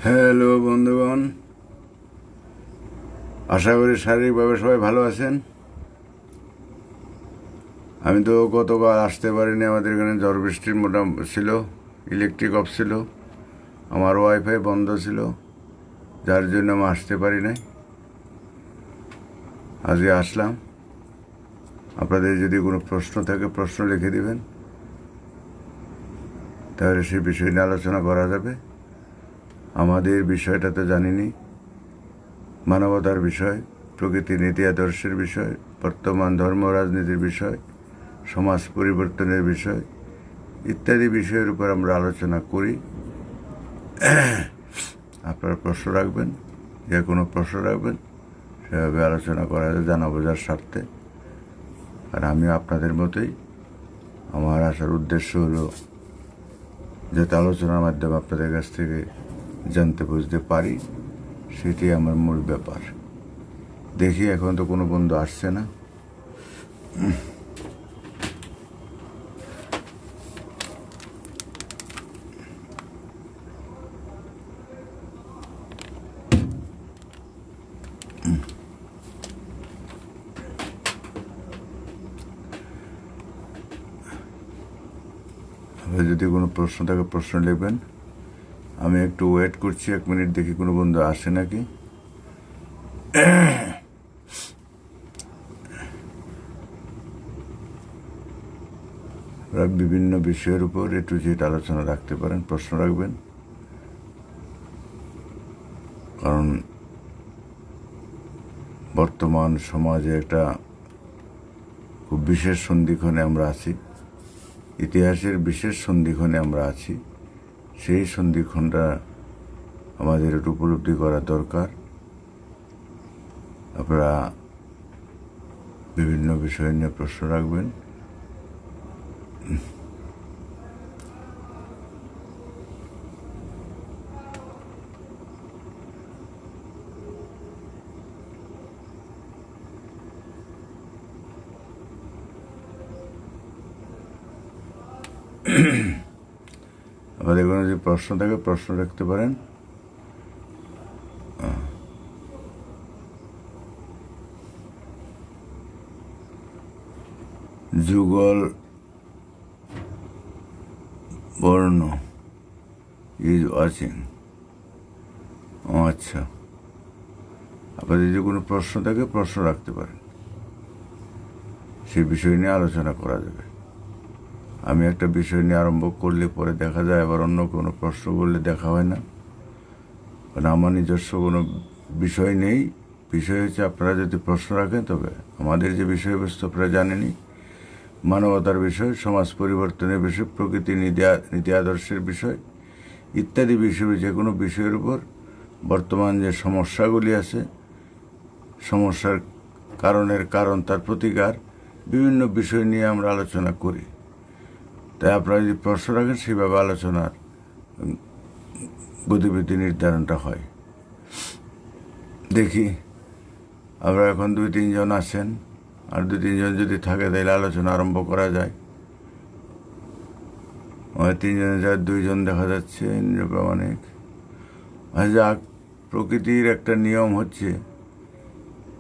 Hello বন্ধুগণ, আশা করি শারীরিকভাবে সবাই ভালো আছেন। আমি তো গতকাল আসতে পারিনি, আমাদের এখানে ঝড় বৃষ্টির মোটা ছিল, ইলেকট্রিক অফ ছিল, আমার ওয়াইফাই বন্ধ ছিল, যার জন্য আমি আসতে পারি নাই। আজকে আসলাম। আপনাদের যদি কোনো প্রশ্ন থাকে প্রশ্ন লিখে দিবেন, তাহলে সেই বিষয় নিয়ে আলোচনা করা যাবে। আমাদের বিষয়টা তো জানিনি, মানবতার বিষয়, প্রকৃতি নীতি আদর্শের বিষয়, বর্তমান ধর্ম রাজনীতির বিষয়, সমাজ পরিবর্তনের বিষয় ইত্যাদি বিষয়ের উপর আমরা আলোচনা করি। আপনারা প্রশ্ন রাখবেন, যে কোনো প্রশ্ন রাখবেন, সেভাবে আলোচনা করা যায় জানা বোঝার স্বার্থে। আর আমি আপনাদের মতোই, আমার আসার উদ্দেশ্য হলো যাতে আলোচনার মাধ্যমে আপনাদের কাছ থেকে জানতে বুঝতে পারি, সেটি আমার মূল ব্যাপার। দেখি এখন তো কোনো বন্ধু আসছে না। যদি কোনো প্রশ্ন থাকে প্রশ্ন লিখবেন। আমি একটু ওয়েট করছি, 1 মিনিট, দেখি কোনো বন্ধু আসে নাকি। বিভিন্ন বিষয়ের উপর একটু যেটা আলোচনা রাখতে পারেন, প্রশ্ন রাখবেন। কারণ বর্তমান সমাজে একটা খুব বিশেষ সন্ধিক্ষণে আমরা আছি, ইতিহাসের বিশেষ সন্ধিক্ষণে আমরা আছি। সেই সন্ধিক্ষণটা আমাদের একটু উপলব্ধি করা দরকার। আপনারা বিভিন্ন বিষয় নিয়ে প্রশ্ন রাখবেন। আপনাদের কোনো যদি প্রশ্ন থাকে প্রশ্ন রাখতে পারেন। যুগল বর্ণ ইজ ওয়াচিং। আচ্ছা, আপনাদের যদি কোনো প্রশ্ন থাকে প্রশ্ন রাখতে পারেন, সেই বিষয় নিয়ে আলোচনা করা যাবে। আমি একটা বিষয় নিয়ে আরম্ভ করলে পরে দেখা যায় আবার অন্য কোনো প্রশ্ন করলে দেখা হয় না। কারণ আমার নিজস্ব কোনো বিষয় নেই। বিষয় হচ্ছে আপনারা যদি প্রশ্ন রাখেন, তবে আমাদের যে বিষয়বস্তু আপনারা জানেনই, মানবতার বিষয়, সমাজ পরিবর্তনের বিষয়, প্রকৃতি নীতি আদর্শের বিষয় ইত্যাদি বিষয়, যে কোনো বিষয়ের উপর বর্তমান যে সমস্যাগুলি আছে, সমস্যার কারণ, তার প্রতিকার, বিভিন্ন বিষয় নিয়ে আমরা আলোচনা করি। তাই আপনারা যদি প্রশ্ন রাখেন, সেইভাবে আলোচনার গতিবিধি নির্ধারণটা হয়। দেখি আমরা এখন 2-3 জন আছেন, আর 2-3 জন যদি থাকে তাহলে আলোচনা আরম্ভ করা যায়। 3 জনের জায়গায় 2 জন দেখা যাচ্ছে, নিরপ্রামাণিক। যাক, প্রকৃতির একটা নিয়ম হচ্ছে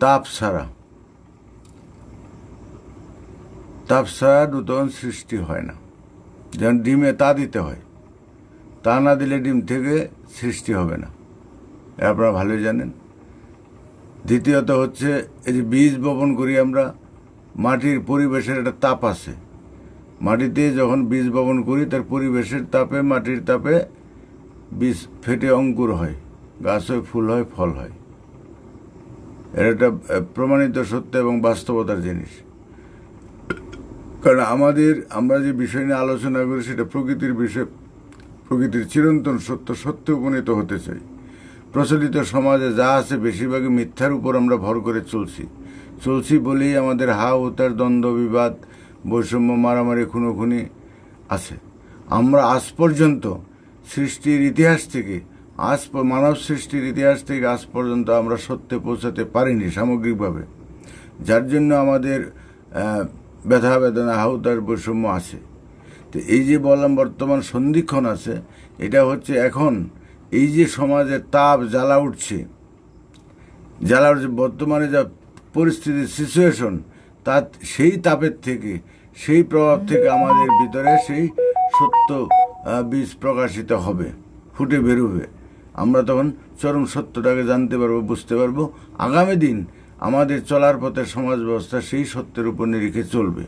তাপ ছাড়া নূতন সৃষ্টি হয় না। যেমন ডিমে তা দিতে হয়, তা না দিলে ডিম থেকে সৃষ্টি হবে না, আপনারা ভালোই জানেন। দ্বিতীয়ত হচ্ছে, এই যে বীজ বপন করি আমরা, মাটির পরিবেশের একটা তাপ আছে। মাটিতে যখন বীজ বপন করি, তার পরিবেশের তাপে, মাটির তাপে বীজ ফেটে অঙ্কুর হয়, গাছ হয়, ফুল হয়, ফল হয়। এর একটা প্রমাণিত সত্য এবং বাস্তবতার জিনিস। কারণ আমরা যে বিষয় নিয়ে আলোচনা করি, সেটা প্রকৃতির বিষয়, প্রকৃতির চিরন্তন সত্যে উপনীত হতে চাই। প্রচলিত সমাজে যা আছে বেশিরভাগই মিথ্যার উপর আমরা ভর করে চলছি বলেই আমাদের হা-হুতাশ, দ্বন্দ্ব, বিবাদ, বৈষম্য, মারামারি, খুনোখুনি আছে। আমরা আজ পর্যন্ত সৃষ্টির ইতিহাস থেকে, মানব সৃষ্টির ইতিহাস থেকে আজ পর্যন্ত আমরা সত্যে পৌঁছাতে পারিনি সামগ্রিকভাবে, যার জন্য আমাদের ব্যথা বেদনা, হা-হুতাশ, বৈষম্য আছে। তো এই যে বললাম বর্তমান সন্ধিক্ষণ আছে, এটা হচ্ছে এখন এই যে সমাজে তাপ জ্বালা উঠছে বর্তমানে যা পরিস্থিতি সিচুয়েশন, তা সেই তাপের থেকে, সেই প্রভাব থেকে আমাদের ভিতরে সেই সত্য বীজ প্রকাশিত হবে, ফুটে বেরোবে। আমরা তখন চরম সত্যটাকে জানতে পারবো, বুঝতে পারবো। আগামী দিন আমাদের চলার পথে সমাজ ব্যবস্থা সেই সত্যের উপর নিরিখে চলবে।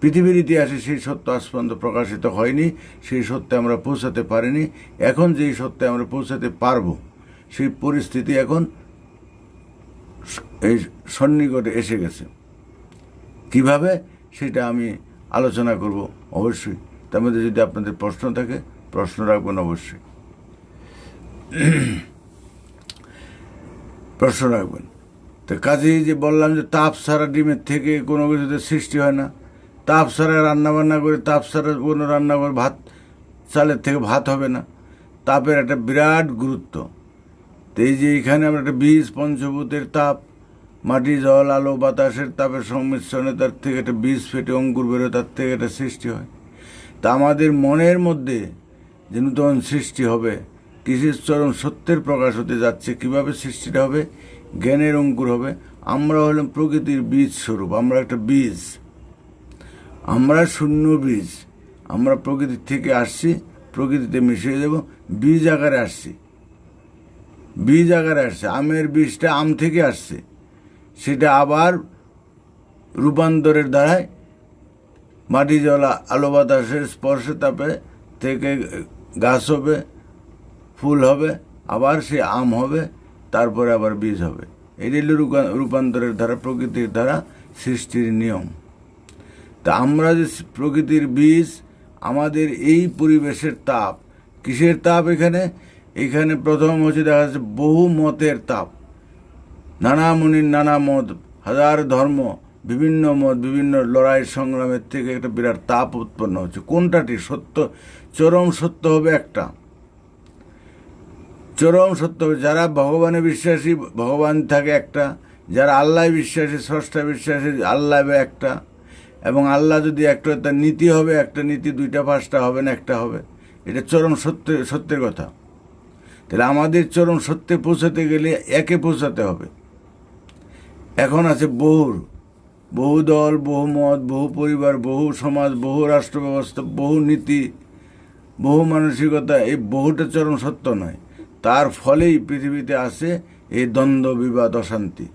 পৃথিবীর ইতিহাসে সেই সত্য আজ পর্যন্ত প্রকাশিত হয়নি, সেই সত্যে আমরা পৌঁছাতে পারিনি। এখন যেই সত্যে আমরা পৌঁছাতে পারবো, সেই পরিস্থিতি এখন এই সন্নিকটে এসে গেছে। কিভাবে, সেটা আমি আলোচনা করব অবশ্যই। তার মধ্যে যদি আপনাদের প্রশ্ন থাকে, প্রশ্ন রাখবেন অবশ্যই, প্রশ্ন রাখবেন। তো কাজেই যে বললাম যে তাপ ছাড়া ডিমের থেকে কোনো কিছুতে সৃষ্টি হয় না, তাপ ছাড়া রান্নাবান্না করে, তাপ ছাড়া কোনো রান্না করে ভাত, চালের থেকে ভাত হবে না। তাপের একটা বিরাট গুরুত্ব। তো এই যে এখানে আমরা একটা বীজ, পঞ্চভূতের তাপ, মাটি, জল, আলো, বাতাসের তাপের সংমিশ্রণে তার থেকে একটা বীজ ফেটে অঙ্কুর বেরোয়, তার থেকে একটা সৃষ্টি হয়। তা আমাদের মনের মধ্যে যে নূতন সৃষ্টি হবে, কিসের চরম সত্যের প্রকাশ হতে যাচ্ছে, কিভাবে সৃষ্টিটা হবে, জ্ঞানের অঙ্কুর হবে। আমরা হলাম প্রকৃতির বীজ স্বরূপ, আমরা একটা বীজ, আমরা শূন্য বীজ। আমরা প্রকৃতির থেকে আসছি, প্রকৃতিতে মিশে যাব, বীজ আকারে আসছি, বীজ আকারে আসছে। আমের বীজটা আম থেকে আসছে, সেটা আবার রূপান্তরের দ্বারায় মাটি, জল, আলো, বাতাসের স্পর্শে তাপে থেকে গাছ হবে, ফুল হবে, আবার সে আম হবে, তারপরে আবার বীজ হবে। এটাই রূপান্তরের ধারা, প্রকৃতির দ্বারা সৃষ্টির নিয়ম। তা আমরা যে প্রকৃতির বীজ, আমাদের এই পরিবেশের তাপ, কিসের তাপ এখানে? এখানে প্রথম হচ্ছে দেখা যাচ্ছে বহু মতের তাপ, নানা মুনির নানা মত, হাজার ধর্ম, বিভিন্ন মত, বিভিন্ন লড়াই সংগ্রামের থেকে একটা বিরাট তাপ উৎপন্ন হচ্ছে। কোনটাটি সত্য? চরম সত্য হবে একটা, চরম সত্য হবে। যারা ভগবানে বিশ্বাসী, ভগবান থাকে একটা। যারা আল্লাহ বিশ্বাসী, স্রষ্টা বিশ্বাসী, আল্লাহ একটা। এবং আল্লাহ যদি একটা, তার নীতি হবে একটা, নীতি দুইটা পাঁচটা হবে না, একটা হবে। এটা চরম সত্যের কথা। তাহলে আমাদের চরম সত্যে পৌঁছাতে গেলে একে পৌঁছাতে হবে। এখন আছে বহু দল, বহু মত, বহু পরিবার, বহু সমাজ, বহু রাষ্ট্র ব্যবস্থা, বহু নীতি, বহু মানসিকতা। এই বহুটা চরম সত্য নয়। তার ফলেই পৃথিবীতে আসে এই দ্বন্দ্ব, বিবাদ, অশান্তি,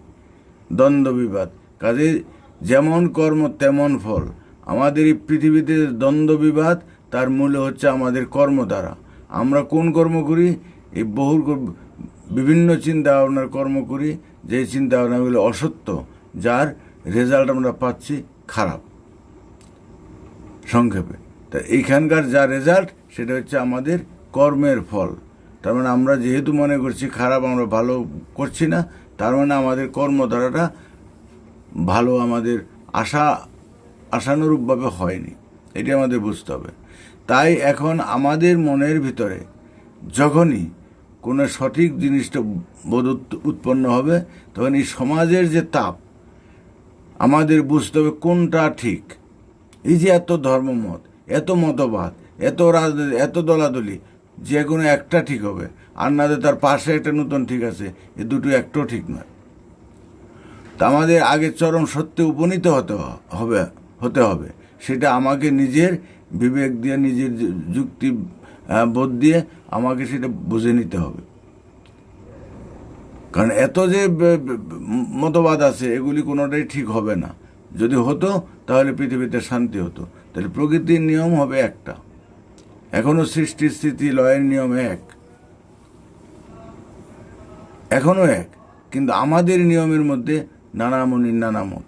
দ্বন্দ্ব, বিবাদ। কাজে যেমন কর্ম তেমন ফল। আমাদের এই পৃথিবীতে দ্বন্দ্ব, বিবাদ, তার মূলে হচ্ছে আমাদের কর্ম দ্বারা। আমরা কোন কর্ম করি? এই বিভিন্ন চিন্তা ভাবনার কর্ম করি, যে চিন্তা ভাবনাগুলো অসত্য, যার রেজাল্ট আমরা পাচ্ছি খারাপ। সংক্ষেপে, তা এইখানকার যা রেজাল্ট, সেটা হচ্ছে আমাদের কর্মের ফল। তার মানে আমরা যেহেতু মনে করছি খারাপ, আমরা ভালো করছি না, তার মানে আমাদের কর্মধারাটা ভালো, আমাদের আশানুরূপভাবে হয়নি। এটি আমাদের বুঝতে হবে। তাই এখন আমাদের মনের ভিতরে যখনই কোনো সঠিক জিনিসটা বোধ উৎপন্ন হবে, তখন এই সমাজের যে তাপ, আমাদের বুঝতে হবে কোনটা ঠিক। এই যে এত ধর্মমত, এত মতবাদ, এত রাজনীতি, এত দলাদলি, যে কোনো একটা ঠিক হবে, আর না তার পাশে একটা নতুন ঠিক আছে, এ দুটো একটাও ঠিক নয়। তা আমাদের আগে চরম সত্যে উপনীত হতে হবে। সেটা আমাকে নিজের বিবেক দিয়ে, নিজের যুক্তি বোধ দিয়ে আমাকে সেটা বুঝে নিতে হবে। কারণ এত যে মতবাদ আছে, এগুলি কোনোটাই ঠিক হবে না। যদি হতো তাহলে পৃথিবীতে শান্তি হতো। তাহলে প্রকৃতির নিয়ম হবে একটা, এখনো সৃষ্টি স্থিতি লয়ের নিয়ম এখনো এক, কিন্তু আমাদের নিয়মের মধ্যে নানা মুনির নানা মত।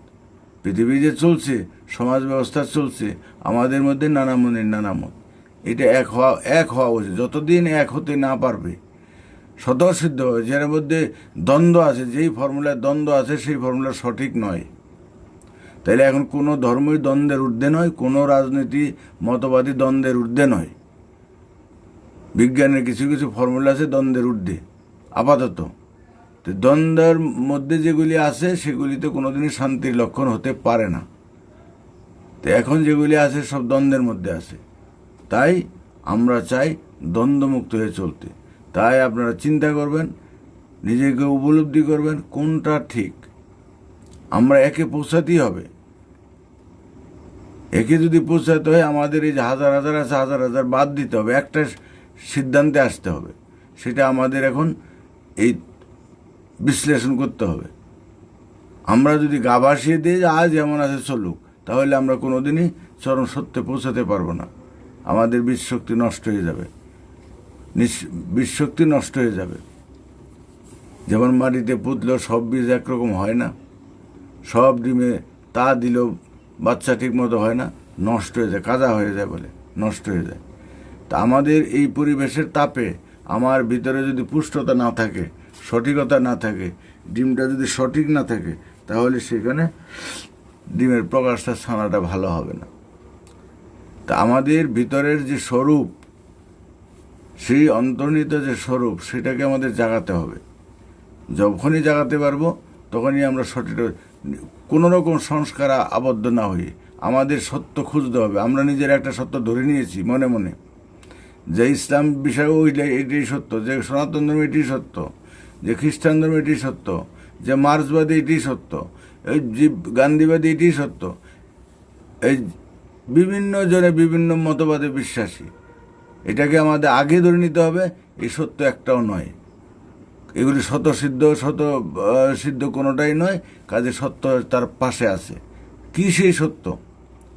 পৃথিবী যে চলছে, সমাজ ব্যবস্থা চলছে, আমাদের মধ্যে নানা মুনির নানা মত। এটা এক হওয়া উচিত। যতদিন এক হতে না পারবে, স্বতঃসিদ্ধ হবে, যার মধ্যে দ্বন্দ্ব আছে, যেই ফর্মুলায় দ্বন্দ্ব আছে, সেই ফর্মুলা সঠিক নয়। তাইলে এখন কোনো ধর্মই দ্বন্দ্বের ঊর্ধ্বে নয়, কোনো রাজনীতি মতবাদী দ্বন্দ্বের ঊর্ধ্বে নয়। বিজ্ঞানের কিছু কিছু ফর্মুলা আছে দ্বন্দ্বের ঊর্ধ্বে আপাতত। তো দ্বন্দ্বের মধ্যে যেগুলি আছে, সেগুলিতে কোনোদিনই শান্তির লক্ষণ হতে পারে না। তো এখন যেগুলি আছে সব দ্বন্দ্বের মধ্যে আছে। তাই আমরা চাই দ্বন্দ্বমুক্ত হয়ে চলতে। তাই আপনারা চিন্তা করবেন, নিজেকে উপলব্ধি করবেন কোনটা ঠিক। আমরা একে পৌঁছাতেই হবে। একে যদি পৌঁছাতে হয় আমাদের এই যে হাজার হাজার আছে, হাজার হাজার বাদ দিতে হবে, একটা সিদ্ধান্তে আসতে হবে। সেটা আমাদের এখন এই বিশ্লেষণ করতে হবে। আমরা যদি গা ভাসিয়ে দিই যে আজ যেমন আছে চলুক, তাহলে আমরা কোনোদিনই চরম সত্যে পৌঁছাতে পারবো না। আমাদের বীজশক্তি নষ্ট হয়ে যাবে, বীজশক্তি নষ্ট হয়ে যাবে। যেমন মাটিতে পুঁতলেও সব বীজ একরকম হয় না, সব ডিমে তা দিলেও বাচ্চা ঠিক মতো হয় না, নষ্ট হয়ে যায়, কাদা হয়ে যায় বলে নষ্ট হয়ে যায়। তা আমাদের এই পরিবেশের তাপে আমার ভিতরে যদি পুষ্টতা না থাকে, সঠিকতা না থাকে, ডিমটা যদি সঠিক না থাকে, তাহলে সেখানে ডিমের প্রকাশটা ছানাটা ভালো হবে না। তা আমাদের ভিতরের যে স্বরূপ, সেই অন্তর্নিহিত যে স্বরূপ, সেটাকে আমাদের জাগাতে হবে। যখনই জাগাতে পারবো তখনই আমরা সঠিক, কোনো রকম সংস্কার আবদ্ধ না হয়ে আমাদের সত্য খুঁজতে হবে। আমরা নিজের একটা সত্য ধরে নিয়েছি মনে মনে, যে ইসলাম বিষয় ওইটা এটাই সত্য, যে সনাতন ধর্ম এটাই সত্য, যে খ্রিস্টান ধর্ম এটাই সত্য, যে মার্ক্সবাদী এটাই সত্য, এই যে গান্ধীবাদী এটাই সত্য। এই বিভিন্ন জনে বিভিন্ন মতবাদে বিশ্বাসী, এটাকে আমাদের আগে ধরে নিতে হবে। এই সত্য একটাও নয়, এগুলি শতসিদ্ধ সিদ্ধ কোনোটাই নয়। কাজে সত্য তার পাশে আছে। কি সেই সত্য,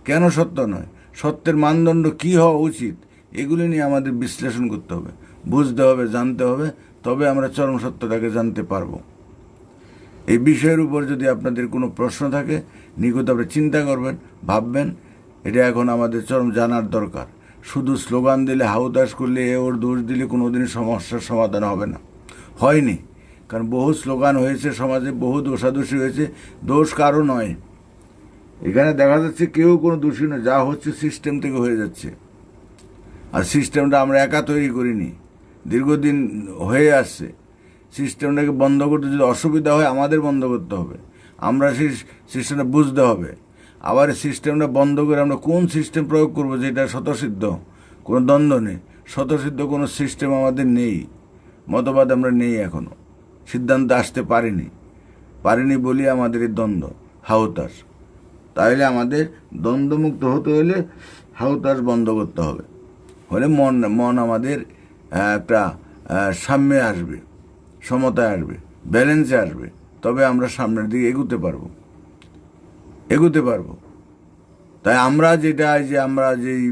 কেন সত্য নয়, সত্যের মানদণ্ড কি হওয়া উচিত, এগুলি নিয়ে আমাদের বিশ্লেষণ করতে হবে, বুঝতে হবে, জানতে হবে। তবে আমরা চরম সত্যটাকে জানতে পারবো। এই বিষয়ের উপর যদি আপনাদের কোনো প্রশ্ন থাকে, নিকট আপনি চিন্তা করবেন, ভাববেন। এটা এখন আমাদের চরম জানার দরকার। শুধু স্লোগান দিলে, হাউতাস করলে, এ ওর দোষ দিলে কোনোদিনই সমস্যার সমাধান হবে না, হয়নি। কারণ বহু স্লোগান হয়েছে সমাজে, বহু দোষাদোষী হয়েছে, দোষ কারো নয়। এখানে দেখা যাচ্ছে কেউ কোনো দোষী নয়, যা হচ্ছে সিস্টেম থেকে হয়ে যাচ্ছে। আর সিস্টেমটা আমরা একা তৈরি করিনি, দীর্ঘদিন হয়ে আসছে। সিস্টেমটাকে বন্ধ করতে যদি অসুবিধা হয়, আমাদের বন্ধ করতে হবে। আমরা সেই সিস্টেমটা বুঝতে হবে। আবার সিস্টেমটা বন্ধ করে আমরা কোন সিস্টেম প্রয়োগ করবো যেটা স্বতঃসিদ্ধ, কোনো দ্বন্দ্ব নেই। স্বতঃসিদ্ধ কোনো সিস্টেম আমাদের নেই, মতবাদ আমরা নেই, এখনো সিদ্ধান্তে আসতে পারিনি বলি আমাদের এই দ্বন্দ্ব, হাউতাস। তাহলে আমাদের দ্বন্দ্বমুক্ত হতে হলে হাউতাস বন্ধ করতে হবে। হলে মন আমাদের একটা সাম্যে আসবে, সমতায় আসবে, ব্যালেন্সে আসবে। তবে আমরা সামনের দিকে এগুতে পারবো। তাই আমরা আমরা যেই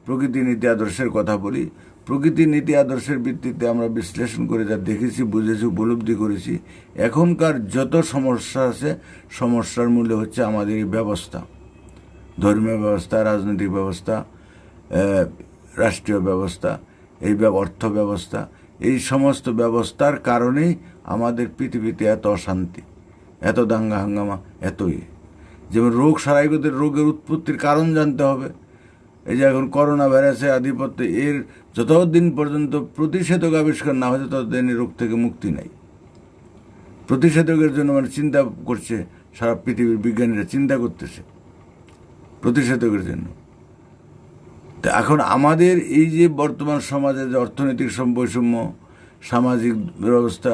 প্রকৃতি নীতি আদর্শের কথা বলি, প্রকৃতি নীতি আদর্শের ভিত্তিতে আমরা বিশ্লেষণ করে যা দেখেছি, বুঝেছি, উপলব্ধি করেছি, এখনকার যত সমস্যা আছে, সমস্যার মূলে হচ্ছে আমাদের এই ব্যবস্থা, ধর্মীয় ব্যবস্থা, রাজনৈতিক ব্যবস্থা, রাষ্ট্রীয় ব্যবস্থা, এই অর্থ ব্যবস্থা। এই সমস্ত ব্যবস্থার কারণেই আমাদের পৃথিবীতে এত অশান্তি, এত দাঙ্গা হাঙ্গামা, এতই। যেমন রোগ সারাইগদের রোগের উৎপত্তির কারণ জানতে হবে। এই যে এখন করোনা ভাইরাসের আধিপত্য, এর যতদিন পর্যন্ত প্রতিষেধক আবিষ্কার না হয়েছে ততদিন এই রোগ থেকে মুক্তি নাই। প্রতিষেধকের জন্য চিন্তা করছে, সারা পৃথিবীর বিজ্ঞানীরা চিন্তা করতেছে প্রতিষেধকের জন্য। তা এখন আমাদের এই যে বর্তমান সমাজে যে অর্থনৈতিক বৈষম্য, সামাজিক ব্যবস্থা,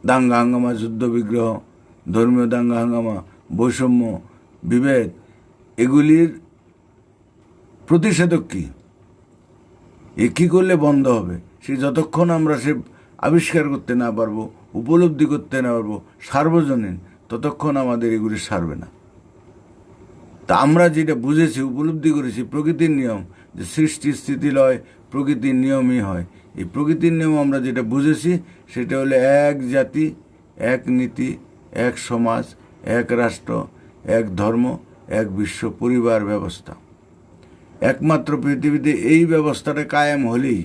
দাঙ্গা হাঙ্গামা, যুদ্ধ বিগ্রহ, ধর্মীয় দাঙ্গা হাঙ্গামা, বৈষম্য, বিভেদ, এগুলির প্রতিষেধক কি, এ কী করলে বন্ধ হবে? সে যতক্ষণ আমরা সে আবিষ্কার করতে না পারবো, উপলব্ধি করতে না পারবো সার্বজনীন, ততক্ষণ আমাদের এগুলি সারবে না। তা আমরা যেটা বুঝেছি, উপলব্ধি করেছি, প্রকৃতির নিয়ম, যে সৃষ্টি স্থিতি লয় প্রকৃতির নিয়মই হয়। এই প্রকৃতির নিয়ম আমরা যেটা বুঝেছি, সেটা হলো এক জাতি, এক নীতি, এক সমাজ, এক রাষ্ট্র, এক ধর্ম, এক বিশ্ব পরিবার ব্যবস্থা। একমাত্র পৃথিবীতে এই ব্যবস্থাটা কায়েম হলেই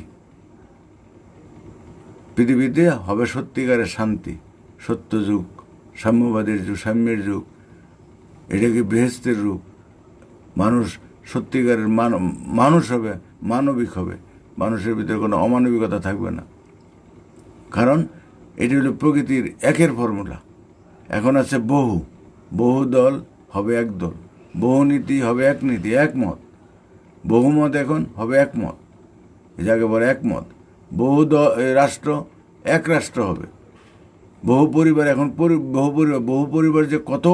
পৃথিবীতে হবে সত্যিকারের শান্তি, সত্য যুগ, সাম্যবাদের যুগ, সাম্যের যুগ। এটাকে বেহেস্তের রূপ। মানুষ সত্যিকারের মানুষ হবে, মানবিক হবে। মানুষের ভিতরে কোনো অমানবিকতা থাকবে না, কারণ এটি হলো প্রকৃতির একের ফর্মুলা। এখন আছে বহু দল হবে এক দল, বহু নীতি হবে এক নীতি, একমত। বহুমত এখন হবে একমত, যাকে বলে একমত। রাষ্ট্র এক রাষ্ট্র হবে। বহু পরিবার এখন বহু পরিবার যে কত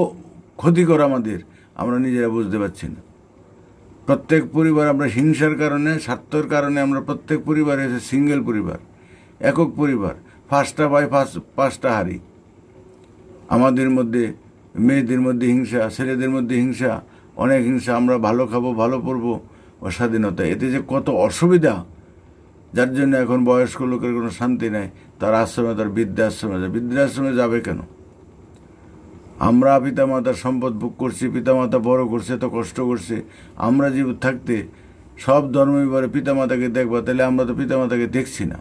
ক্ষতিকর আমাদের আমরা নিজেরা বুঝতে পারছি না। প্রত্যেক পরিবার আমরা হিংসার কারণে, স্বার্থের কারণে আমরা প্রত্যেক পরিবার এসে সিঙ্গেল পরিবার, একক পরিবার, 5টা ভাই 5টা হারি। আমাদের মধ্যে মেয়েদের মধ্যে হিংসা, ছেলেদের মধ্যে হিংসা, অনেক হিংসা। আমরা ভালো খাবো, ভালো পড়বো, অস্বাধীনতা, এতে যে কত অসুবিধা, যার জন্য এখন বয়স্ক লোকের কোনো শান্তি নাই। তার আশ্রমে, তার বৃদ্ধাশ্রমে যায়। বৃদ্ধাশ্রমে যাবে কেন? আমরা পিতামাতার সম্পদ ভোগ করছি, পিতামাতা বড় করছে, এত কষ্ট করছে। আমরা জীবিত থাকতে সব ধর্মই বলে পিতামাতাকে দেখবা, তাহলে আমরা তো পিতামাতাকে দেখছি না।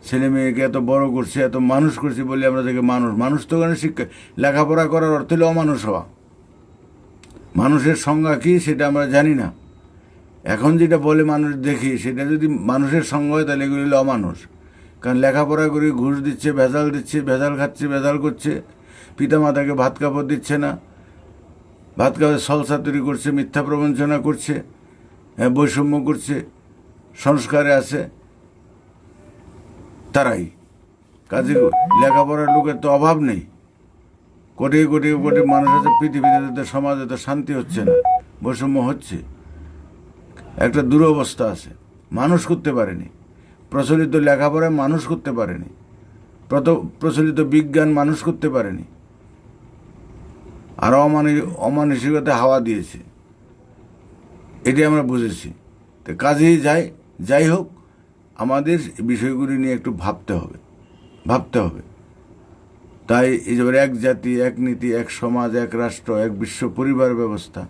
ছেলে মেয়েকে এত বড় করছে, এত মানুষ করছি বলে আমরা দেখে মানুষ তো ওখানে শিক্ষা, লেখাপড়া করার অর্থ হলো অমানুষ হওয়া। মানুষের সংজ্ঞা কি সেটা আমরা জানি না। এখন যেটা বলে মানুষ দেখি, সেটা যদি মানুষের সংজ্ঞা হয় তাহলে এগুলো হলো অমানুষ। কারণ লেখাপড়া করে ঘুষ দিচ্ছে, ভেজাল দিচ্ছে, ভেজাল খাচ্ছে, ভেজাল করছে, পিতামাতাকে ভাত কাপড় দিচ্ছে না, ভাত কাপড় সলসা তৈরি করছে, মিথ্যা প্রবঞ্চনা করছে, বৈষম্য করছে, সংস্কারে আছে তারাই। কাজে লেখাপড়ার লোকের তো অভাব নেই, কোটি কোটি কোটি মানুষ আছে পৃথিবীতে, সমাজে তো শান্তি হচ্ছে না, বৈষম্য হচ্ছে, একটা দুরবস্থা আছে। মানুষ করতে পারেনি, প্রচলিত লেখাপড়ায় মানুষ করতে পারেনি, প্রচলিত বিজ্ঞান মানুষ করতে পারেনি, আর অমানসিকতা হাওয়া দিয়েছে। এটি আমরা বুঝেছি। তো কাজেই যাই হোক, আমাদের বিষয়গুলি নিয়ে একটু ভাবতে হবে। তাই এই যে এক জাতি, এক নীতি, এক সমাজ, এক রাষ্ট্র, এক বিশ্ব পরিবার ব্যবস্থা,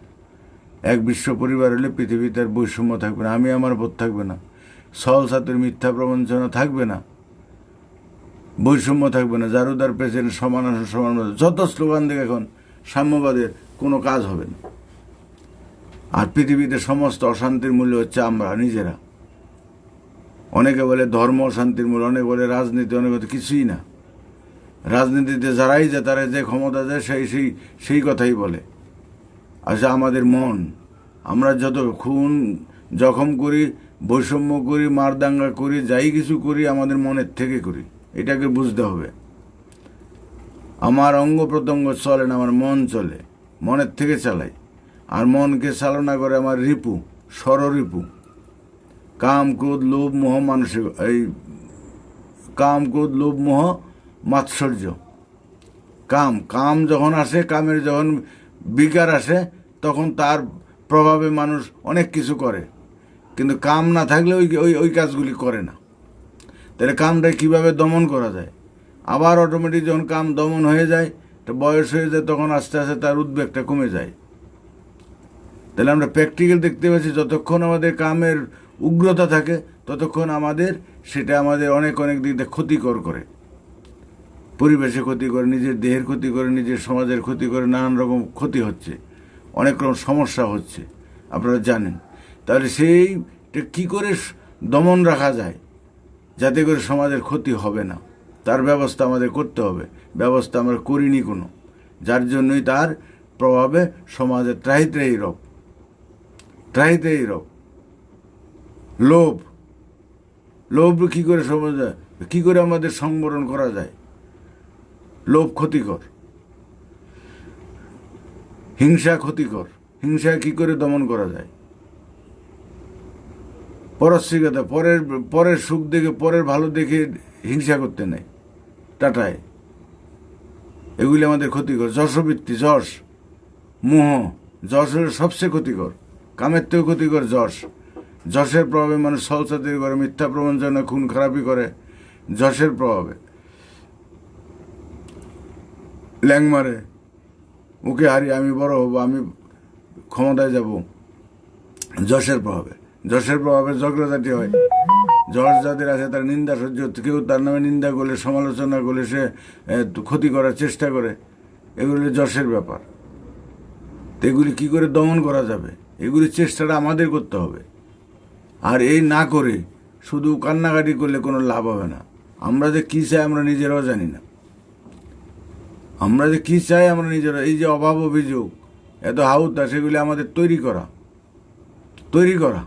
এক বিশ্ব পরিবার হলে পৃথিবীতে আর বৈষম্য থাকবে না, আমি আমার বোধ থাকবে না, সহলসাতের মিথ্যা প্রবঞ্চনা থাকবে না, বৈষম্য থাকবে না, যারুদার প্রেসিডেন্ট সমান আসন সমান, যত স্লোগান দেখে এখন সাম্যবাদের কোনো কাজ হবে না। আর পৃথিবীতে সমস্ত অশান্তির মূল্য হচ্ছে আমরা নিজেরা। অনেকে বলে ধর্ম শান্তির মূল্য, অনেকে বলে রাজনীতি, অনেকে কিছুই না। রাজনীতিতে যারাই যায়, তারা যে ক্ষমতা যায় সেই কথাই বলে। আচ্ছা, আমাদের মন, আমরা যত খুন জখম করি, বৈষম্য করি, মারদাঙ্গা করি, যাই কিছু করি, আমাদের মনের থেকে করি। এটাকে বুঝতে হবে। আমার অঙ্গ প্রত্যঙ্গ চলে না, আমার মন চলে, মনের থেকে চালাই। আর মনকে চালনা করে আমার রিপু, ষড়রিপু, কাম ক্রোধ লোভ মোহ, মানসিক এই কাম ক্রোধ লোভ মোহ মাৎসর্য। কাম যখন আসে, কামের যখন বিকার আসে, তখন তার প্রভাবে মানুষ অনেক কিছু করে, কিন্তু কাম না থাকলে ওই কাজগুলি করে না। তাহলে কামটা কিভাবে দমন করা যায়? আবার অটোমেটিক যখন কাম দমন হয়ে যায়, তো বয়স হয়ে যায়, তখন আস্তে আস্তে তার উদ্বেগটা কমে যায়। তাহলে আমরা প্র্যাকটিক্যাল দেখতে পাচ্ছি, যতক্ষণ আমাদের কামের উগ্রতা থাকে, ততক্ষণ সেটা আমাদের অনেক দিক দিয়ে ক্ষতিকর করে, পরিবেশে ক্ষতি করে, নিজের দেহের ক্ষতি করে, নিজের সমাজের ক্ষতি করে, নানান রকম ক্ষতি হচ্ছে, অনেক রকম সমস্যা হচ্ছে, আপনারা জানেন। তাহলে সেইটা কী করে দমন রাখা যায়, যাতে করে সমাজের ক্ষতি হবে না, তার ব্যবস্থা আমাদের করতে হবে। ব্যবস্থা আমরা করিনি কোনো, যার জন্যই তার প্রভাবে সমাজে ত্রাহি রোগ। লোভ কী করে সমাজে, কী করে আমাদের সংবরণ করা যায়? লোভ ক্ষতিকর, হিংসা ক্ষতিকর। হিংসা কি করে দমন করা যায়? পরশ্রীকতা, পরের সুখ দেখে, পরের ভালো দেখে হিংসা করতে নেই, টাটায়, এগুলি আমাদের ক্ষতিকর। যশবৃত্তি, মোহ, হলো সবচেয়ে ক্ষতিকর, কামের থেকেও ক্ষতিকর যশের প্রভাবে মানুষ সলসাতির করে, মিথ্যা প্রবঞ্চনা, খুন খারাপি করে, যশের প্রভাবে ল্যাং মারে, মুখে হারি, আমি বড় হব, আমি ক্ষমতায় যাব, যশের প্রভাবে ঝগড়াঝাটি হয়। যশ যাদের আছে তার নিন্দা সহ্য, কেউ তার নামে নিন্দা করলে, সমালোচনা করলে সে ক্ষতি করার চেষ্টা করে, এগুলি যশের ব্যাপার। তো এগুলি কী করে দমন করা যাবে? এগুলির চেষ্টাটা আমাদের করতে হবে। আর এই না করে শুধু কান্নাকাটি করলে কোনো লাভ হবে না। আমরা যে কী চাই আমরা নিজেরাও জানি না। আমরা যে কী চাই আমরা নিজেরা, এই যে অভাব অভিযোগ, এত হাউতা, সেগুলি আমাদের তৈরি করা।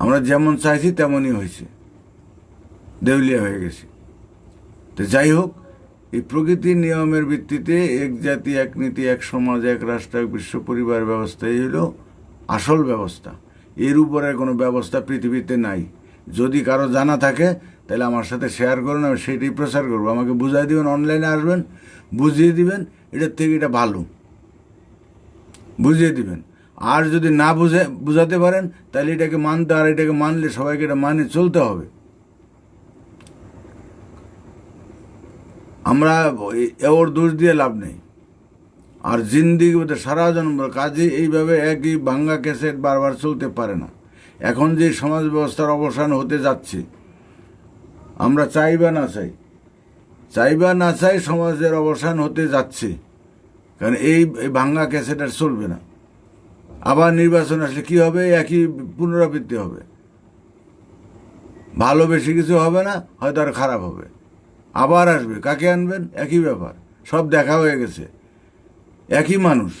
আমরা যেমন চাইছি তেমনই হয়েছে। দেউলিয়া হয়ে গেছি। তো যাই হোক, এই প্রকৃতির নিয়মের ভিত্তিতে এক জাতি, এক নীতি, এক সমাজ, এক রাষ্ট্র, এক বিশ্ব পরিবার ব্যবস্থা, এই হলো আসল ব্যবস্থা। এর উপরে কোনো ব্যবস্থা পৃথিবীতে নাই। যদি কারো জানা থাকে তাহলে আমার সাথে শেয়ার করুন, আমি সেটাই প্রচার করবো। আমাকে বুঝাই দিবেন, অনলাইনে আসবেন, বুঝিয়ে দিবেন এটার থেকে এটা ভালো, বুঝিয়ে দিবেন। আর যদি না বুঝাতে পারেন তাহলে এটাকে মানতে, আর এটাকে মানলে সবাইকে এটা মানে চলতে হবে। আমরা ওর দোষ দিয়ে লাভ নেই। আর জিন্দিগি সারা জন্ম কাজে এইভাবে একই ভাঙ্গা ক্যাসেট বারবার চলতে পারে না। এখন যে সমাজ ব্যবস্থার অবসান হতে যাচ্ছে, আমরা চাই বা না চাই সমাজের অবসান হতে যাচ্ছে। কারণ এই ভাঙ্গা ক্যাসেট আর চলবে না। আবার নির্বাচন আসলে কি হবে? একই পুনরাবৃত্তি হবে। ভালো বেশি কিছু হবে না, হয়তো আর খারাপ হবে। আবার আসবে, কাকে আনবেন? একই ব্যাপার, সব দেখা হয়ে গেছে, একই মানুষ।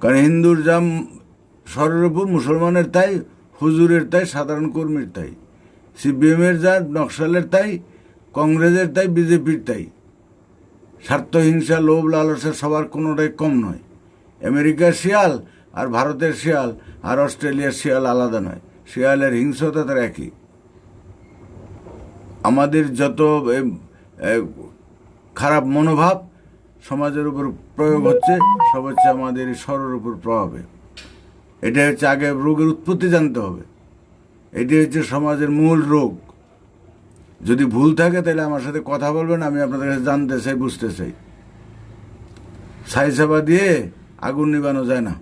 কারণ হিন্দুর যা স্বরের উপর, মুসলমানের তাই, হুজুরের তাই, সাধারণ কর্মীর তাই, সিপিএমের যা, নকশালের তাই, কংগ্রেসের তাই, বিজেপির তাই। স্বার্থ, হিংসা, লোভ, লালসা সবার কোনোটাই কম নয়। আমেরিকার শিয়াল আর ভারতের শিয়াল আর অস্ট্রেলিয়ার শিয়াল আলাদা নয়। শিয়ালের হিংস্রতা তার একই। আমাদের যত খারাপ মনোভাব সমাজের উপর প্রয়োগ হচ্ছে, সব হচ্ছে আমাদের স্বরের উপর প্রভাবে। এটা হচ্ছে আগে রোগের উৎপত্তি জানতে হবে। এটি হচ্ছে সমাজের মূল রোগ। যদি ভুল থাকে তাহলে আমার সাথে কথা বলবেন, আমি আপনাদের কাছে জানতে চাই, বুঝতে চাই। ছাই চাপা দিয়ে আগুন নিবানো যায় না।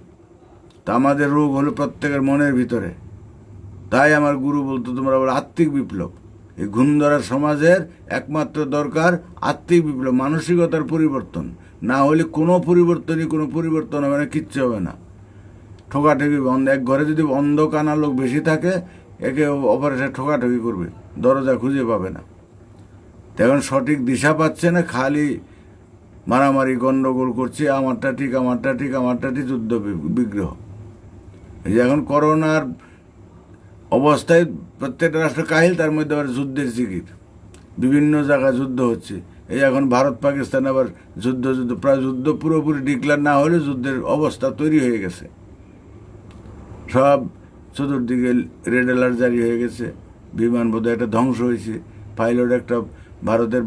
তা আমাদের রোগ হলো প্রত্যেকের মনের ভিতরে। তাই আমার গুরু বলতো, তোমরা বলো আত্মিক বিপ্লব। এই ঘুমধরা সমাজের একমাত্র দরকার আত্মিক বিপ্লব, মানসিকতার পরিবর্তন। না হলে কোনো পরিবর্তন হবে না, কিচ্ছু হবে না। ঠোকাঠকি বন্ধ। এক ঘরে যদি অন্ধ কানা লোক বেশি থাকে, একে অপারেশন ঠোকাঠকি করবে, দরজা খুঁজে পাবে না। এখন সঠিক দিশা পাচ্ছে না, খালি মারামারি, গন্ডগোল করছে, আমারটা ঠিক, যুদ্ধ বিগ্রহ। এই যে এখন করোনার অবস্থায় প্রত্যেকটা রাষ্ট্র কাহিল, তার মধ্যে আবার যুদ্ধের জিকির। বিভিন্ন জায়গায় যুদ্ধ হচ্ছে। এই এখন ভারত পাকিস্তান আবার যুদ্ধ, প্রায় যুদ্ধ পুরোপুরি ডিক্লার না হলে যুদ্ধের অবস্থা তৈরি হয়ে গেছে। সব চতুর্দিকে রেড অ্যালার্ট জারি হয়ে গেছে। বিমান বোধহয় একটা ধ্বংস হয়েছে, পাইলট একটা ভারতের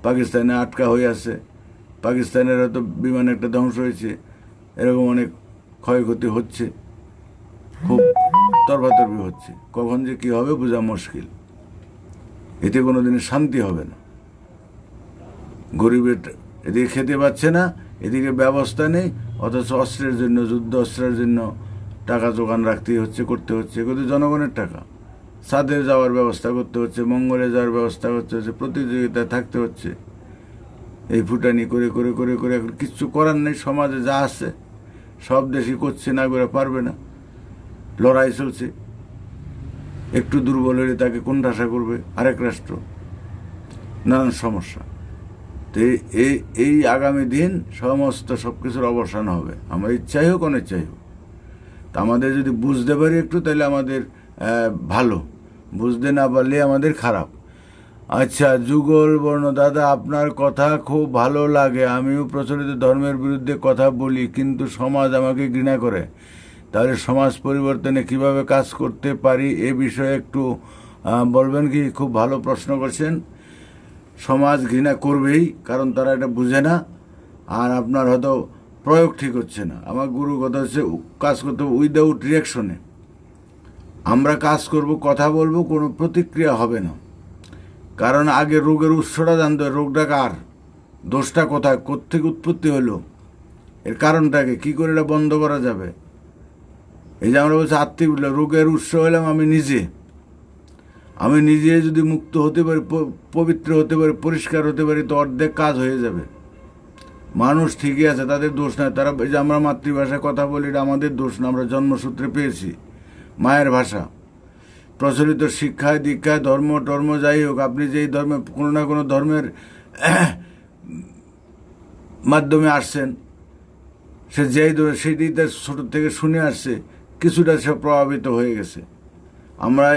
পাকিস্তানে আটকা হয়ে আছে, পাকিস্তানের হয়তো বিমান একটা ধ্বংস হয়েছে। এরকম অনেক ক্ষয়ক্ষতি হচ্ছে, খুব তর্বাতর্বি হচ্ছে। কখন যে কি হবে বোঝা মুশকিল। এতে কোনো দিনে শান্তি হবে না। গরিবের এদিকে খেতে পাচ্ছে না, এদিকে ব্যবস্থা নেই, অথচ অস্ত্রের জন্য, যুদ্ধ অস্ত্রের জন্য টাকা জোগান করতে হচ্ছে। কিন্তু জনগণের টাকা। চাঁদে যাওয়ার ব্যবস্থা করতে হচ্ছে, মঙ্গলে যাওয়ার ব্যবস্থা করতে হচ্ছে, প্রতিযোগিতায় থাকতে হচ্ছে। এই ফুটানি করে করে করে করে এখন কিচ্ছু করার নেই। সমাজে যা আছে সব দেশই করছে, না করে পারবে না। লড়াই চলছে। একটু দুর্বল হলে তাকে কোণঠাসা করবে আরেক রাষ্ট্র। নানান সমস্যা। তো এই আগামী দিন সব কিছুর অবসান হবে, আমার ইচ্ছাই হোক অনিচ্ছাই হোক। তা আমাদের যদি বুঝতে পারি একটু, তাহলে আমাদের ভালো, বুঝতে না পারলে আমাদের খারাপ। আচ্ছা, যুগল বর্ণ দাদা, আপনার কথা খুব ভালো লাগে। আমিও প্রচলিত ধর্মের বিরুদ্ধে কথা বলি, কিন্তু সমাজ আমাকে ঘৃণা করে। তাহলে সমাজ পরিবর্তনে কিভাবে কাজ করতে পারি, এ বিষয়ে একটু বলবেন কি? খুব ভালো প্রশ্ন করছেন। সমাজ ঘৃণা করবেই, কারণ তারা এটা বুঝে না, আর আপনার হয়তো প্রয়োগ ঠিক হচ্ছে না। আমার গুরু কথা হচ্ছে কাজ করতে হবে উইদাউট রিয়াকশনে। আমরা কাজ করব, কথা বলবো, কোনো প্রতিক্রিয়া হবে না। কারণ আগে রোগের উৎসটা জানতে হবে। রোগটা কার, দোষটা কোথায়, কোত্থেকে উৎপত্তি হলো, এর কারণটাকে কি করে এটা বন্ধ করা যাবে। এই যে আমরা বলছি আত্মিক রোগের উৎস হলাম আমি নিজে যদি মুক্ত হতে পারি, পবিত্র হতে পারি, পরিষ্কার হতে পারি, তো অর্ধেক কাজ হয়ে যাবে। মানুষ ঠিকই আছে, তাদের দোষ নয়। তারা এই যে আমরা মাতৃভাষায় কথা বলি, এটা আমাদের দোষ না, আমরা জন্মসূত্রে পেয়েছি মায়ের ভাষা। প্রচলিত শিক্ষায় দীক্ষায় ধর্ম যাই হোক, আপনি যেই ধর্মে, কোনো না কোনো ধর্মের মাধ্যমে আসছেন, সে যেই সেটি তার ছোটো থেকে শুনে আসছে, কিছুটা সে প্রভাবিত হয়ে গেছে। আমরা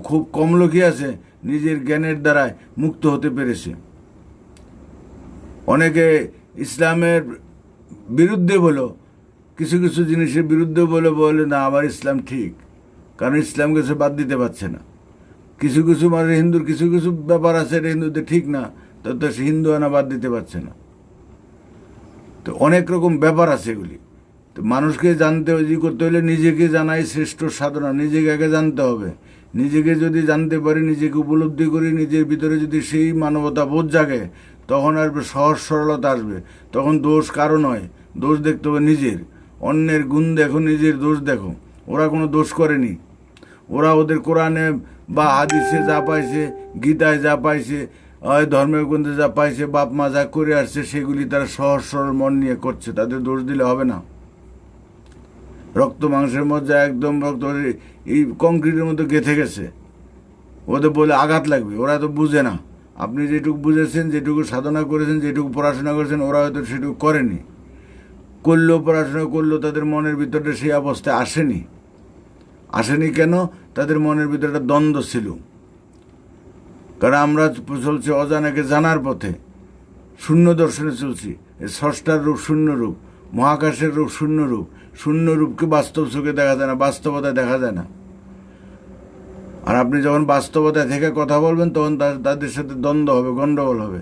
খুব কম লোকই আছে নিজের জ্ঞানের দ্বারায় মুক্ত হতে পেরেছে। অনেকে ইসলামের বিরুদ্ধে বলো, কিছু কিছু জিনিসের বিরুদ্ধে বলে না আবার ইসলাম ঠিক, কারণ ইসলামকে সে বাদ দিতে পারছে না। কিছু কিছু মানে হিন্দুর কিছু কিছু ব্যাপার আছে এটা হিন্দুদের ঠিক না, তো সে হিন্দু আনা বাদ দিতে পারছে না। তো অনেক রকম ব্যাপার আছে এগুলি। তো মানুষকে জানতে করতে হলে নিজেকে জানাই শ্রেষ্ঠ সাধনা। নিজেকে আগে জানতে হবে। নিজেকে যদি জানতে পারি, নিজেকে উপলব্ধি করি, নিজের ভিতরে যদি সেই মানবতা বোধ জাগে, তখন আসবে সহজ সরলতা আসবে। তখন দোষ কারো নয়, দোষ দেখতে হবে নিজের। অন্যের গুণ দেখো, নিজের দোষ দেখো। ওরা কোনো দোষ করেনি। ওরা ওদের কোরআনে বা হাদিসে যা পাইছে, গীতায় যা পাইছে, ধর্মের গ্রন্থে যা পাইছে, বাপ মা যা করে আসছে, সেগুলি তারা সহজ সরল মন নিয়ে করছে। তাদের দোষ দিলে হবে না। রক্ত মাংসের মধ্যে একদম রক্ত এই কংক্রিটের মধ্যে গেঁথে গেছে, ওদের বলে আঘাত লাগবে। ওরা তো বুঝে না। আপনি যেটুকু বুঝেছেন, যেটুকু সাধনা করেছেন, যেটুকু পড়াশোনা করেছেন, ওরা হয়তো সেটুকু করেনি। করলেও পড়াশোনা করলেও তাদের মনের ভিতরে সেই অবস্থায় আসেনি কেন? তাদের মনের ভিতরে একটা দ্বন্দ্ব ছিল। কারণ আমরা চলছি অজানাকে জানার পথে, শূন্য দর্শনে চলছি। স্রষ্টার রূপ শূন্য রূপ, মহাকাশের রূপ শূন্য রূপ। শূন্য রূপকে বাস্তব চোখে দেখা যায় না, বাস্তবতায় দেখা যায় না। আর আপনি যখন বাস্তবতায় থেকে কথা বলবেন, তখন তাদের সাথে দ্বন্দ্ব হবে, গণ্ডগোল হবে।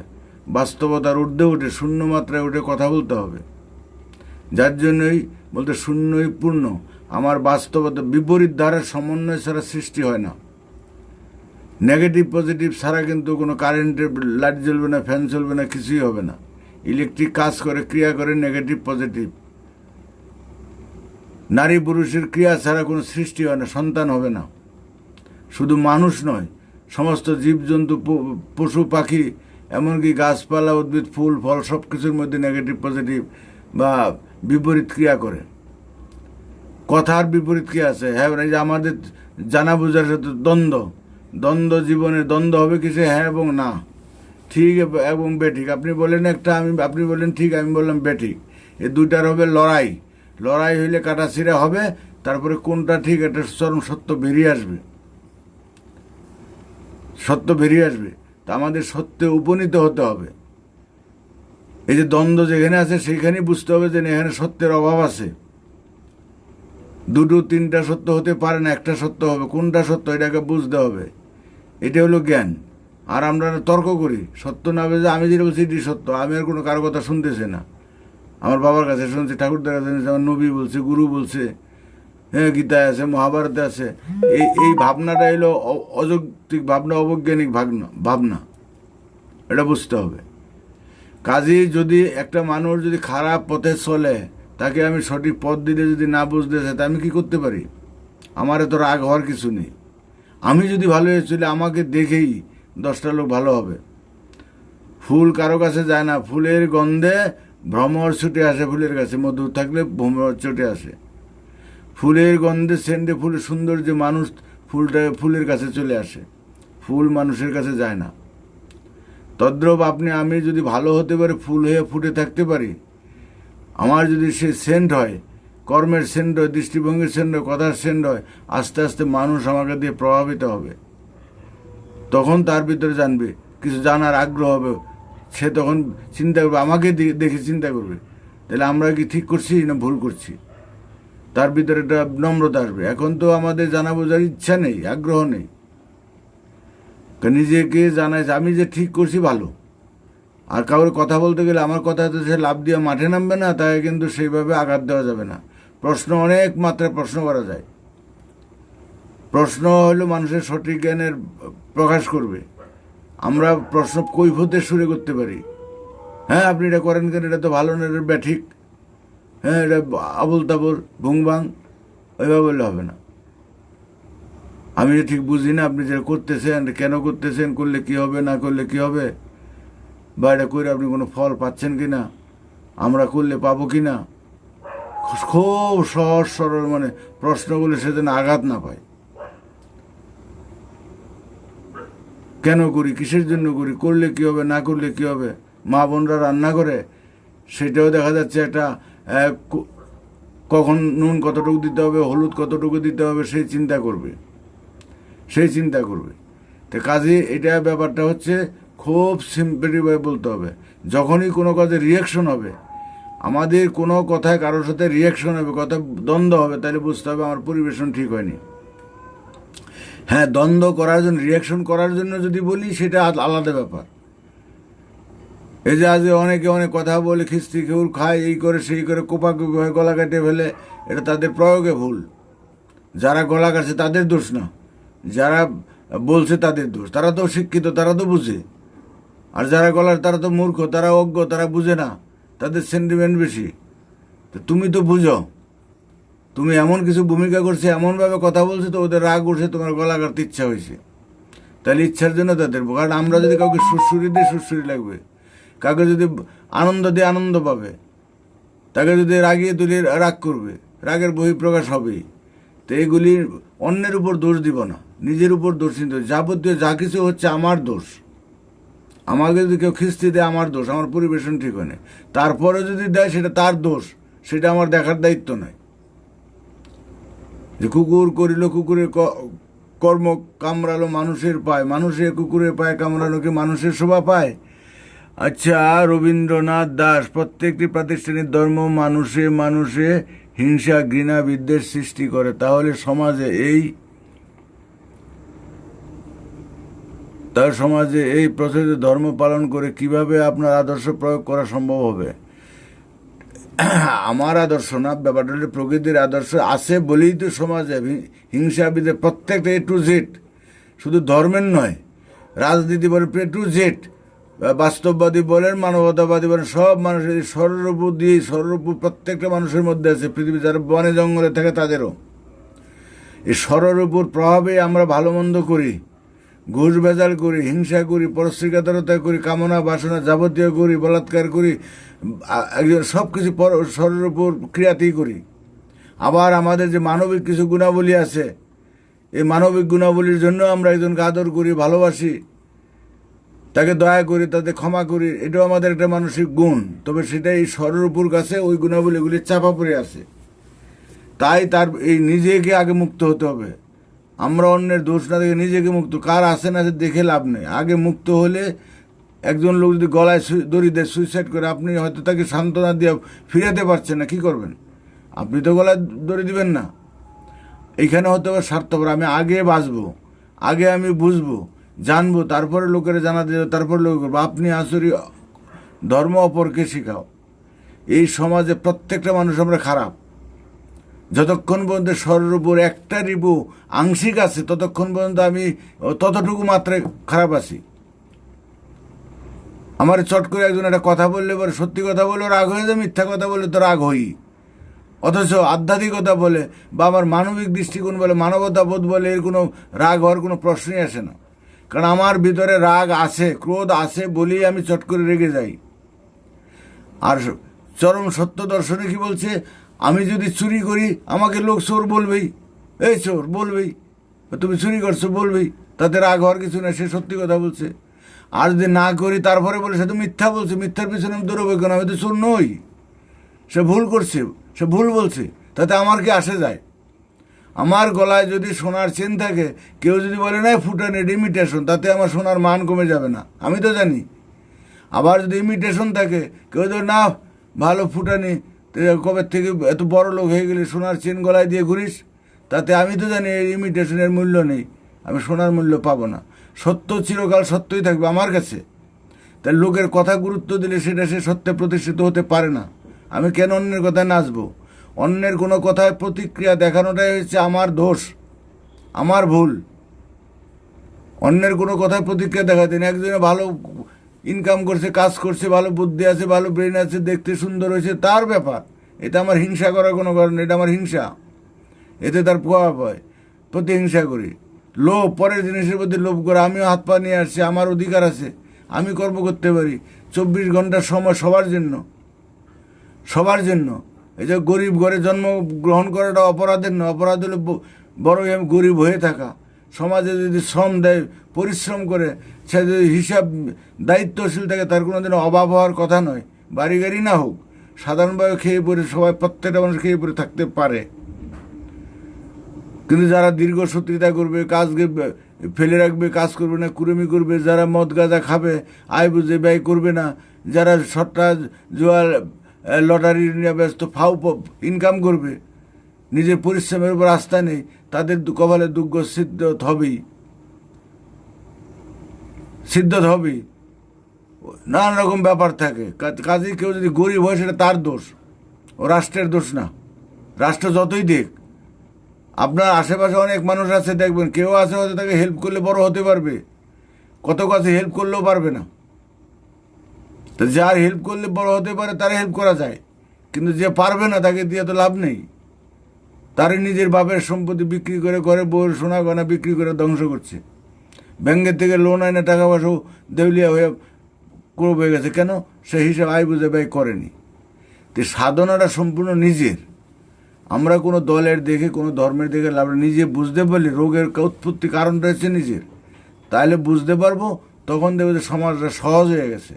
বাস্তবতার ঊর্ধ্বে উঠে, শূন্য মাত্রায় উঠে কথা বলতে হবে। যার জন্যই বলতে শূন্যই পূর্ণ। আমার বাস্তবতা বিপরীত ধারার সমন্বয় ছাড়া সৃষ্টি হয় না। নেগেটিভ পজিটিভ ছাড়া কিন্তু কোনো কারেন্টের লাইট জ্বলবে না, ফ্যান চলবে না, কিছুই হবে না। ইলেকট্রিক কাজ করে, ক্রিয়া করে নেগেটিভ পজিটিভ। নারী পুরুষের ক্রিয়া ছাড়া কোনো সৃষ্টি হয় না, সন্তান হবে না। শুধু মানুষ নয়, সমস্ত জীবজন্তু, পশু পাখি, এমনকি গাছপালা, উদ্ভিদ, ফুল ফল, সব কিছুর মধ্যে নেগেটিভ পজিটিভ বা বিপরীত ক্রিয়া করে। কথার বিপরীত ক্রিয়া আছে। হ্যাঁ, এই যে আমাদের জানা বোঝার সাথে দ্বন্দ্ব জীবনে দ্বন্দ্ব হবে কিসে? হ্যাঁ এবং না, ঠিক এবং বেঠিক। আপনি বলেন একটা, আপনি বলেন ঠিক, আমি বললাম বেঠিক। এই দুইটার হবে লড়াই হইলে কাটাছিড়া হবে। তারপরে কোনটা ঠিক, একটা চরম সত্য বেরিয়ে আসবে। তা আমাদের সত্যে উপনীত হতে হবে। এই যে দ্বন্দ্ব যেখানে আছে, সেইখানেই বুঝতে হবে যে এখানে সত্যের অভাব আছে। দুটো তিনটা সত্য হতে পারে না, একটা সত্য হবে। কোনটা সত্য এটাকে বুঝতে হবে। এটা হলো জ্ঞান। আর আমরা তর্ক করি, সত্য না বুঝে আমি যেটা বলছি এটি সত্য। আমি আর কোনো কারো কথা শুনতেছি না। আমার বাবার কাছে শুনছি, ঠাকুরদার কাছে শুনছি, আমার নবী বলছে, গুরু বলছে, হ্যাঁ গীতায় আছে, মহাভারতে আছে। এই ভাবনাটা এলো অযৌক্তিক ভাবনা, অবৈজ্ঞানিক ভাবনা। এটা বুঝতে হবে। কাজেই যদি একটা মানুষ যদি খারাপ পথে চলে, তাকে আমি সঠিক পথ দিলে যদি না বুঝতে চাই, তা আমি কি করতে পারি? আমার এত রাগ হওয়ার কিছু নেই। আমি যদি ভালো হয়ে চলে, আমাকে দেখেই 10টা লোক ভালো হবে। ফুল কারো কাছে যায় না, ফুলের গন্ধে ভ্রমর ছুটে আসে ফুলের কাছে। মধু থাকলে ভ্রমর ছুটে আসে। ফুলের গন্ধে সেন্টে ফুলের সৌন্দর্য মানুষ ফুলের কাছে চলে আসে। ফুল মানুষের কাছে যায় না। তদ্রূপ আমি যদি ভালো হতে পারে, ফুল হয়ে ফুটে থাকতে পারি, আমার যদি সে সেন্ট হয়, কর্মের সেন্ট হয়, দৃষ্টিভঙ্গির সেন্ট হয়, কথার সেন্ট হয়, আস্তে আস্তে মানুষ আমাকে দিয়ে প্রভাবিত হবে। তখন তার ভিতরে জানবে, কিছু জানার আগ্রহ হবে। সে তখন চিন্তা করবে, আমাকে দেখে চিন্তা করবে, তাহলে আমরা কি ঠিক করছি না ভুল করছি। তার ভিতরে একটা নম্রতা আসবে। এখন তো আমাদের জানা বোঝার ইচ্ছা নেই, আগ্রহ নেই। নিজেকে জানাই আমি যে ঠিক করছি ভালো। আর কাউকে কথা বলতে গেলে আমার কথাতে সে লাভ দিয়ে মাঠে নামবে না, তাকে কিন্তু সেইভাবে আঘাত দেওয়া যাবে না। প্রশ্ন অনেক মাত্রায় প্রশ্ন করা যায়। প্রশ্ন হলো মানুষের সঠিক জ্ঞানের প্রকাশ করবে। আমরা প্রশ্ন কৈফিয়তের সুরে করতে পারি। হ্যাঁ, আপনি এটা করেন কেন? এটা তো ভালো না, এটা ব্যাঠিক। হ্যাঁ, এটা আবুল তাবুল ভুংবাং, ওইভাবে বললে হবে না। আমি যে ঠিক বুঝি না, আপনি যেটা করতেছেন, কেন করতেছেন, করলে কি হবে, না করলে কি হবে, বা এটা করে আপনি কোনো ফল পাচ্ছেন কি না, আমরা করলে পাবো কি না। খুব সহজ সরল মানে প্রশ্নগুলো সে যেন আঘাত না পায়। কেন করি, কিসের জন্য করি, করলে কি হবে, না করলে কি হবে। মা বোনরা রান্না করে, সেটাও দেখা যাচ্ছে একটা কখন নুন কতটুকু দিতে হবে, হলুদ কতটুকু দিতে হবে, সেই চিন্তা করবে। তো কাজে এটা ব্যাপারটা হচ্ছে খুব সিম্পলিভাবে বলতে হবে। যখনই কোনো কাজে রিয়াকশন হবে, আমাদের কোনো কথায় কারোর সাথে রিয়াকশন হবে, কথা দ্বন্দ্ব হবে, তাহলে বুঝতে হবে আমার পরিবেশন ঠিক হয়নি। হ্যাঁ, দ্বন্দ্ব করার জন্য, রিয়াকশন করার জন্য যদি বলি সেটা আলাদা ব্যাপার। এই যে আজ অনেকে অনেক কথা বলে, খিস্তি খেউর খায়, এই করে সেই করে, কোপাকুপি হয়, গলা কাটে ফেলে, এটা তাদের প্রয়োগে ভুল। যারা গলা কাটছে তাদের দোষ না, যারা বলছে তাদের দোষ। তারা তো শিক্ষিত, তারা তো বুঝে। আর যারা গলার, তারা তো মূর্খ, তারা অজ্ঞ, তারা বুঝে না, তাদের সেন্টিমেন্ট বেশি। তো তুমি তো বুঝো, তুমি এমন কিছু ভূমিকা করছে, এমনভাবে কথা বলছে, তো ওদের রাগ উঠছে, তোমার গলা কাটতে ইচ্ছা হয়েছে। তাহলে ইচ্ছার জন্য তাদের, কারণ আমরা যদি কাউকে সুরসুরি দিয়ে সুরসুরি লাগবে, কাউকে যদি আনন্দ দিয়ে আনন্দ পাবে, তাকে যদি রাগিয়ে তুলে রাগ করবে, রাগের বহিঃপ্রকাশ হবেই। তো এগুলি অন্যের উপর দোষ দিব না, নিজের উপর দোষ নিতে হবে। যাবতীয় যা কিছু হচ্ছে আমার দোষ। আমাকে যদি কেউ খিস্তি দেয়, আমার দোষ, আমার পরিবেশন ঠিক হয় না। তারপরে যদি দেয়, সেটা তার দোষ, সেটা আমার দেখার দায়িত্ব নয়। যে কুকুর করিল কুকুরের কর্ম, কামড়ালো মানুষের পায়, মানুষে কুকুরের পায়ে কামড়ানো কি মানুষের শোভা পায়? আচ্ছা, রবীন্দ্রনাথ দাস, প্রত্যেকটি প্রাতিষ্ঠানিক ধর্ম মানুষে মানুষে হিংসা, ঘৃণা, বিদ্বেষ সৃষ্টি করে। তাহলে সমাজে এই প্রচলিত ধর্ম পালন করে কিভাবে আপনার আদর্শ প্রয়োগ করা সম্ভব হবে? আমার আদর্শ না, ব্যাপারটা হলে প্রকৃতির আদর্শ আছে বলেই তো সমাজে হিংসা, বিদ্বেষ, প্রত্যেকটা A to Z, শুধু ধর্মের নয়, রাজনীতি বলেন A to Z, বাস্তববাদী বলেন, মানবতাবাদী বলেন, সব মানুষের সর্বরূপ দিয়ে, সর্বরূপ প্রত্যেকটা মানুষের মধ্যে আছে। পৃথিবী যারা বনে জঙ্গলে থাকে তাদেরও এই সর্বরূপর প্রভাবে আমরা ভালো মন্দ করি, ঘুষ ভেজাল করি, হিংসা করি, পরশ্রীকাতরতা করি, কামনা বাসনা যাবতীয় করি, বলাৎকার করি, একজন সব কিছু সর্বরূপর ক্রিয়াতেই করি। আবার আমাদের যে মানবিক কিছু গুণাবলী আছে, এই মানবিক গুণাবলীর জন্য আমরা একজনকে আদর করি, ভালোবাসি, তাকে দয়া করি, তাতে ক্ষমা করি। এটাও আমাদের একটা মানসিক গুণ। তবে সেটা এই সর্বরূপর কাছে ওই গুণাবলীগুলি চাপা পড়ে আছে। তাই তার এই নিজেকে আগে মুক্ত হতে হবে। আমরা অন্যের দোষ না দেখে নিজেকে মুক্ত, কার আছে না দেখে লাভ নেই। আগে মুক্ত হলে, একজন লোক যদি গলায় দড়ি দেয়, সুইসাইড করে, আপনি হয়তো তাকে সান্ত্বনা দিয়ে ফিরাতে পারছেন না, কি করবেন? আপনি তো গলায় দড়ি দিবেন না। এইখানে হতে হবে স্বার্থপর। আমি আগে বাঁচবো, আগে আমি বুঝবো, জানবো, তারপরে লোকের জানা দেবে, তারপরে লোক করবো। আপনি আসলে ধর্ম অপরকে শেখাও। এই সমাজে প্রত্যেকটা মানুষ আমরা খারাপ। যতক্ষণ পর্যন্ত সর্বরূপর একটা রিপু আংশিক আছে, ততক্ষণ পর্যন্ত আমি ততটুকু মাত্রায় খারাপ আছি। আমার চট করে একজন একটা কথা বললে, পরে সত্যি কথা বলে রাগ হয়ে যায়, মিথ্যা কথা বলে তো রাগ হই। অথচ আধ্যাত্মিকতা বলে বা আমার মানবিক দৃষ্টিকোণ বলে, মানবতা বোধ বলে, এর কোনো রাগ হওয়ার কোনো প্রশ্নই আসে না। কারণ আমার ভিতরে রাগ আছে, ক্রোধ আছে বলেই আমি চট করে রেগে যাই। আর চরম সত্য দর্শনে কি বলছে? আমি যদি চুরি করি, আমাকে লোক চোর বলবেই, এই চোর বলবেই, তুমি চুরি করছো বলবেই, তাতে রাগ হওয়ার কিছু না, সে সত্যি কথা বলছে। আর যদি না করি, তারপরে বলে সে তো মিথ্যা বলছে, মিথ্যার পিছনে আমি দৌড়বে কেন? আমি তো চোর নই। সে ভুল করছে, সে ভুল বলছে, তাতে আমার কি আসে যায়? আমার গলায় যদি সোনার চেন থাকে, কেউ যদি বলে না ফুটানি, ইমিটেশন, তাতে আমার সোনার মান কমে যাবে না, আমি তো জানি। আবার যদি ইমিটেশন থাকে, কেউ যদি না ভালো ফুটানি, কবে থেকে এত বড় লোক হয়ে গেলে সোনার চেন গলায় দিয়ে ঘুরিস, তাতে আমি তো জানি এই ইমিটেশনের মূল্য নেই, আমি সোনার মূল্য পাবো না। সত্য চিরকাল সত্যই থাকবে আমার কাছে। তাই লোকের কথা গুরুত্ব দিলে সেটা সে সত্যে প্রতিষ্ঠিত হতে পারে না। আমি কেন অন্যের কথায় নাচবো? অন্যের কোনো কথায় প্রতিক্রিয়া দেখানোটাই হচ্ছে আমার দোষ, আমার ভুল। অন্যের কোনো কথায় প্রতিক্রিয়া দেখাতে না। একজনে ভালো ইনকাম করছে, কাজ করছে, ভালো বুদ্ধি আছে, ভালো ব্রেন আছে, দেখতে সুন্দর হয়েছে, তার ব্যাপার। এটা আমার হিংসা করার কোনো কারণ, এটা আমার হিংসা, এতে তার প্রভাব হয়, প্রতিহিংসা করি। লোভ, পরের জিনিসের প্রতি লোভ করে। আমিও হাত পা নিয়ে আসছি, আমার অধিকার আছে, আমি কর্ম করতে পারি। 24 ঘন্টার সময় সবার জন্য, সবার জন্য। এই যে গরিব ঘরে জন্মগ্রহণ করাটা অপরাধের নয়, অপরাধ হলে বড়ই আমি গরিব হয়ে থাকা। সমাজে যদি শ্রম দেয়, পরিশ্রম করে, সে যদি হিসাব দায়িত্বশীল থাকে, তার কোনো দিন অভাব হওয়ার কথা নয়। বাড়ি গাড়ি না হোক, সাধারণভাবে খেয়ে পড়ে সবাই, প্রত্যেকটা মানুষ খেয়ে পড়ে থাকতে পারে। কিন্তু যারা দীর্ঘসূত্রিতা করবে, কাজকে ফেলে রাখবে, কাজ করবে না, কুড়েমি করবে, যারা মদ গাঁজা খাবে আয় বুঝে ব্যয় করবে না, যারা সট্টা জুয়ার লটারি নিয়ে ব্যস্ত ফাউ ইনকাম করবে, নিজের পরিশ্রমের উপর আস্থা নেই, তাদের কপালে দুঃখ সিদ্ধ হবেই, সিদ্ধ হবেই। নানান রকম ব্যাপার থাকে। কাজে কেউ যদি গরিব হয় সেটা তার দোষ, ও রাষ্ট্রের দোষ না। রাষ্ট্র যতই দেখ, আপনার আশেপাশে অনেক মানুষ আছে, দেখবেন কেউ আছে হয়তো তাকে হেল্প করলে বড় হতে পারবে, কত কাছে হেল্প করলেও পারবে না। তো যার হেল্প করলে বড় হতে পারে তার হেল্প করা যায়, কিন্তু যে পারবে না তাকে দিয়ে তো লাভ নেই। তারই নিজের বাপের সম্পত্তি বিক্রি করে, ঘরে বউয়ের সোনা গয়না বিক্রি করে ধ্বংস করছে। ব্যাংকের থেকে লোন আইনে টাকা পয়সাও দেউলিয়া হয়ে করবে গেছে। কেন? সে হিসাব আয় বুঝে ব্যয় করেনি। তো সাধনাটা সম্পূর্ণ নিজের। আমরা কোনো দলের দেখে, কোনো ধর্মের দেখে লাভ, নিজে বুঝতে পারলে রোগের উৎপত্তি কারণটা হচ্ছে নিজের, তাহলে বুঝতে পারবো, তখন দেখবে যে সমাজটা সহজ হয়ে গেছে।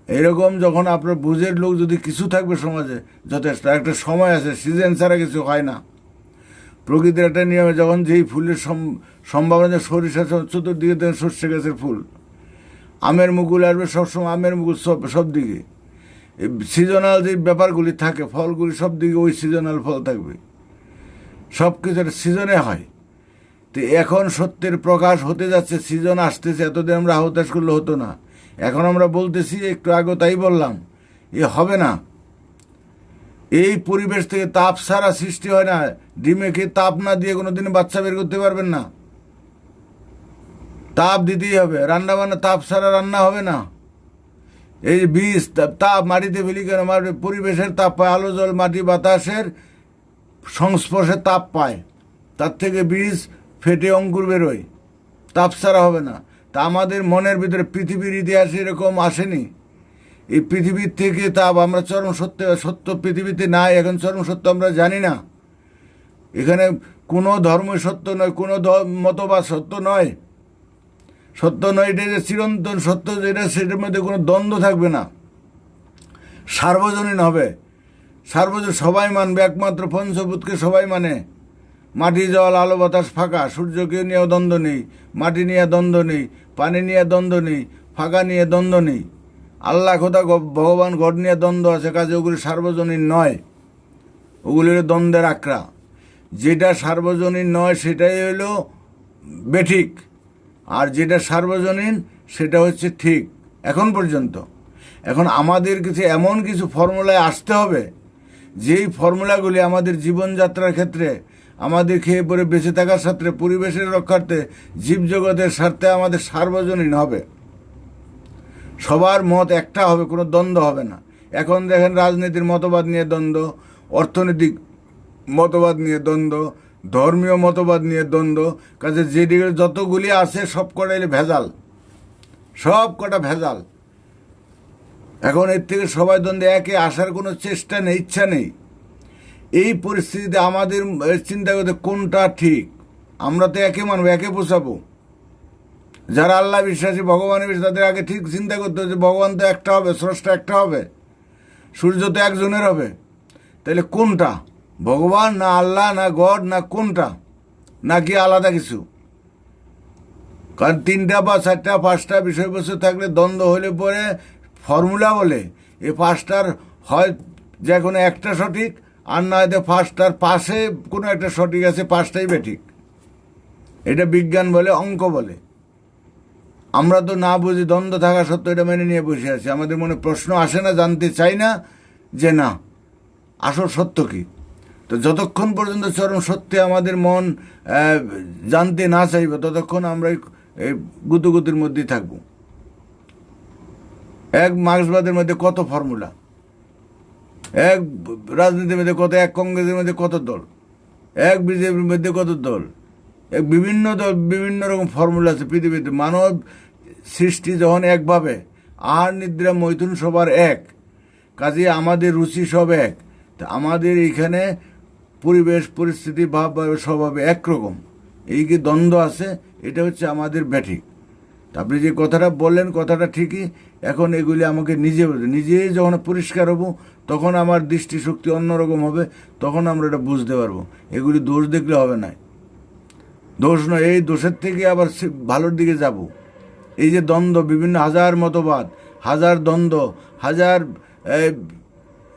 এরকম যখন আপনার বুঝের লোক যদি কিছু থাকবে সমাজে যথেষ্ট, একটা সময় আছে, সিজন ছাড়া কিছু হয় না। প্রকৃতির একটা নিয়মে যখন যেই ফুলের সম্ভাবনা, সরিষা চতুর্দিকে দেখেন সর্ষে গাছের ফুল, আমের মুকুল আসবে সবসময়, আমের মুকুল সব দিকে, সিজনাল যে ব্যাপারগুলি থাকে, ফলগুলি সব দিকে ওই সিজনাল ফল থাকবে, সব কিছু একটা সিজনে হয়। তো এখন সত্যের প্রকাশ হতে যাচ্ছে, সিজন আসতেছে। এতদিন আমরা হতাশ করলে হতো না, এখন আমরা বলতেছি, একটু আগে তাই বললাম, হবে না। এই পরিবেশ থেকে তাপ ছাড়া সৃষ্টি হয় না। ডিমে খেয়ে তাপ না দিয়ে কোনোদিন বাচ্চা বের করতে পারবেন না, তাপ দিতেই হবে। রান্না বান্না তাপ ছাড়া রান্না হবে না। এই বীজ তাপ মাটিতে ফেলি কেন? পরিবেশের তাপ পায়, আলো জল মাটি বাতাসের সংস্পর্শে তাপ পায়, তার থেকে বীজ ফেটে অঙ্কুর বেরোয়, তাপ ছাড়া হবে না। তা আমাদের মনের ভিতরে পৃথিবীর ইতিহাস এরকম আসেনি। এই পৃথিবীর থেকে তাপ, আমরা চরম সত্য পৃথিবীতে নাই, এখন চরম সত্য আমরা জানি না। এখানে কোনো ধর্ম সত্য নয়, কোনো মতবাদ সত্য নয়। সত্য নয়, এটা যে চিরন্তন সত্য, যেটা সেটার মধ্যে কোনো দ্বন্দ্ব থাকবে না, সার্বজনীন হবে। সার্বজনীন সবাই মানবে, একমাত্র পঞ্চভূতকে সবাই মানে। মাটি জল আলো বাতাস ফাঁকা, সূর্যকে নিয়েও দ্বন্দ্ব নেই, মাটি নিয়ে দ্বন্দ্ব নেই, পানি নিয়ে দ্বন্দ্ব নেই, ফাঁকা নিয়ে দ্বন্দ্ব নেই। আল্লাহ খোদা ভগবান গড নিয়ে দ্বন্দ্ব আছে, কাজে ওগুলি সার্বজনীন নয়, ওগুলির দ্বন্দ্বের আঁকড়া। যেটা সার্বজনীন নয় সেটাই হলো বেঠিক, আর যেটা সার্বজনীন সেটা হচ্ছে ঠিক এখন পর্যন্ত। এখন আমাদের কিছু এমন কিছু ফর্মুলায় আসতে হবে, যেই ফর্মুলাগুলি আমাদের জীবনযাত্রার ক্ষেত্রে, আমাদের খেয়ে পরে বেঁচে থাকার সাথে, পরিবেশের রক্ষার্থে, জীবজগতের স্বার্থে আমাদের সার্বজনীন হবে। সবার মত একটা হবে, কোনো দ্বন্দ্ব হবে না। এখন দেখেন রাজনীতির মতবাদ নিয়ে দ্বন্দ্ব, অর্থনৈতিক মতবাদ নিয়ে দ্বন্দ্ব, ধর্মীয় মতবাদ নিয়ে দ্বন্দ্ব, কাজে যেদিকে যতগুলি আছে সব কটা এলে ভেজাল, সব কটা ভেজাল। এখন এর থেকে সবাই দ্বন্দ্বে একে আসার কোনো চেষ্টা নেই, ইচ্ছা নেই। এই পরিস্থিতিতে আমাদের চিন্তা করতে কোনটা ঠিক। আমরা তো একে মানবো, একে পোষাবো। যারা আল্লাহ বিশ্বাসী, ভগবানের বিশ্বাসী, তাদের আগে ঠিক চিন্তা করতে হচ্ছে ভগবান তো একটা হবে, স্রষ্টা একটা হবে, সূর্য তো একজনের হবে। তাহলে কোনটা, ভগবান না আল্লাহ না গড না কোনটা, নাকি আলাদা কিছু? কারণ 3টা বা 4টা 5টা বিষয়বস্তু থাকলে দ্বন্দ্ব হলে পরে ফর্মুলা বলে এই 5টার হয় যে কোনো একটা সঠিক, আর না হয়তো 5টার পাশে কোনো একটা সঠিক আছে, 5টাই বেঠিক। এটা বিজ্ঞান বলে, অঙ্ক বলে। আমরা তো না বুঝি, দ্বন্দ্ব থাকা সত্ত্বেও এটা মেনে নিয়ে বসে আছি। আমাদের মনে প্রশ্ন আসে না, জানতে চাই না যে না আসল সত্য কি। তো যতক্ষণ পর্যন্ত চরম সত্যে আমাদের মন জানতে না চাইবে, ততক্ষণ আমরা এই গুতুগুতির মধ্যেই থাকব। এক মার্ক্সবাদের মধ্যে কত ফর্মুলা, এক রাজনীতির মধ্যে কত, এক কংগ্রেসের মধ্যে কত দল, এক বিজেপির মধ্যে কত দল, এক বিভিন্ন দল, বিভিন্ন রকম ফর্মুলা আছে পৃথিবীতে। মানব সৃষ্টি যখন একভাবে, আহার নিদ্রা মৈথুন সবার এক, কাজে আমাদের রুচি সব এক। তা আমাদের এইখানে পরিবেশ পরিস্থিতি ভাব স্বভাবে একরকম, এই যে দ্বন্দ্ব আছে, এটা হচ্ছে আমাদের ব্যাঠিক। আপনি যে কথাটা বললেন, কথাটা ঠিকই। এখন এগুলি আমাকে নিজেই যখন পরিষ্কার হব, তখন আমার দৃষ্টিশক্তি অন্যরকম হবে, তখন আমরা এটা বুঝতে পারবো। এগুলি দোষ দেখলে হবে না। দোষ নয়, এই দোষের থেকে আবার ভালোর দিকে যাব। এই যে দ্বন্দ্ব, বিভিন্ন হাজার মতবাদ, হাজার দ্বন্দ্ব, হাজার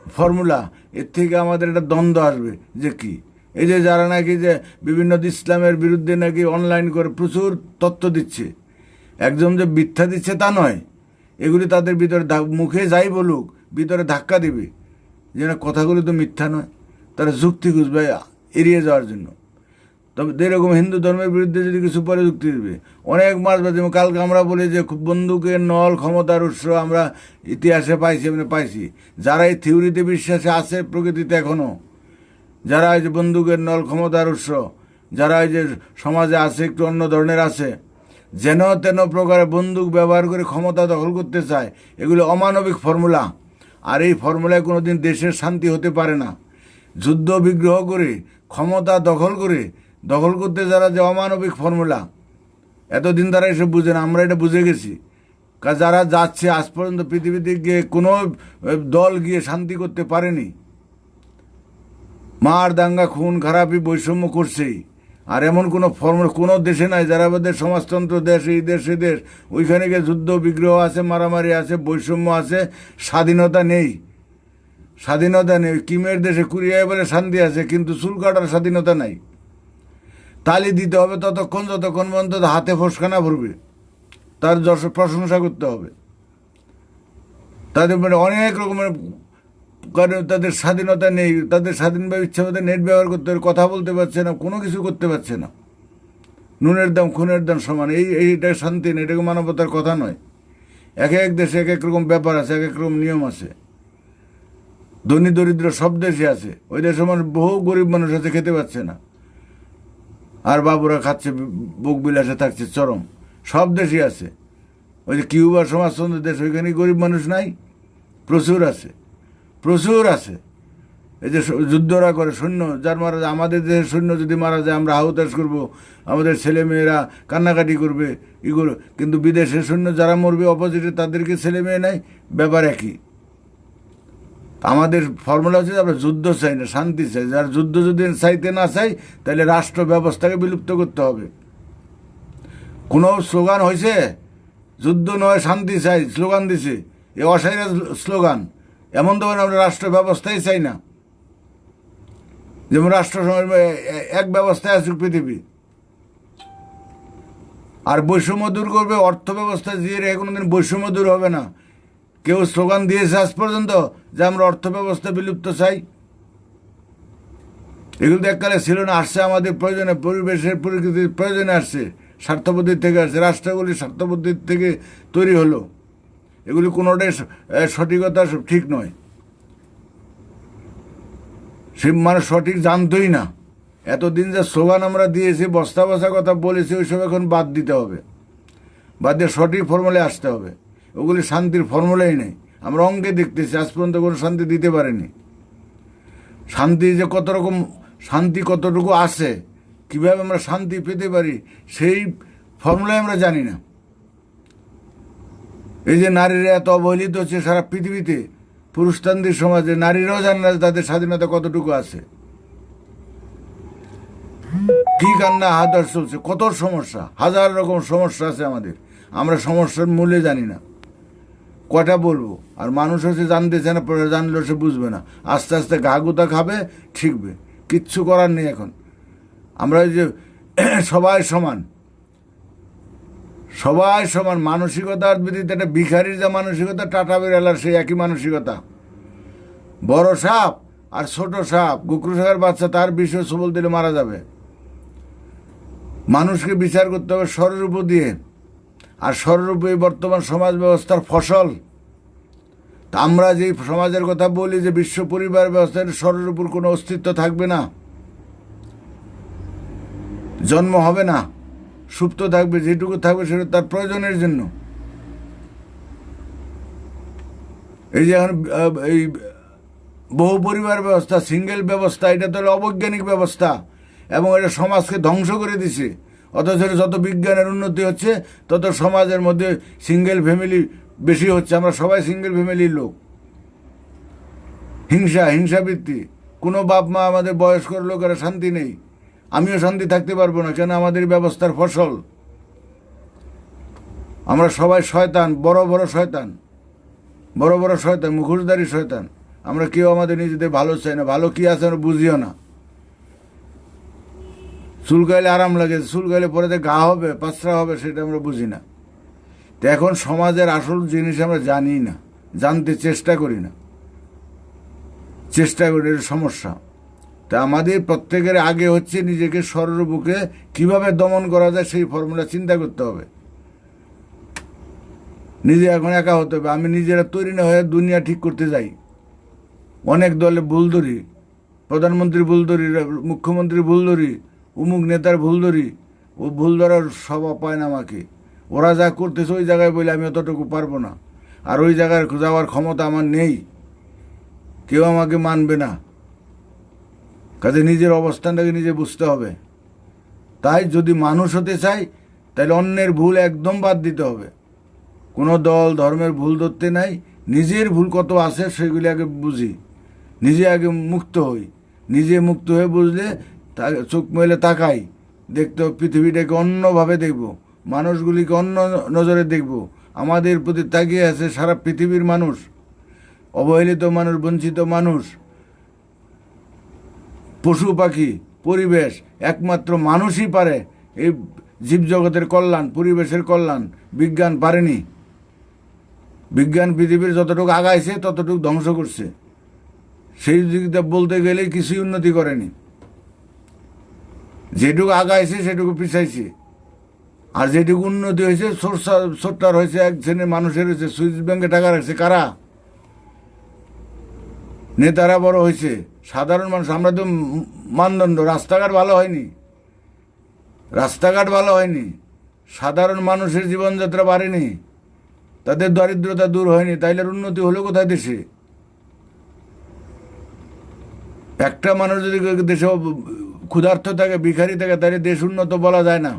ফর্মুলা, এর থেকে আমাদের একটা দ্বন্দ্ব আসবে যে কি, এই যে যারা নাকি যে বিভিন্ন ইসলামের বিরুদ্ধে নাকি অনলাইন করে প্রচুর তথ্য দিচ্ছে, একজন যে মিথ্যা দিচ্ছে তা নয়, এগুলি তাদের ভিতরে মুখে যাই বলুক ভিতরে ধাক্কা দিবে যে না কথাগুলি তো মিথ্যা নয়, তারা যুক্তি খুঁজবে এড়িয়ে যাওয়ার জন্য। তবে এরকম হিন্দু ধর্মের বিরুদ্ধে যদি কিছু পরে যুক্তি দিবে, অনেক মাস বাদে, কালকে আমরা বলি যে বন্দুকের নল ক্ষমতার উৎস আমরা ইতিহাসে পাইছি। যারা এই থিওরিতে বিশ্বাসে আছে প্রকৃতিতে এখনও, যারা এই যে বন্দুকের নল ক্ষমতার উৎস, যারা এই যে সমাজে আছে একটু অন্য ধরনের আছে, যেন তেন প্রকারে বন্দুক ব্যবহার করে ক্ষমতা দখল করতে চায়, এগুলো অমানবিক ফর্মুলা। আর এই ফর্মুলায় কোনো দিন দেশের শান্তি হতে পারে না। যুদ্ধ বিগ্রহ করে ক্ষমতা দখল করতে যারা যে অমানবিক ফর্মুলা, এতদিন তারা এসব বুঝে না, আমরা এটা বুঝে গেছি। যারা যাচ্ছে আজ পর্যন্ত পৃথিবীতে গিয়ে কোনো দল গিয়ে শান্তি করতে পারেনি, মার দাঙ্গা খুন খারাপি বৈষম্য করছেই। আর এমন কোনো ফর্মুলা কোনো দেশে নাই, যারা আমাদের সমাজতন্ত্র দেশ, এই দেশ সে দেশ, ওইখানে গিয়ে যুদ্ধ বিগ্রহ আছে, মারামারি আছে, বৈষম্য আছে, স্বাধীনতা নেই। কিমের দেশে কুরিয়ায় বলে শান্তি আছে, কিন্তু চুল কাটার স্বাধীনতা নাই। তালি দিতে হবে যতক্ষণ পর্যন্ত হাতে ফসকানা ভরবে, তার প্রশংসা করতে হবে। তাদের মানে অনেক রকমের কারণ তাদের স্বাধীনতা নেই, তাদের স্বাধীনভাবে ইচ্ছা মতো নেট ব্যবহার করতে হবে, কথা বলতে পারছে না, কোনো কিছু করতে পারছে না। নুনের দাম খুনের দাম সমান, এইটা শান্তি নেই, এটাকে মানবতার কথা নয়। এক এক দেশে এক এক রকম ব্যাপার আছে, এক এক রকম নিয়ম আছে। ধনী দরিদ্র সব দেশে আছে। ওই দেশে মানুষ, বহু গরিব মানুষ আছে, খেতে পাচ্ছে না, আর বাবুরা খাচ্ছে, বুক বিলাসে থাকছে চরম। সব দেশই আছে। ওই যে কিউবার সমাজতন্ত্র দেশ, ওইখানে গরিব মানুষ নাই? প্রচুর আছে। এই যে যুদ্ধরা করে সৈন্য, যার মারা যায়, আমাদের দেশের সৈন্য যদি মারা যায় আমরা হাহুতাশ করবো, আমাদের ছেলে মেয়েরা কান্নাকাটি করবে, এগুলো। কিন্তু বিদেশের সৈন্য যারা মরবে অপোজিটে, তাদেরকে ছেলে মেয়ে নাই, ব্যাপার একই। আমাদের ফর্মুলা হচ্ছে আমরা যুদ্ধ চাই না, শান্তি চাই। যার যুদ্ধ যদি চাইতে না চাই, তাহলে রাষ্ট্র ব্যবস্থাকে বিলুপ্ত করতে হবে। কোনো স্লোগান হয়েছে যুদ্ধ নয় শান্তি চাই, স্লোগান দিছে, এ অসাইরা স্লোগান। এমন তো আমরা রাষ্ট্র ব্যবস্থাই চাই না, যেমন রাষ্ট্র এক ব্যবস্থায় আছে পৃথিবী। আর বৈষম্য দূর করবে অর্থ ব্যবস্থা দিয়ে রেখে, কোনোদিন বৈষম্য দূর হবে না। কেউ স্লোগান দিয়েছে আজ পর্যন্ত যে আমরা অর্থ ব্যবস্থা বিলুপ্ত চাই? এগুলো তো এককালে ছিল না, আসছে আমাদের প্রয়োজনে, পরিবেশের প্রকৃতির প্রয়োজনে আসছে, স্বার্থবুদ্ধির থেকে আসছে। রাষ্ট্রগুলি স্বার্থবুদ্ধির থেকে তৈরি হলো। এগুলি কোনোটাই সঠিকতা ঠিক নয়। সে মানুষ সঠিক জানতোই না। এতদিন যে স্লোগান আমরা দিয়েছি, বস্তা বস্তা কথা বলেছি, ওইসব এখন বাদ দিতে হবে, বাদ দিয়ে সঠিক ফর্মুলায় আসতে হবে। ওগুলি শান্তির ফর্মুলাই নেই। আমরা অঙ্কে দেখতেছি, আজ পর্যন্ত কোনো শান্তি দিতে পারেনি। শান্তি যে কত রকম, শান্তি কতটুকু আছে, কিভাবে আমরা শান্তি পেতে পারি, সেই ফর্মুলাই আমরা জানি না। এই যে নারীরা এত অবহেলিত হচ্ছে সারা পৃথিবীতে, পুরুষতান্ত্রিক সমাজে নারীরাও জানে না তাদের স্বাধীনতা কতটুকু আছে। কি কান্না হাদার চলছে, কত সমস্যা, হাজার রকম সমস্যা আছে আমাদের। আমরা সমস্যার মূল্যে জানি না, কটা বলবো। আর মানুষ হচ্ছে জানতেছে না, জানলেও সে বুঝবে না। আস্তে আস্তে গা গুতা খাবে, ঠিকবে, কিচ্ছু করার নেই এখন। আমরা যে সবাই সমান, মানসিকতার বিরুদ্ধে একটা ভিখারির যে মানসিকতা, টাটা বিড়ালার সেই একই মানসিকতা। বড় সাপ আর ছোট সাপ, গুকরু সাপের বাচ্চা, তার বিষয় সবল দিলে মারা যাবে। মানুষকে বিচার করতে হবে স্বরূপ দিয়ে, আর স্বরূপ এই বর্তমান সমাজ ব্যবস্থার ফসল। তা আমরা যে সমাজের কথা বলি যে বিশ্ব পরিবার ব্যবস্থার, স্বরূপর কোনো অস্তিত্ব থাকবে না, জন্ম হবে না, সুপ্ত থাকবে। যেটুকু থাকবে সেটা তার প্রয়োজনের জন্য। এই যে এখন এই বহু পরিবার ব্যবস্থা, সিঙ্গেল ব্যবস্থা, এটা তো অবৈজ্ঞানিক ব্যবস্থা, এবং এটা সমাজকে ধ্বংস করে দিছে। অথচ যত বিজ্ঞানের উন্নতি হচ্ছে, তত সমাজের মধ্যে সিঙ্গেল ফ্যামিলি বেশি হচ্ছে। আমরা সবাই সিঙ্গেল ফ্যামিলির লোক। হিংসাবৃত্তি, কোনো বাপ মা, আমাদের বয়স্ক লোকেরা শান্তি নেই। আমিও শান্তি থাকতে পারবো না। কেন? আমাদের ব্যবস্থার ফসল। আমরা সবাই শয়তান, বড় বড় শয়তান, বড় বড় শয়তান, মুখোশধারী শয়তান। আমরা কেউ আমাদের নিজেদের ভালো চাই না। ভালো কি আছে আমরা বুঝিও না। চুলকাইলে আরাম লাগে, চুলকাইলে পরে যে গা হবে, পাঁচরা হবে, সেটা আমরা বুঝি না। তো এখন সমাজের আসল জিনিস আমরা জানি না, জানতে চেষ্টা করি না, চেষ্টা করি, এটা সমস্যা। তা আমাদের প্রত্যেকের আগে হচ্ছে নিজেকে শরীর বুকে কীভাবে দমন করা যায় সেই ফর্মুলা চিন্তা করতে হবে। নিজে এখন একা হতে হবে। আমি নিজেরা তৈরি না হয়ে দুনিয়া ঠিক করতে যাই। অনেক দলে ভুল ধরি, প্রধানমন্ত্রী ভুল ধরি, মুখ্যমন্ত্রী ভুল ধরি, উমুক নেতার ভুল ধরি। ও ভুল ধরার স্বভাব পায় না আমাকে। ওরা যা করতেছে ওই জায়গায় বলে আমি অতটুকু পারবো না, আর ওই জায়গায় যাওয়ার ক্ষমতা আমার নেই, কেউ আমাকে মানবে না। কাজে নিজের অবস্থানটাকে নিজে বুঝতে হবে। তাই যদি মানুষ হতে চাই তাহলে অন্যের ভুল একদম বাদ দিতে হবে। কোনো দল ধর্মের ভুল ধরতে নাই। নিজের ভুল কত আছে সেগুলি আগে বুঝি, নিজে আগে মুক্ত হই। নিজে মুক্ত হয়ে বুঝলে চোখ মেলে তাকাই, দেখতে হবে পৃথিবীটাকে অন্যভাবে দেখব, মানুষগুলিকে অন্য নজরে দেখব। আমাদের প্রতি তাকিয়ে আছে সারা পৃথিবীর মানুষ, অবহেলিত মানুষ, বঞ্চিত মানুষ, পশু পাখি, পরিবেশ। একমাত্র মানুষই পারে এই জীবজগতের কল্যাণ, পরিবেশের কল্যাণ। বিজ্ঞান পারেনি। বিজ্ঞান পৃথিবীর যতটুকু আগাইছে ততটুকু ধ্বংস করছে। সেই দিকটা বলতে গেলে কিছুই উন্নতি করেনি। যেটুকু আগাইছে সেটুকু পিছাইছে। আর যেটুকু উন্নতি হয়েছে সোট্টার হয়েছে, এক শ্রেণীর মানুষের হয়েছে। সুইস ব্যাংকে টাকা রাখছে কারা? নেতারা বড় হয়েছে, সাধারণ মানুষ। আমরা তো মানদণ্ড, রাস্তাঘাট ভালো হয়নি, রাস্তাঘাট ভালো হয়নি, সাধারণ মানুষের জীবনযাত্রা বাড়েনি, তাদের দারিদ্রতা দূর হয়নি। তাইলে উন্নতি হলো কোথায় দেশে? একটা মানুষ যদি দেশে ক্ষুধার্ত থাকে, ভিখারি থাকে, তাহলে দেশ উন্নত বলা যায় না।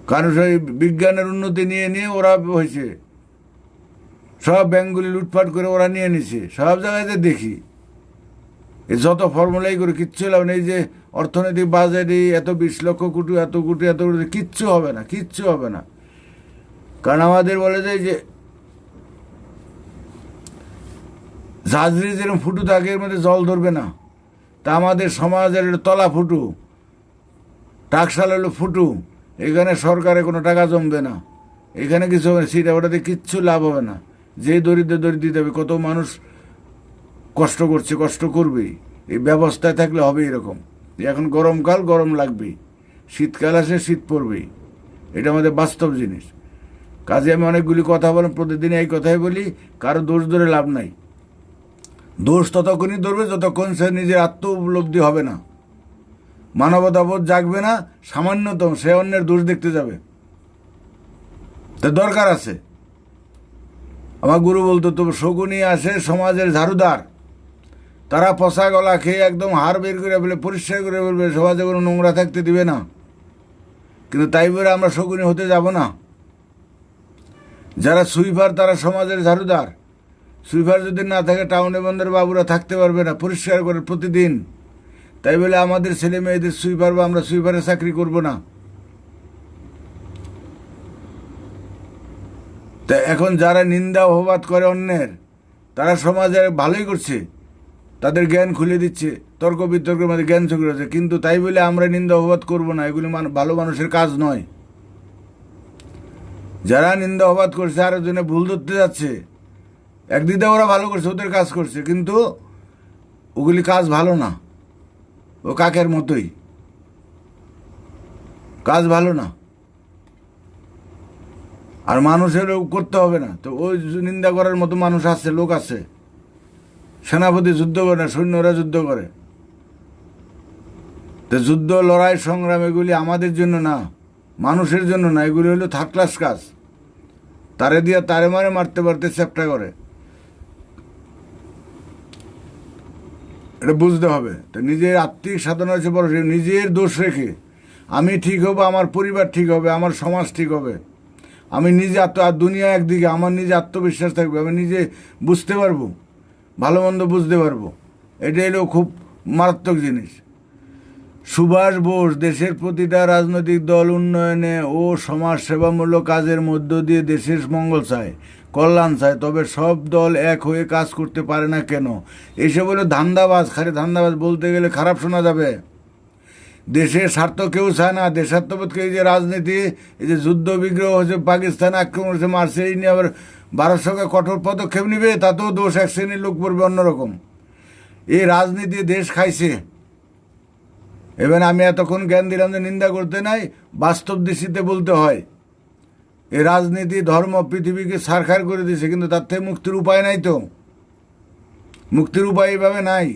কারণ সেই বিজ্ঞানের উন্নতি নিয়ে নিয়ে ওরা হয়েছে, সব ব্যাংকগুলি লুটপাট করে ওরা নিয়ে নিছে। সব জায়গাতে দেখি যত ফর্মুলাই করে কিচ্ছু লাভ নেই। যে অর্থনৈতিক বাজেটে এত 20 লক্ষ কোটি, এত কোটি, এত কোটি, কিচ্ছু হবে না, কিচ্ছু হবে না। কারণ আমাদের বলে যায় যে ঝাঁঝরি যেরকম ফুটু থাকে এর মধ্যে জল ধরবে না। তা আমাদের সমাজের তলা ফুটু, টাকশাল হলো ফুটু। এখানে সরকারে কোনো টাকা জমবে না, এখানে কিছু হবে না, সেটা ওটাতে কিচ্ছু লাভ হবে না। যে দরিদ্র দিতে হবে। কত মানুষ কষ্ট করছে, কষ্ট করবেই। এই ব্যবস্থায় থাকলে হবে এরকম। এখন গরমকাল, গরম লাগবেই, শীতকাল আসে, শীত পড়বেই। এটা আমাদের বাস্তব জিনিস। কাজে আমি অনেকগুলি কথা বললাম, প্রতিদিন এই কথাই বলি, কারো দোষ ধরে লাভ নাই। দোষ ততক্ষণই ধরবে যতক্ষণ সে নিজের আত্ম উপলব্ধি হবে না, মানবতাবোধ জাগবে না। সামান্যতম সে অন্যের দোষ দেখতে যাবে। তা দরকার আছে। আমার গুরু বলতো, তো শকুনি আসে সমাজের ঝাড়ুদার, তারা পচা গলা খেয়ে একদম হাড় বের করে বলে, পরিষ্কার করে বলবে সমাজে কোনো নোংরা থাকতে দিবে না। কিন্তু তাই বলে আমরা শকুনি হতে যাব না। যারা সুইপার তারা সমাজের ঝাড়ুদার। সুইপার যদি না থাকে টাউনে বন্দর বাবুরা থাকতে পারবে না পরিষ্কার করে প্রতিদিন। তাই বলে আমাদের ছেলে মেয়েদের সুইপার বা আমরা সুইপারের চাকরি করব না। তা এখন যারা নিন্দা অপবাদ করে অন্যের, তারা সমাজে ভালোই করছে, তাদের জ্ঞান খুলে দিচ্ছে, তর্ক বিতর্কের মধ্যে জ্ঞান চলে যাচ্ছে। কিন্তু তাই বলে আমরা নিন্দা অপবাদ করবো না, এগুলি ভালো মানুষের কাজ নয়। যারা নিন্দা অপবাদ করছে, আরো জনে ভুল ধরতে যাচ্ছে, একদিকে ওরা ভালো করছে, ওদের কাজ করছে, কিন্তু ওগুলি কাজ ভালো না, ও কাকের মতোই, কাজ ভালো না। আর মানুষেরও করতে হবে না। তো ওই নিন্দা করার মতো মানুষ আছে, লোক আছে। সেনাপতি যুদ্ধ করে না, সৈন্যরা যুদ্ধ করে। তো যুদ্ধ, লড়াই, সংগ্রাম এগুলি আমাদের জন্য না, মানুষের জন্য না। এগুলি হলো থার্ড ক্লাস কাজ। তারে দিয়ে তারে মারে মারতে পারতে চেষ্টা করে, এটা বুঝতে হবে। তো নিজের আত্মিক সাধনা হচ্ছে বড়। নিজের দোষ রেখে আমি ঠিক হবো, আমার পরিবার ঠিক হবে, আমার সমাজ ঠিক হবে, আমি নিজে আর দুনিয়া একদিকে, আমার নিজে আত্মবিশ্বাস থাকবে, আমি নিজে বুঝতে পারবো, ভালো মন্দ বুঝতে পারবো। এটা হলো খুব মারাত্মক জিনিস। সুভাষ বোস দেশের প্রতিটা রাজনৈতিক দল উন্নয়নে ও সমাজসেবামূলক কাজের মধ্য দিয়ে দেশের মঙ্গল চায়, কল্যাণ চায়, তবে সব দল এক হয়ে কাজ করতে পারে না কেন? এইসব হলো ধান্দাবাজ। খালি ধান্দাবাজ বলতে গেলে খারাপ শোনা যাবে। দেশের স্বার্থ কেউ চায় না, দেশাত্মবোধকে এই যে রাজনীতি, এই যে যুদ্ধ বিগ্রহ হচ্ছে, পাকিস্তান আক্রমণ হচ্ছে, মারছে, এই নিয়ে আবার ভারত সরকার কঠোর পদক্ষেপ নিবে, তাতেও দোষ এক শ্রেণীর লোক পড়বে অন্যরকম। এই রাজনীতি দেশ খাইছে। এবার আমি এতক্ষণ জ্ঞান দিলাম যে নিন্দা করতে নাই, বাস্তব দৃষ্টিতে বলতে হয়। এই রাজনীতি ধর্ম পৃথিবীকে ছারখার করে দিয়েছে, কিন্তু তার থেকে মুক্তির উপায় নাই। তো মুক্তির উপায় এইভাবে নাই।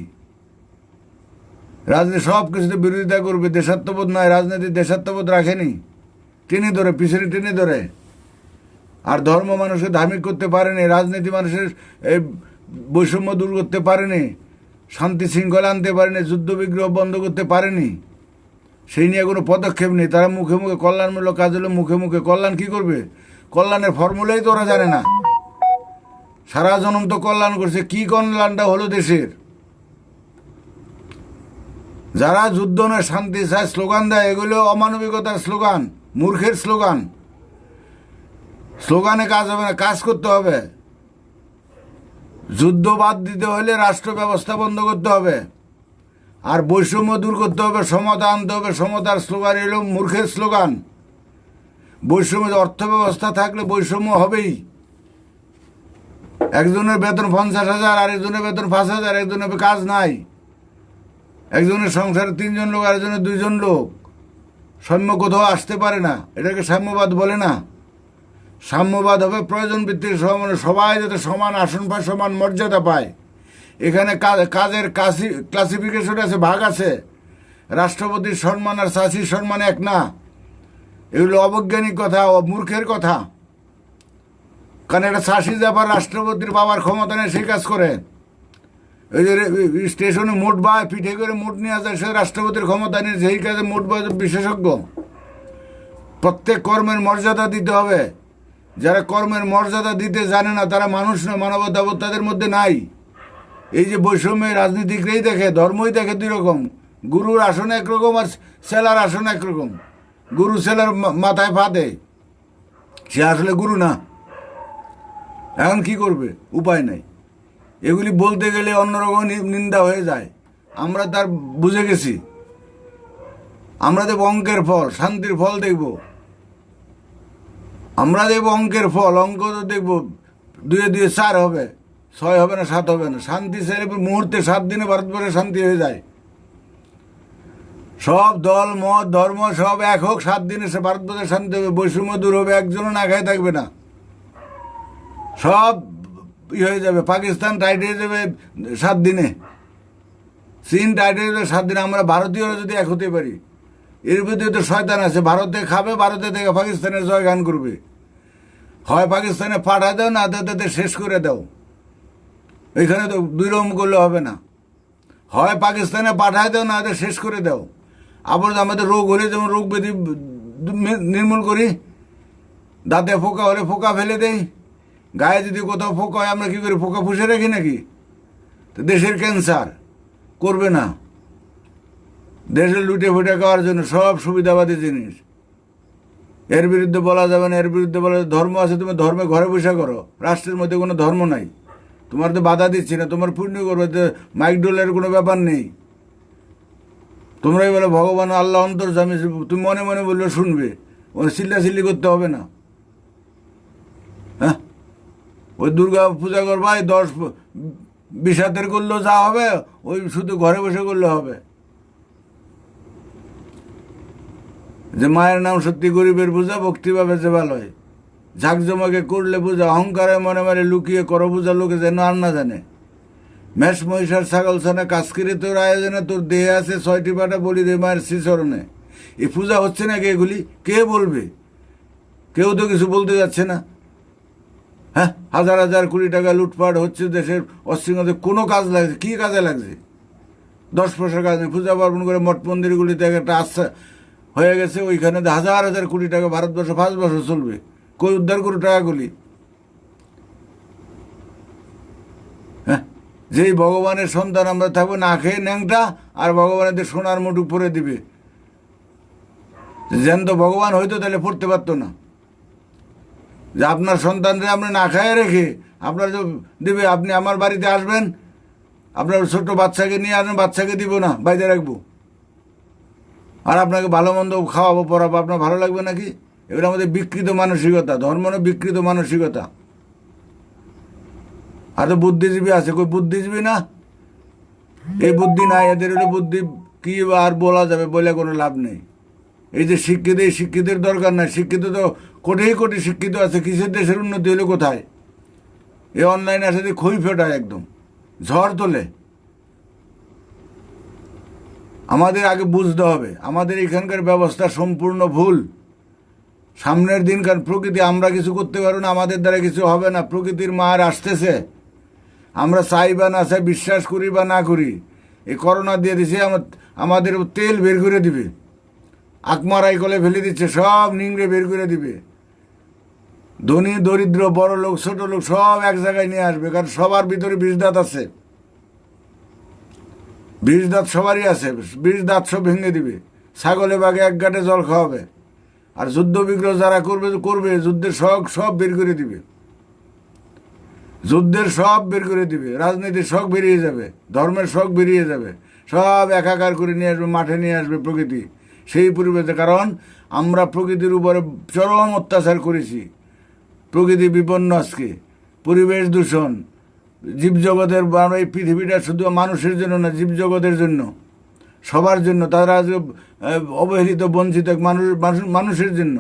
রাজনীতি সব কিছুতে বিরোধিতা করবে, দেশাত্মবোধ নাই। রাজনীতি দেশাত্মবোধ রাখেনি, টেনে ধরে, পিছনে টেনে ধরে। আর ধর্ম মানুষকে ধার্মিক করতে পারেনি, রাজনীতি মানুষের এই বৈষম্য দূর করতে পারেনি, শান্তি শৃঙ্খলা আনতে পারেনি, যুদ্ধ বিগ্রহ বন্ধ করতে পারেনি। সেই নিয়ে কোনো পদক্ষেপ নেই। তারা মুখে মুখে কল্যাণমূলক কাজ হলো, মুখে মুখে কল্যাণ কি করবে? কল্যাণের ফর্মুলাই তো ওরা জানে না। সারা জনম তো কল্যাণ করছে, কি কল্যাণটা হলো দেশের? যারা যুদ্ধ নয় শান্তি চায় স্লোগান দেয়, এগুলো অমানবিকতার স্লোগান, মূর্খের স্লোগান। স্লোগানে কাজ হবে না, কাজ করতে হবে। যুদ্ধ বাদ দিতে হলে রাষ্ট্র ব্যবস্থা বন্ধ করতে হবে, আর বৈষম্য দূর করতে হবে, সমতা আনতে হবে। সমতার স্লোগান এলো মূর্খের স্লোগান। বৈষম্য, অর্থ ব্যবস্থা থাকলে বৈষম্য হবেই। একজনের বেতন 50,000, আরেকজনের বেতন 5,000, একজনের কাজ নাই। একজনের সংসারে 3 জন লোক, আরেকজনের 2 জন লোক। সাম্য কোথাও আসতে পারে না, এটাকে সাম্যবাদ বলে না। সাম্যবাদ হবে প্রয়োজন ভিত্তিক, সবাই যাতে সমান আসন পায়, সমান মর্যাদা পায়। এখানে কাজের ক্লাসিফিকেশন আছে, ভাগ আছে। রাষ্ট্রপতির সম্মান আর চাষির সম্মান এক না। এগুলো অবৈজ্ঞানিক কথা, মূর্খের কথা। কারণ এটা চাষি ব্যাপার, রাষ্ট্রপতির বাবার ক্ষমতা নেই, সেই কাজ করে। ওই যে স্টেশনে মোট বা পিঠে করে মোট নিয়ে যায়, সে রাষ্ট্রপতির ক্ষমতা নেই, সেই কাজে মোট বা বিশেষজ্ঞ। প্রত্যেক কর্মের মর্যাদা দিতে হবে। যারা কর্মের মর্যাদা দিতে জানে না, তারা মানুষ নয়, মানবতাবোধ তাদের মধ্যে নাই। এই যে বৈষম্যে রাজনীতিকরাই দেখে, ধর্মই দেখে 2 রকম। গুরুর আসন একরকম, আর সেলার আসন একরকম। গুরু সেলার মাথায় পা দেয়, সে আসলে গুরু না। এখন কি করবে? উপায় নাই। এগুলি বলতে গেলে অন্যরকম নিন্দা হয়ে যায়। আমরা তার বুঝে গেছি। আমরা দেব অঙ্কের ফল, শান্তির ফল দেখব। আমরা দেব অঙ্কের ফল, অঙ্ক তো দেখব 2 এ 2 4 হবে, 6 হবে না, 7 হবে না। শান্তি চাইলে মুহূর্তে 7 দিনে ভারতবর্ষে শান্তি হয়ে যায়। সব দল মত ধর্ম সব এক হোক, 7 দিনে সে ভারতবর্ষে শান্তি হবে, বৈষম্য দূর হবে, একজনও না খায় থাকবে না, সব হয়ে যাবে। পাকিস্তান টাইট হয়ে যাবে 7 দিনে, চীন টাইট হয়ে যাবে 7 দিনে। আমরা ভারতীয়রা যদি এক হতে পারি, এর ভিতরে তো শয়তান আছে, ভারতে খাবে, ভারতে থেকে পাকিস্তানের জয়গান করবে। হয় পাকিস্তানে পাঠা দাও, না তাদের শেষ করে দাও। এখানে তো 2 রকম করলে হবে না। হয় পাকিস্তানে পাঠায় দাও, না তাদের শেষ করে দাও। আবার আমাদের রোগ হলে যেমন রোগ ব্যাধি নির্মূল করি, দাঁতে ফোকা হলে ফোকা ফেলে দেই, গায়ে যদি কোথাও ফোকা হয় আমরা কী করি? ফোকা পুষে রাখি নাকি? তো দেশের ক্যান্সার করবে না। দেশে লুটে ফুটে খাওয়ার জন্য সব সুবিধাবাদী জিনিস। এর বিরুদ্ধে বলা যাবে না, এর বিরুদ্ধে বলা ধর্ম আছে, তুমি ধর্মে ঘরে বসে করো। রাষ্ট্রের মধ্যে কোনো ধর্ম নাই, তোমার তো বাধা দিচ্ছি না, তোমার পূর্ণ করবে, মাইক ডোলের কোনো ব্যাপার নেই। তোমরাই বলো ভগবান আল্লাহ অন্তর্যামী, তুমি মনে মনে বললে শুনবে, ওই চিল্লাচিল্লি করতে হবে না। হ্যাঁ, ওই দুর্গা পূজা করবা, 10-20 হাতের করলেও যা হবে, ওই শুধু ঘরে বসে করলে হবে। যে মায়ের নাম সত্যি গরিবের পূজা, ভক্তিভাবে যে ভালো হয়। ঝাঁকজমাকে করলে পূজা, অহংকারে মনে মনে লুকিয়ে করো পূজা, লোকে যেন আর না জানে। মেষ মহিষার ছাগল ছানা কাজকিরে তোর আয়োজনে, তোর দেহে আছে 6টি পাটা, বলি দে মায়ের শ্রীচরণে। এই পূজা হচ্ছে নাকি? এগুলি কে বলবে? কেউ তো কিছু বলতে যাচ্ছে না। হ্যাঁ, 1000 কোটি টাকা লুটপাট হচ্ছে দেশের অশৃঙ্খলা, কোনো কাজ লাগছে? কি কাজে লাগছে? 10 পয়সার কাজ নেই। পূজা পার্বণ করে মঠ মন্দিরগুলিতে একটা আস্থা হয়ে গেছে, ওইখানে 1000 কোটি টাকা ভারতবর্ষ 5 বছর চলবে। কই উদ্ধার করো টাকাগুলি? হ্যাঁ, যেই ভগবানের সন্তান আমরা থাকবো না খেয়ে ন্যাংটা, আর ভগবানের সোনার মুঠু পরে দিবে। জ্যান্ত ভগবান হয়তো তাহলে পড়তে পারতো না, যে আপনার সন্তানরা আপনি না খায় রেখে আপনার দিবে, আপনি আমার বাড়িতে আসবেন, আপনার ছোট বাচ্চাকে নিয়ে আসবেন, বাচ্চাকে দিব না, বাইরে রাখবো, আর আপনাকে ভালো মন্দ খাওয়াবো পড়াবো, আপনার ভালো লাগবে নাকি? এগুলো আমাদের বিকৃত মানসিকতা, ধর্ম না বিকৃত মানসিকতা। আর তো বুদ্ধিজীবী আছে, কই বুদ্ধিজীবী না, এই বুদ্ধি নাই এদের, হলে বুদ্ধি কি আর বলা যাবে, বলে কোনো লাভ নেই। এই যে শিক্ষিত, এই শিক্ষিতের দরকার নাই, শিক্ষিত তো কোটি কোটি শিক্ষিত আছে, কিসের দেশের উন্নতি হলো কোথায়? এই অনলাইনে আসে যে খই ফেটায়, একদম ঝড় তোলে। আমাদের আগে বুঝতে হবে আমাদের এখানকার ব্যবস্থা সম্পূর্ণ ভুল। সামনের দিন, কারণ প্রকৃতি, আমরা কিছু করতে পারবো না, আমাদের দ্বারা কিছু হবে না, প্রকৃতির মার আসতেছে। আমরা চাই বা না চাই, বিশ্বাস করি বা না করি, এই করোনা দিয়ে দিছে আমাদের তেল বের করে দিবে, আকমারাই কলে ফেলে দিচ্ছে, সব নিংড়ে বের করে দিবে। ধনী দরিদ্র, বড় লোক ছোট লোক সব এক জায়গায় নিয়ে আসবে, কারণ সবার ভিতরে বিষ দাঁত আছে, বিষ দাঁত সবারই আছে, বিষ দাঁত সব ভেঙে দিবে। ছাগলে বাঘে এক গাঁটে জল খাওয়াবে, আর যুদ্ধ বিগ্রহ যারা করবে করবে, যুদ্ধের শখ সব বের করে দিবে, যুদ্ধের সব বের করে দিবে, রাজনীতির শখ বেরিয়ে যাবে, ধর্মের শখ বেরিয়ে যাবে, সব একাকার করে নিয়ে আসবে, মাঠে নিয়ে আসবে প্রকৃতি সেই পরিবেশে। কারণ আমরা প্রকৃতির উপরে চরম অত্যাচার করেছি, প্রকৃতি বিপন্ন আজকে, পরিবেশ দূষণ, জীবজগতের, এই পৃথিবীটা শুধু মানুষের জন্য না, জীবজগতের জন্য, সবার জন্য, তারা অবহেলিত বঞ্চিত মানুষের জন্য।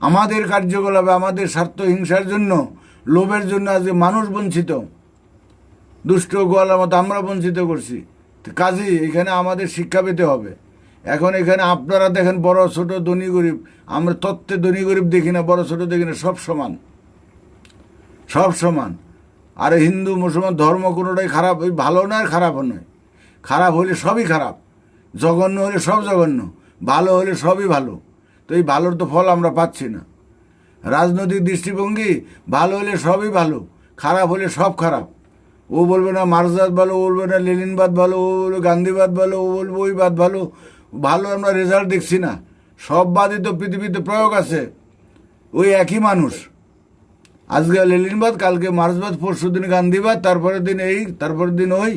আমাদের কার্যকলাপে, আমাদের স্বার্থ হিংসার জন্য, লোভের জন্য আজকে মানুষ বঞ্চিত, দুষ্ট গোয়ালার মতো আমরা বঞ্চিত করছি। কাজেই এখানে আমাদের শিক্ষা পেতে হবে। এখন এখানে আপনারা দেখেন বড় ছোট ধনী গরিব, আমরা তত্ত্বে ধনী গরিব দেখি না, বড় ছোট দেখি না, সব সমান, সব সমান। আর হিন্দু মুসলমান ধর্ম কোনোটাই খারাপ, ওই ভালো নয় খারাপও নয়, খারাপ হলে সবই খারাপ, জঘন্য হলে সব জঘন্য, ভালো হলে সবই ভালো। তো এই ভালোর তো ফল আমরা পাচ্ছি না। রাজনৈতিক দৃষ্টিভঙ্গি, ভালো হলে সবই ভালো, খারাপ হলে সব খারাপ। ও বলবে না মার্কসবাদ ভালো, ও বলবে না লেনিনবাদ ভালো, ও বলবে গান্ধীবাদ ভালো, ও বলবে ওই বাদ ভালো। ভালো আমরা রেজাল্ট দেখছি না, সব বাদই তো পৃথিবীতে প্রয়োগ আছে। ওই একই মানুষ, আজকে লেনিনবাদ, কালকে মার্কসবাদ, পরশু দিন গান্ধীবাদ, তারপরের দিন এই, তারপরের দিন ওই,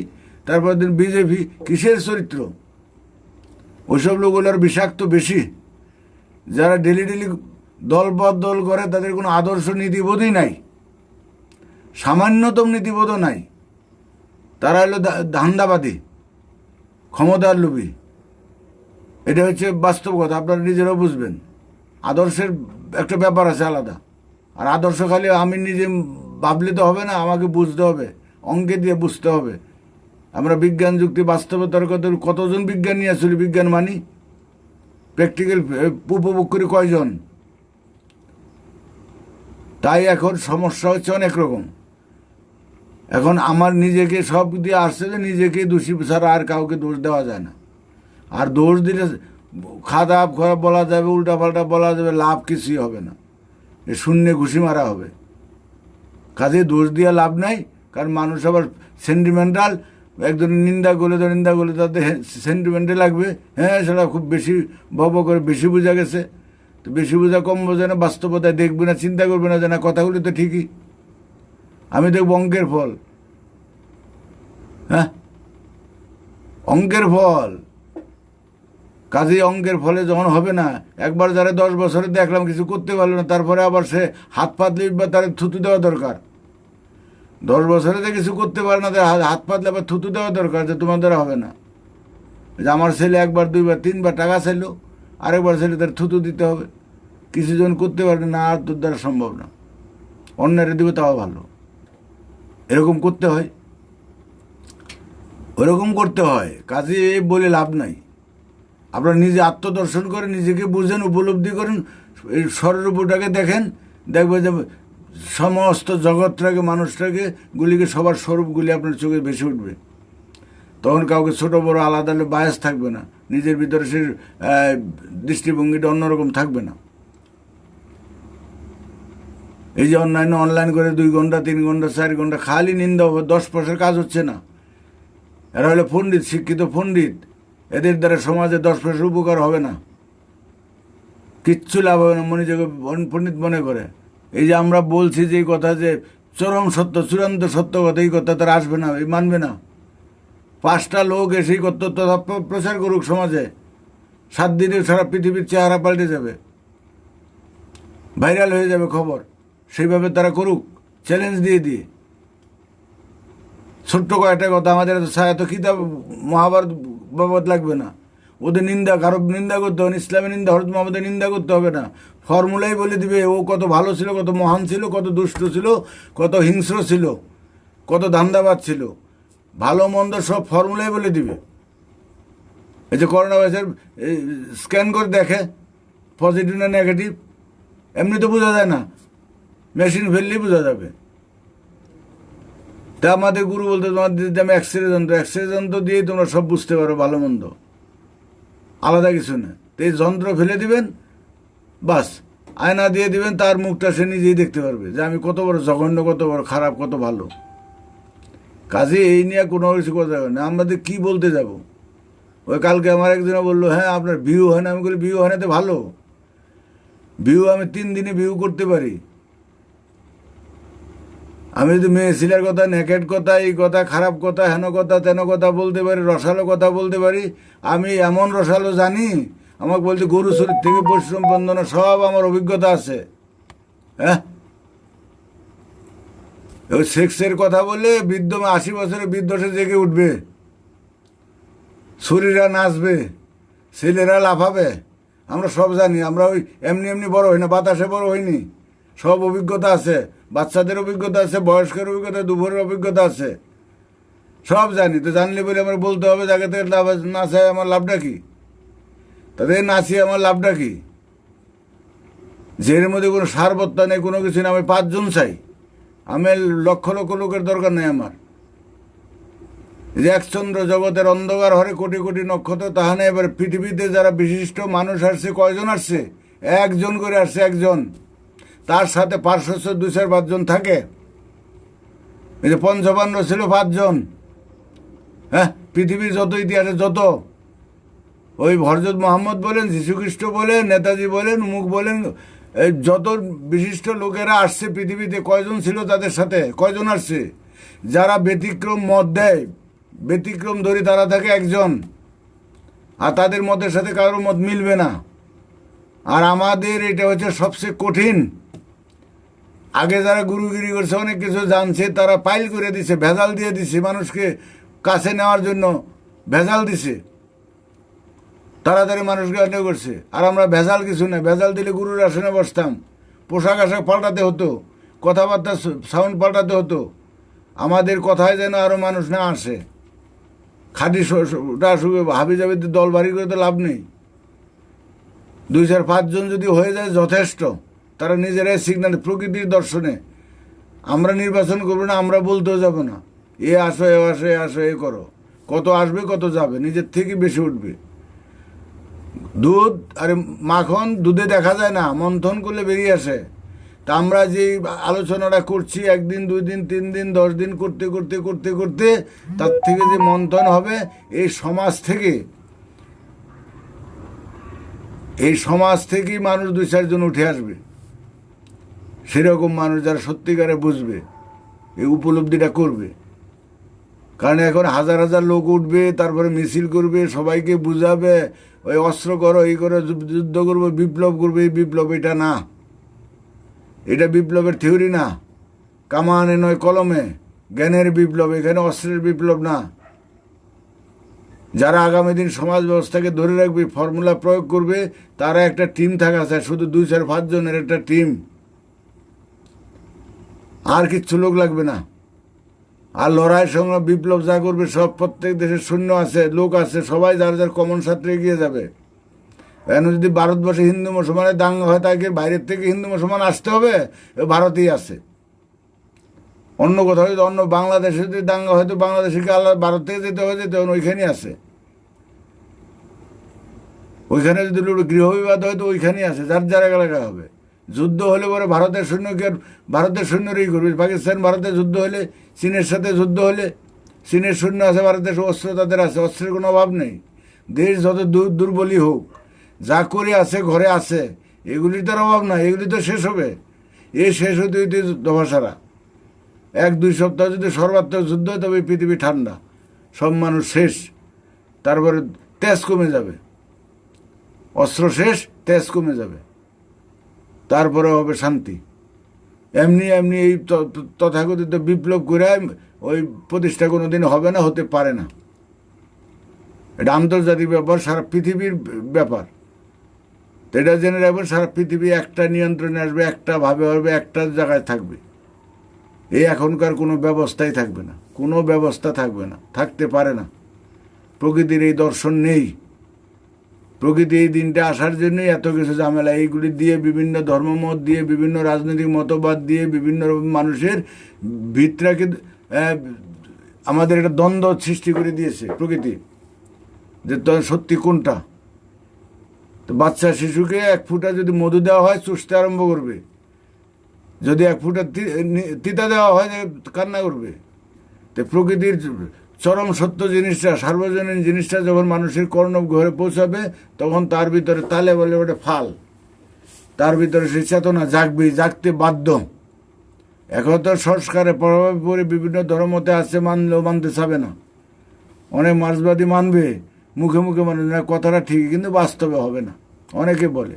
তারপরের দিন বিজেপি। কিসের চরিত্র? ওইসব লোকগুলোর বিষাক্ত বেশি। যারা ডেলি ডেলি দল করে, তাদের কোনো আদর্শ নীতিবোধই নাই, সামান্যতম নীতিবোধও নাই। তারা হলো ধান্দাবাদী, ক্ষমতার লোভী। এটা হচ্ছে বাস্তব কথা, আপনারা নিজেরাও বুঝবেন। আদর্শের একটা ব্যাপার আছে আলাদা, আর আদর্শ খালি আমি নিজে ভাবলে তো হবে না, আমাকে বুঝতে হবে, অঙ্কে দিয়ে বুঝতে হবে। আমরা বিজ্ঞান যুক্তি বাস্তবতার কতজন বিজ্ঞান নিয়ে আসলে বিজ্ঞান মানি, প্র্যাকটিক্যাল উপভোগ করি কয়জন? তাই এখন সমস্যা হচ্ছে অনেক রকম। এখন আমার নিজেকে সব দিয়ে আসছে যে নিজেকে দোষী ছাড়া আর কাউকে দোষ দেওয়া যায় না। আর দোষ দিলে খারাপ খারাপ বলা যাবে, উল্টাপাল্টা বলা যাবে, লাভ কিছুই হবে না, এ শূন্যে ঘুষি মারা হবে। কাজে দোষ দিয়ে লাভ নাই, কারণ মানুষ আবার সেন্টিমেন্টাল, একজন নিন্দা করলে তাদের সেন্টিমেন্টে লাগবে, হ্যাঁ সেটা খুব বেশি ভব করে, বেশি বোঝা গেছে। তো বেশি বোঝা কম বোঝে না, বাস্তবতায় দেখবে না, চিন্তা করবে না যে না কথাগুলি তো ঠিকই। আমি দেখব অঙ্কের ফল, হ্যাঁ অঙ্কের ফল। কাজেই অঙ্কের ফলে যখন হবে না, একবার যারা 10 বছরে দেখলাম কিছু করতে পারলো না, তারপরে আবার সে হাত পাতলে বা তার থুতু দেওয়া দরকার। 10 বছরে যে কিছু করতে পারে না, হাত পাতলে আবার থুতু দেওয়া দরকার, যে তোমার দ্বারা হবে না। যে আমার ছেলে 1 বার 2 বার 3 বার টাকা চাইলো, আরেকবার ছেলে তার থুতু দিতে হবে। কিছু জন করতে পারবে না, আর তোর দ্বারা সম্ভব না, অন্যের দিবে তাও ভালো। এরকম করতে হয়, ওরকম করতে হয়। কাজে বলে লাভ নাই। আপনারা নিজে আত্মদর্শন করেন, নিজেকে বুঝেন, উপলব্ধি করেন, এই স্বরূপটাকে দেখেন, দেখবে যে সমস্ত জগৎটাকে, মানুষটাকে, গুলিকে, সবার স্বরূপগুলি আপনার চোখে ভেসে উঠবে। তখন কাউকে ছোট বড় আলাদা বায়াস থাকবে না, নিজের ভিতরে সে দৃষ্টিভঙ্গিটা অন্যরকম থাকবে না। এই যে অনলাইন করে 2 ঘন্টা 3 ঘন্টা 4 ঘন্টা খালি নিন্দা হবে, 10 পয়সার কাজ হচ্ছে না। এরা হলো পণ্ডিত, শিক্ষিত পণ্ডিত। এদের দ্বারা সমাজে 10 পয়সা উপকার হবে না, কিচ্ছু লাভ হবে না, নিজেকে পণ্ডিত মনে করে। এই যে আমরা বলছি যে এই কথা, যে চরম সত্য, চূড়ান্ত সত্য কথা, এই কথা তারা আসবে না, এই মানবে না। 5টা লোক এসেই তথ্য প্রচার করুক সমাজে, 7 দিনে সারা পৃথিবীর চেহারা পাল্টে যাবে, ভাইরাল হয়ে যাবে খবর। সেইভাবে তারা করুক, চ্যালেঞ্জ দিয়ে দিয়ে। ছোট্ট কয়েকটা কথা, আমাদের এত কিতাব মহাভারত বাবদ লাগবে না। ওদের নিন্দা, কারো নিন্দা করতে হবে না, ইসলামের নিন্দা, হযরত মুহাম্মদের নিন্দা করতে হবে না। ফর্মুলাই বলে দিবে ও কত ভালো ছিল, কত মহান ছিল, কত দুষ্ট ছিল, কত হিংস্র ছিল, কত ধান্দাবাজ ছিল, ভালো মন্দ সব ফর্মুলাই বলে দিবে। এই যে করোনা ভাইরাসের স্ক্যান করে দেখে পজিটিভ না নেগেটিভ, এমনি তো বোঝা যায় না, মেশিন ফেললেই বোঝা যাবে। তা আমাদের গুরু বলতে, তোমাদের আমি এক্সরে যন্ত্র দিয়েই তোমরা সব বুঝতে পারো, ভালো মন্দ, আলাদা কিছু না। তো এই যন্ত্র ফেলে দিবেন, বাস আয়না দিয়ে দিবেন, তার মুখটা সে নিজেই দেখতে পারবে যে আমি কত বড় জঘন্য, কত বড় খারাপ, কত ভালো। কাজে এই নিয়ে কোনো কিছু কথা না, আমাদের কি বলতে যাব। ওই কালকে আমার একজনে বললো, হ্যাঁ আপনার ভিউ হয় না। আমি বলি ভিউ হয় না তো ভালো, ভিউ আমি 3 দিনে ভিউ করতে পারি। আমি যদি মেয়ে ছেলের কথা, নেকেট কথা, এই কথা, খারাপ কথা, হেন কথা, তেন কথা বলতে পারি, রসালো কথা বলতে পারি। আমি এমন রসালো জানি, আমাকে বলতে গরু শরীর থেকে পরিশ্রম বন্ধনা সব আমার অভিজ্ঞতা আছে। হ্যাঁ, ওই সেক্সের কথা বলে বৃদ্ধ 80 বছরের বৃদ্ধ সে জেগে উঠবে, শরীররা নাচবে, ছেলেরা লাফাবে। আমরা সব জানি, আমরা ওই এমনি এমনি বড় হই না, বাতাসে বড় হইনি, সব অভিজ্ঞতা আছে। বাচ্চাদের অভিজ্ঞতা আছে, বয়স্কের অভিজ্ঞতা, দুপুরের অভিজ্ঞতা আছে, সব জানি। তো জানলে বলে আমার বলতে হবে যাকে থেকে নাচায় আমার লাভটা কি, তাদের নাচিয়ে আমার লাভটা কি? যে এর মধ্যে কোনো সারবত্তা নেই, কোনো কিছু নেই। আমি 5 জন চাই, আমি লক্ষ লক্ষ লোকের দরকার নেই আমার। যে একচন্দ্র জগতের অন্ধকার হরে কোটি কোটি নক্ষত্র, তাহা নেই। এবার পৃথিবীতে যারা বিশিষ্ট মানুষ আসছে, কয়জন আসছে? 1 জন করে আসছে, 1 জন। তার সাথে পার্শ্বস্থ 2-4-5 জন থাকে। এই যে পঞ্চপাণ্ডব ছিল 5 জন। হ্যাঁ, পৃথিবীর যত ইতিহাসে যত ওই হযরত মুহাম্মদ বলেন, যীশুখ্রিস্ট বলেন, নেতাজি বলেন, মুখ বলেন, এই যত বিশিষ্ট লোকেরা আসছে পৃথিবীতে, কয়জন ছিল তাদের সাথে? কয়জন আসছে? যারা ব্যতিক্রম মত দেয়, ব্যতিক্রম ধরে তারা থাকে 1 জন, আর তাদের মতের সাথে কারোর মত মিলবে না। আর আমাদের এটা হচ্ছে সবচেয়ে কঠিন। আগে যারা গুরুগিরি করছে, অনেক কিছু জানছে, তারা পাইল করে দিছে, ভেজাল দিয়ে দিছে, মানুষকে কাছে নেওয়ার জন্য ভেজাল দিছে, তাড়াতাড়ি মানুষকে অন্য করছে। আর আমরা ভেজাল কিছু না, ভেজাল দিলে গুরুর আসনে বসতাম, পোশাক আশাক পাল্টাতে হতো, কথাবার্তা সাউন্ড পাল্টাতে হতো। আমাদের কথায় যেন আরও মানুষ না আসে। খাঁটি হাবি জাবিতে দল ভারী করে তো লাভ নেই। 2-4-5 জন যদি হয়ে যায় যথেষ্ট। তারা নিজেরাই সিগন্যাল, প্রকৃতির দর্শনে। আমরা নির্বাচন করবো না, আমরা বলতেও যাব না এ আসো, এ আসো, এ আসো, এ করো। কত আসবে, কত যাবে, নিজের থেকে বেশি উঠবে। দুধ আর মাখন দুধে দেখা যায় না, মন্থন করলে বেরিয়ে আসে। তা আমরা যে আলোচনাটা করছি 1 দিন, 2 দিন, 3 দিন, 10 দিন করতে করতে করতে করতে তার থেকে যে মন্থন হবে, এই সমাজ থেকেই মানুষ 2-4 জন উঠে আসবে। সেরকম মানুষ যারা সত্যিকারে বুঝবে, এই উপলব্ধিটা করবে। কারণ এখন হাজার হাজার লোক উঠবে, তারপরে মিছিল করবে, সবাইকে বুঝাবে, ওই অস্ত্র করো, এই করো, যুদ্ধ করবো, বিপ্লব করবে। এই বিপ্লব এটা না, এটা বিপ্লবের থিওরি না, কামানে নয় কলমে, জ্ঞানের বিপ্লব। এখানে অস্ত্রের বিপ্লব না। যারা আগামী দিন সমাজ ব্যবস্থাকে ধরে রাখবে, ফর্মুলা প্রয়োগ করবে, তারা একটা টিম থাকা চায়, শুধু 2-4-5 জনের একটা টিম, আর কিচ্ছু লোক লাগবে না। আর লড়াই সংগ্রাম বিপ্লব যা করবে সব, প্রত্যেক দেশের সৈন্য আছে, লোক আছে, সবাই যার যার কমন ছাত্রে এগিয়ে যাবে। এখন যদি ভারতবর্ষে হিন্দু মুসলমানের দাঙ্গা হয়, তাকে বাইরের থেকে হিন্দু মুসলমান আসতে হবে, ভারতেই আছে। অন্য কোথাও যদি, অন্য বাংলাদেশে যদি দাঙ্গা হয়তো বাংলাদেশে আল্লাহ ভারত থেকে যেতে হয়, যেতে ওইখানেই আছে। ওইখানে যদি গৃহবিবাদ হয় তো ওইখানেই আছে, যার যার এলাকা হবে। যুদ্ধ হলে পরে ভারতের সৈন্যকে ভারতের সৈন্যরাই করবে। পাকিস্তান ভারতের যুদ্ধ হলে, চীনের সাথে যুদ্ধ হলে, চীনের সৈন্য আছে, ভারতের অস্ত্র তাদের আছে, অস্ত্রের কোনো অভাব নেই। দেশ যত দুর্বলই হোক, যা করে আছে ঘরে আছে, এগুলির তার অভাব নাই, এগুলি তো শেষ হবে। শেষ হতে হইতে দফা সারা 1-2 সপ্তাহ যদি সর্বাত্মক যুদ্ধ হয়, তবে পৃথিবী ঠান্ডা, সব মানুষ শেষ, তারপরে তেজ কমে যাবে, অস্ত্র শেষ, তেজ কমে যাবে, তারপরে হবে শান্তি। এমনি এমনি এই তথাকথিত বিপ্লব করে ওই প্রতিষ্ঠা কোনো দিন হবে না, হতে পারে না। এটা আন্তর্জাতিক ব্যাপার, সারা পৃথিবীর ব্যাপার। তো এটা জেনে রাখবেন, সারা পৃথিবী একটা নিয়ন্ত্রণে আসবে, একটা ভাবে হবে, একটা জায়গায় থাকবে। এই এখনকার কোনো ব্যবস্থাই থাকবে না, কোনো ব্যবস্থা থাকবে না, থাকতে পারে না। প্রকৃতির এই দর্শন নেই। প্রকৃতি এই দিনটা আসার জন্যই এত কিছু ঝামেলা, এইগুলি দিয়ে, বিভিন্ন ধর্মমত দিয়ে, বিভিন্ন রাজনৈতিক মতবাদ দিয়ে, বিভিন্ন মানুষের ভিতরাকে আমাদের একটা দ্বন্দ্ব সৃষ্টি করে দিয়েছে প্রকৃতি, যে সত্যি কোনটা। তো বাচ্চা শিশুকে 1 ফুটা যদি মধু দেওয়া হয়, চুষতে আরম্ভ করবে। যদি 1 ফুটা তিতা দেওয়া হয়, কান্না করবে। তো প্রকৃতির চরম সত্য জিনিসটা, সার্বজনীন জিনিসটা যখন মানুষের কর্ণ ঘরে পৌঁছাবে, তখন তার ভিতরে তালে বলে ওটা ফাল, তার ভিতরে সেই চেতনা জাগবে, জাগতে বাধ্য। এখন তো সংস্কারে প্রভাবে পড়ে বিভিন্ন ধর্মতে আছে, মানলেও মানতে চাবে না। অনেক মার্ক্সবাদী মানবে, মুখে মুখে মানে না, কথাটা ঠিকই, কিন্তু বাস্তবে হবে না। অনেকে বলে,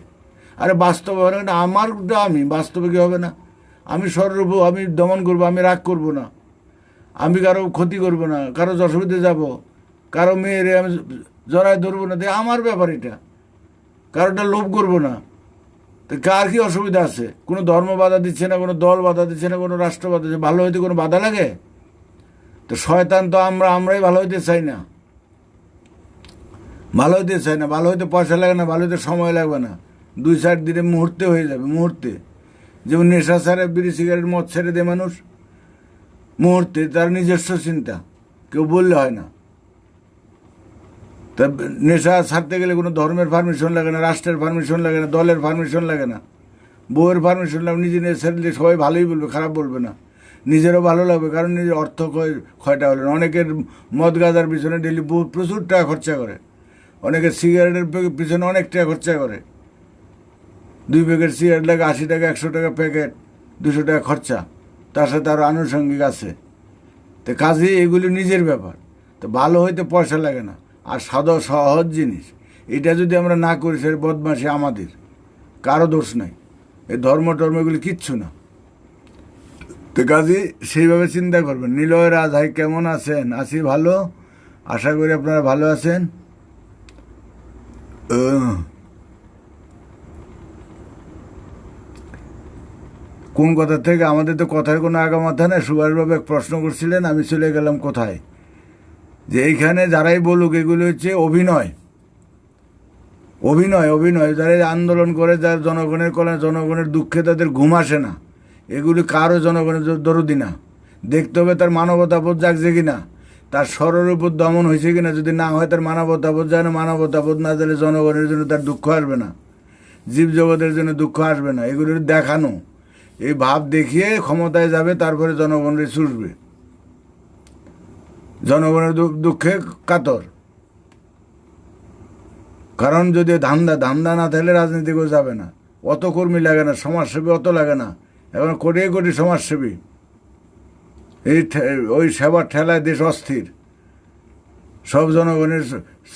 আরে বাস্তবে হবে না, আমারটা আমি, বাস্তবে কি হবে না? আমি সর্ব, আমি দমন করবো, আমি রাগ করব না, আমি কারো ক্ষতি করব না, কারো অসুবিধে যাব, কারো মেয়েরে আমি জড়ায় ধরবো না, আমার ব্যাপার এটা, কারোটা লোভ করব না। তো কার কি অসুবিধা আছে? কোনো ধর্ম বাধা দিচ্ছে না, কোনো দল বাধা দিচ্ছে না, কোনো রাষ্ট্র বাধা দিচ্ছে, ভালো হইতে কোনো বাধা লাগে? তো শয়তান তো আমরাই ভালো হইতে চাই না, ভালো হইতে চাই না। ভালো হইতে পয়সা লাগে না, ভালো হইতে সময় লাগবে না, 2-4 দিনে মুহূর্তে হয়ে যাবে, মুহূর্তে। যেমন নেশা ছাড়ে, বিড়ি সিগারেট মদ ছেড়ে দেয় মানুষ, মুহূর্তে, তার নিজস্ব চিন্তা, কেউ বললে হয় না। তা নেশা ছাড়তে গেলে কোনো ধর্মের পারমিশন লাগে না, রাষ্ট্রের পারমিশন লাগে না, দলের পারমিশন লাগে না, বউয়ের পারমিশন লাগে। নিজে নিয়ে ছেড়ে সবাই ভালোই বলবে, খারাপ বলবে না, নিজেরও ভালো লাগবে, কারণ নিজের অর্থ ক্ষয়টা হলো না। অনেকের মদ গাঁজার পিছনে ডেলি প্রচুর টাকা খরচা করে, অনেকে সিগারেটের পিছনে অনেক টাকা খরচা করে। 2 প্যাকেট সিগারেট লাগে 80 টাকা, 100 টাকা প্যাকেট, 200 টাকা খরচা, তার সাথে আরও আনুষঙ্গিক আছে। তো কাজে এগুলি নিজের ব্যাপার। তো ভালো হইতে পয়সা লাগে না, আর সাদা সহজ জিনিস, এটা যদি আমরা না করি, সে বদমাশি আমাদের, কারো দোষ নাই। এই টর্মগুলি কিচ্ছু না। তো কাজে সেইভাবে চিন্তা করবেন। নিলয় রাজ, ভাই কেমন আছেন? আছি ভালো, আশা করি আপনারা ভালো আছেন। কোন কথা থেকে? আমাদের তো কথার কোনো আগামাথা নেই। সুভাষবাবু এক প্রশ্ন করছিলেন, আমি চলে গেলাম কোথায়, যে এইখানে যারাই বলুক, এগুলো হচ্ছে অভিনয়, অভিনয়, অভিনয়। যারা আন্দোলন করে, যারা জনগণের কল্যাণ, জনগণের দুঃখে তাদের ঘুম আসে না, এগুলি কারো জনগণের দরদি না। দেখতে হবে তার মানবতাবোধ জাগছে কিনা, তার স্বরের উপর দমন হয়েছে কিনা। যদি না হয়, তার মানবতাবোধ যায় না, মানবতাবোধ না দিলে জনগণের জন্য তার দুঃখ আসবে না, জীবজগতের জন্য দুঃখ আসবে না। এগুলির দেখানো, এই ভাব দেখিয়ে ক্ষমতায় যাবে, তারপরে জনগণের চুষবে, জনগণের দুঃখে কাতর। কারণ যদি ধান্দা না থাকলে রাজনীতি করে যাবে না, অত কর্মী লাগে না, সমাজসেবী অত লাগে না, এখন কোটি কোটি সমাজসেবী। ওই সেবার ঠেলায় দেশ অস্থির, সব জনগণের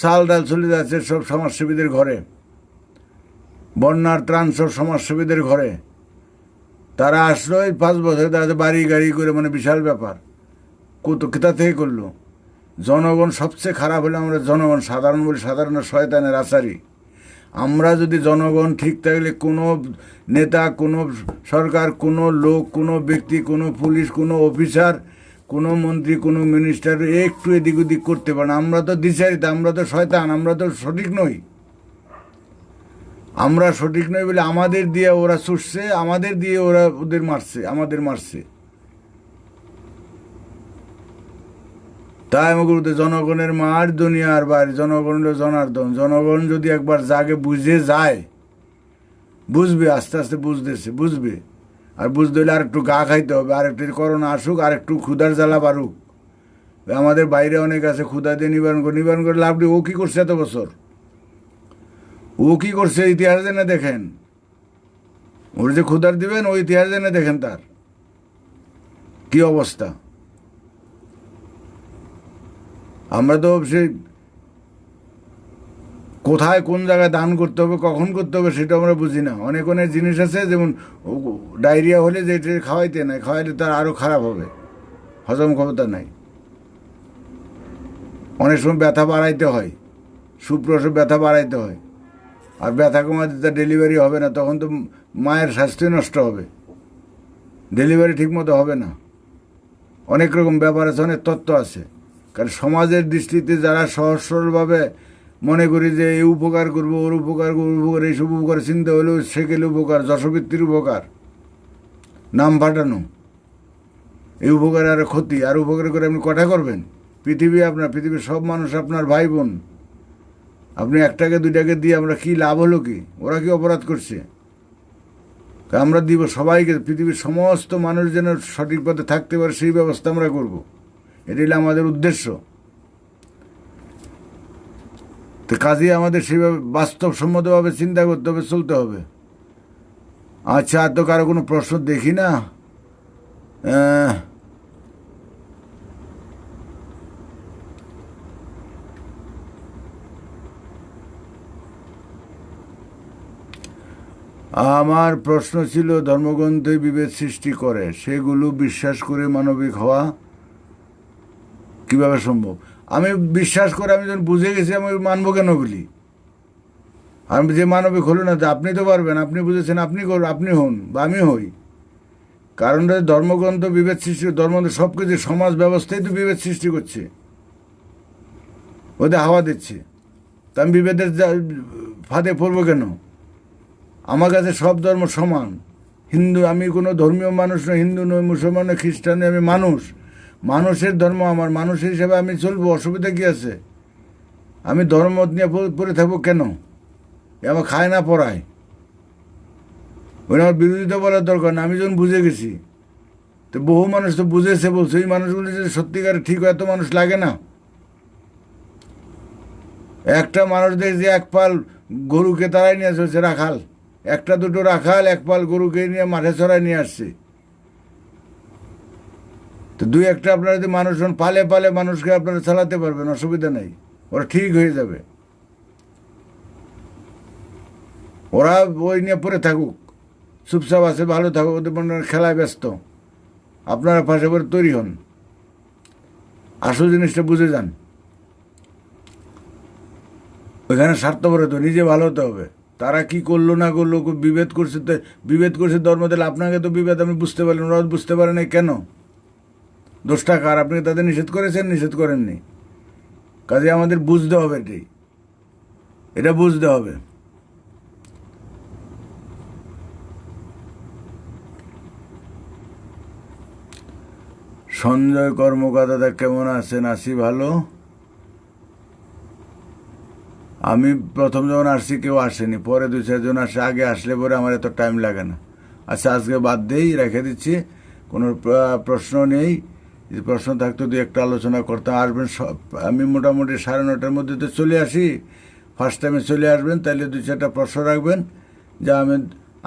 চাল ডাল চলে যাচ্ছে সব সমাজসেবীদের ঘরে, বন্যার ত্রাণ সব সমাজসেবীদের ঘরে। তারা আসলো 5 বছর, তারা বাড়ি গাড়ি করে, মানে বিশাল ব্যাপার। কোথা থেকে করলো? জনগণ সবচেয়ে খারাপ হলে আমরা জনগণ, সাধারণ বলি, সাধারণ শয়তানের আচারী। আমরা যদি জনগণ ঠিক থাকলে, কোনো নেতা, কোনো সরকার, কোনো লোক, কোনো ব্যক্তি, কোনো পুলিশ, কোনো অফিসার, কোনো মন্ত্রী, কোনো মিনিস্টার একটু এদিক ওদিক করতে পারে না। আমরা তো দ্বিচারিতা, আমরা তো শয়তান, আমরা তো সঠিক নই। আমরা সঠিক নই বলে আমাদের দিয়ে ওরা চুষছে, আমাদের দিয়ে ওরা ওদের মারছে, আমাদের মারছে। তাই আমাকে বলতে, জনগণের মার দুনিয়ার বাইরে, জনগণ হলো জনার্দন। জনগণ যদি একবার জাগে, বুঝে যায়, বুঝবে, আস্তে আস্তে বুঝবে। আর বুঝতে হলে আর একটু গা খাইতে হবে, আর একটু করোনা আসুক, আর একটু ক্ষুধার জ্বালা বাড়ুক, আমাদের বাইরে অনেক আছে ক্ষুধা দিয়ে নিবারণ করে লাভ নেই। ও কী করছে এত বছর? ও কী করছে ইতিহাস জেনে দেখেন। ওর যে ক্ষুধার দিবেন ওই ইতিহাস জেনে দেখেন তার কি অবস্থা। আমরা তো সে কোথায় কোন জায়গায় দান করতে হবে কখন করতে হবে সেটা আমরা বুঝি না। অনেক অনেক জিনিস আছে, যেমন ডায়রিয়া হলে যে খাওয়াইতে নাই, খাওয়াইলে তার আরও খারাপ হবে, হজম ক্ষমতা নাই। অনেক সময় ব্যথা বাড়াইতে হয়, সুপ্রসব ব্যথা বাড়াইতে হয়, আর ব্যথা কমাতে তার ডেলিভারি হবে না, তখন তো মায়ের স্বাস্থ্যই নষ্ট হবে, ডেলিভারি ঠিকমতো হবে না। অনেক রকম ব্যাপার আছে, অনেক তত্ত্ব আছে। কারণ সমাজের দৃষ্টিতে যারা সহজ সরলভাবে মনে করি যে এই উপকার করবো ওর উপকার করবো, উপকার এইসব উপকার চিন্তা হলেও সেকেলে উপকার, যশবৃত্তির উপকার, নাম ফাটানো, এই উপকারে আরও ক্ষতি, আর উপকার করে আপনি কটা করবেন? পৃথিবী আপনার, পৃথিবীর সব মানুষ আপনার ভাই বোন। আপনি একটাকে দুইটাকে দিয়ে আমরা কি লাভ হলো কি? ওরা কি অপরাধ করছে? আমরা দিব সবাইকে, পৃথিবীর সমস্ত মানুষ যেন সঠিক পথে থাকতে পারে সেই ব্যবস্থা আমরা করব। এটাই আমাদের উদ্দেশ্য। তো কাজে আমাদের সেভাবে বাস্তবসম্মতভাবে চিন্তা করতে হবে, চলতে হবে। আচ্ছা, আর তো কারো কোনো প্রশ্ন দেখি না। আমার প্রশ্ন ছিল, ধর্মগ্রন্থে বিভেদ সৃষ্টি করে, সেগুলো বিশ্বাস করে মানবিক হওয়া কিভাবে সম্ভব? আমি বিশ্বাস করে আমি যখন বুঝে গেছি আমি মানবো কেন ওগুলি? আমি যে মানবিক হলো না, আপনি তো পারবেন, আপনি বুঝেছেন, আপনি হন বা আমি হই। কারণ ধর্মগ্রন্থ বিভেদ সৃষ্টি, ধর্মগ্রন্থ সব কিছু সমাজ ব্যবস্থাই তো বিভেদ সৃষ্টি করছে, ওদের হাওয়া দিচ্ছে। তা আমি বিভেদের ফাঁদে পড়বো কেন? আমার কাছে সব ধর্ম সমান। হিন্দু, আমি কোনো ধর্মীয় মানুষ নয়, হিন্দু নই, মুসলমান নয়, খ্রিস্টান নই, আমি মানুষ। মানুষের ধর্ম আমার, মানুষের হিসাবে আমি চলবো, অসুবিধা কী আছে? আমি ধর্ম নিয়ে পড়ে থাকবো কেন? আমার খায় না পড়ায়, ওই আমার বিরোধিতা বলার দরকার না। আমি যখন বুঝে গেছি, তো বহু মানুষ তো বুঝেছে বলছে, ওই মানুষগুলি যদি সত্যিকারে ঠিক হয়, এত মানুষ লাগে না। একটা মানুষ দেখে যে এক পাল গরুকে তারাই নিয়ে আসছে, রাখাল, একটা দুটো রাখাল এক পাল গরুকে নিয়ে মাঠে চড়ায় নিয়ে আসছে। তো দুই একটা আপনারা যদি মানুষজন পালে পালে মানুষকে আপনারা চালাতে পারবেন, অসুবিধা নেই, ওরা ঠিক হয়ে যাবে। ওরা ওই নিয়ে পড়ে থাকুক, চুপচাপ আছে, ভালো থাকুক, ওদের মনে খেলায় ব্যস্ত। আপনারা পাশে পরে তৈরি হন, আসল জিনিসটা বুঝে যান। ওইখানে স্বার্থপর হতে, নিজে ভালো হতে হবে। তারা কি করলো না করলো, বিভেদ করছে, তো বিভেদ করছে ধর্ম, তাহলে আপনাকে তো বিভেদ আপনি বুঝতে পারলেন, ওরা বুঝতে পারে না কেন? দোষটা কার? আপনি তাদের নিষেধ করেছেন? নিষেধ করেননি। কাজে আমাদের বুঝতে হবে, এটা বুঝতে হবে। সঞ্জয় কর্মকার দাদা কেমন আছেন? আছি ভালো। আমি প্রথম যখন আসছি কেউ আসেনি, পরে দু চারজন আসে, আগে আসলে পরে আমার এত টাইম লাগে না। আচ্ছা, আজকে বাদ দিই, রেখে দিচ্ছি, কোনো প্রশ্ন নেই। যদি প্রশ্ন থাকতো দু একটা আলোচনা করতাম। আসবেন, আমি মোটামুটি 9:30টার মধ্যে তো চলে আসি, ফার্স্ট টাইমে চলে আসবেন, তাহলে দু চারটা প্রশ্ন রাখবেন, যা আমি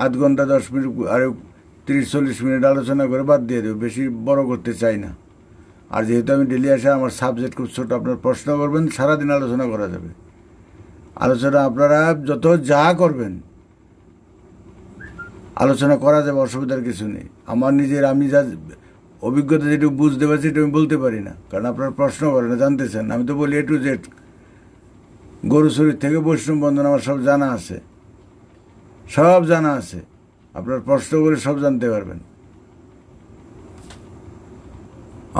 আধ ঘন্টা 10 মিনিট আর 30-40 মিনিট আলোচনা করে বাদ দিয়ে দেবো, বেশি বড় করতে চাই না। আর যেহেতু আমি ডেলি আসে, আমার সাবজেক্ট খুব ছোটো, আপনার প্রশ্ন করবেন, সারাদিন আলোচনা করা যাবে। আলোচনা আপনারা যত যা করবেন আলোচনা করা যাবে, অসুবিধার কিছু নেই। আমার নিজের, আমি যা অভিজ্ঞতা যেটুকু বুঝতে পারছি এটা আমি বলতে পারি না, কারণ আপনারা প্রশ্ন করেন না, জানতে চান। আমি তো বলি A to Z, গরু শরীর থেকে বৈষ্ণব বন্ধন আমার সব জানা আছে, সব জানা আছে। আপনার প্রশ্ন করে সব জানতে পারবেন।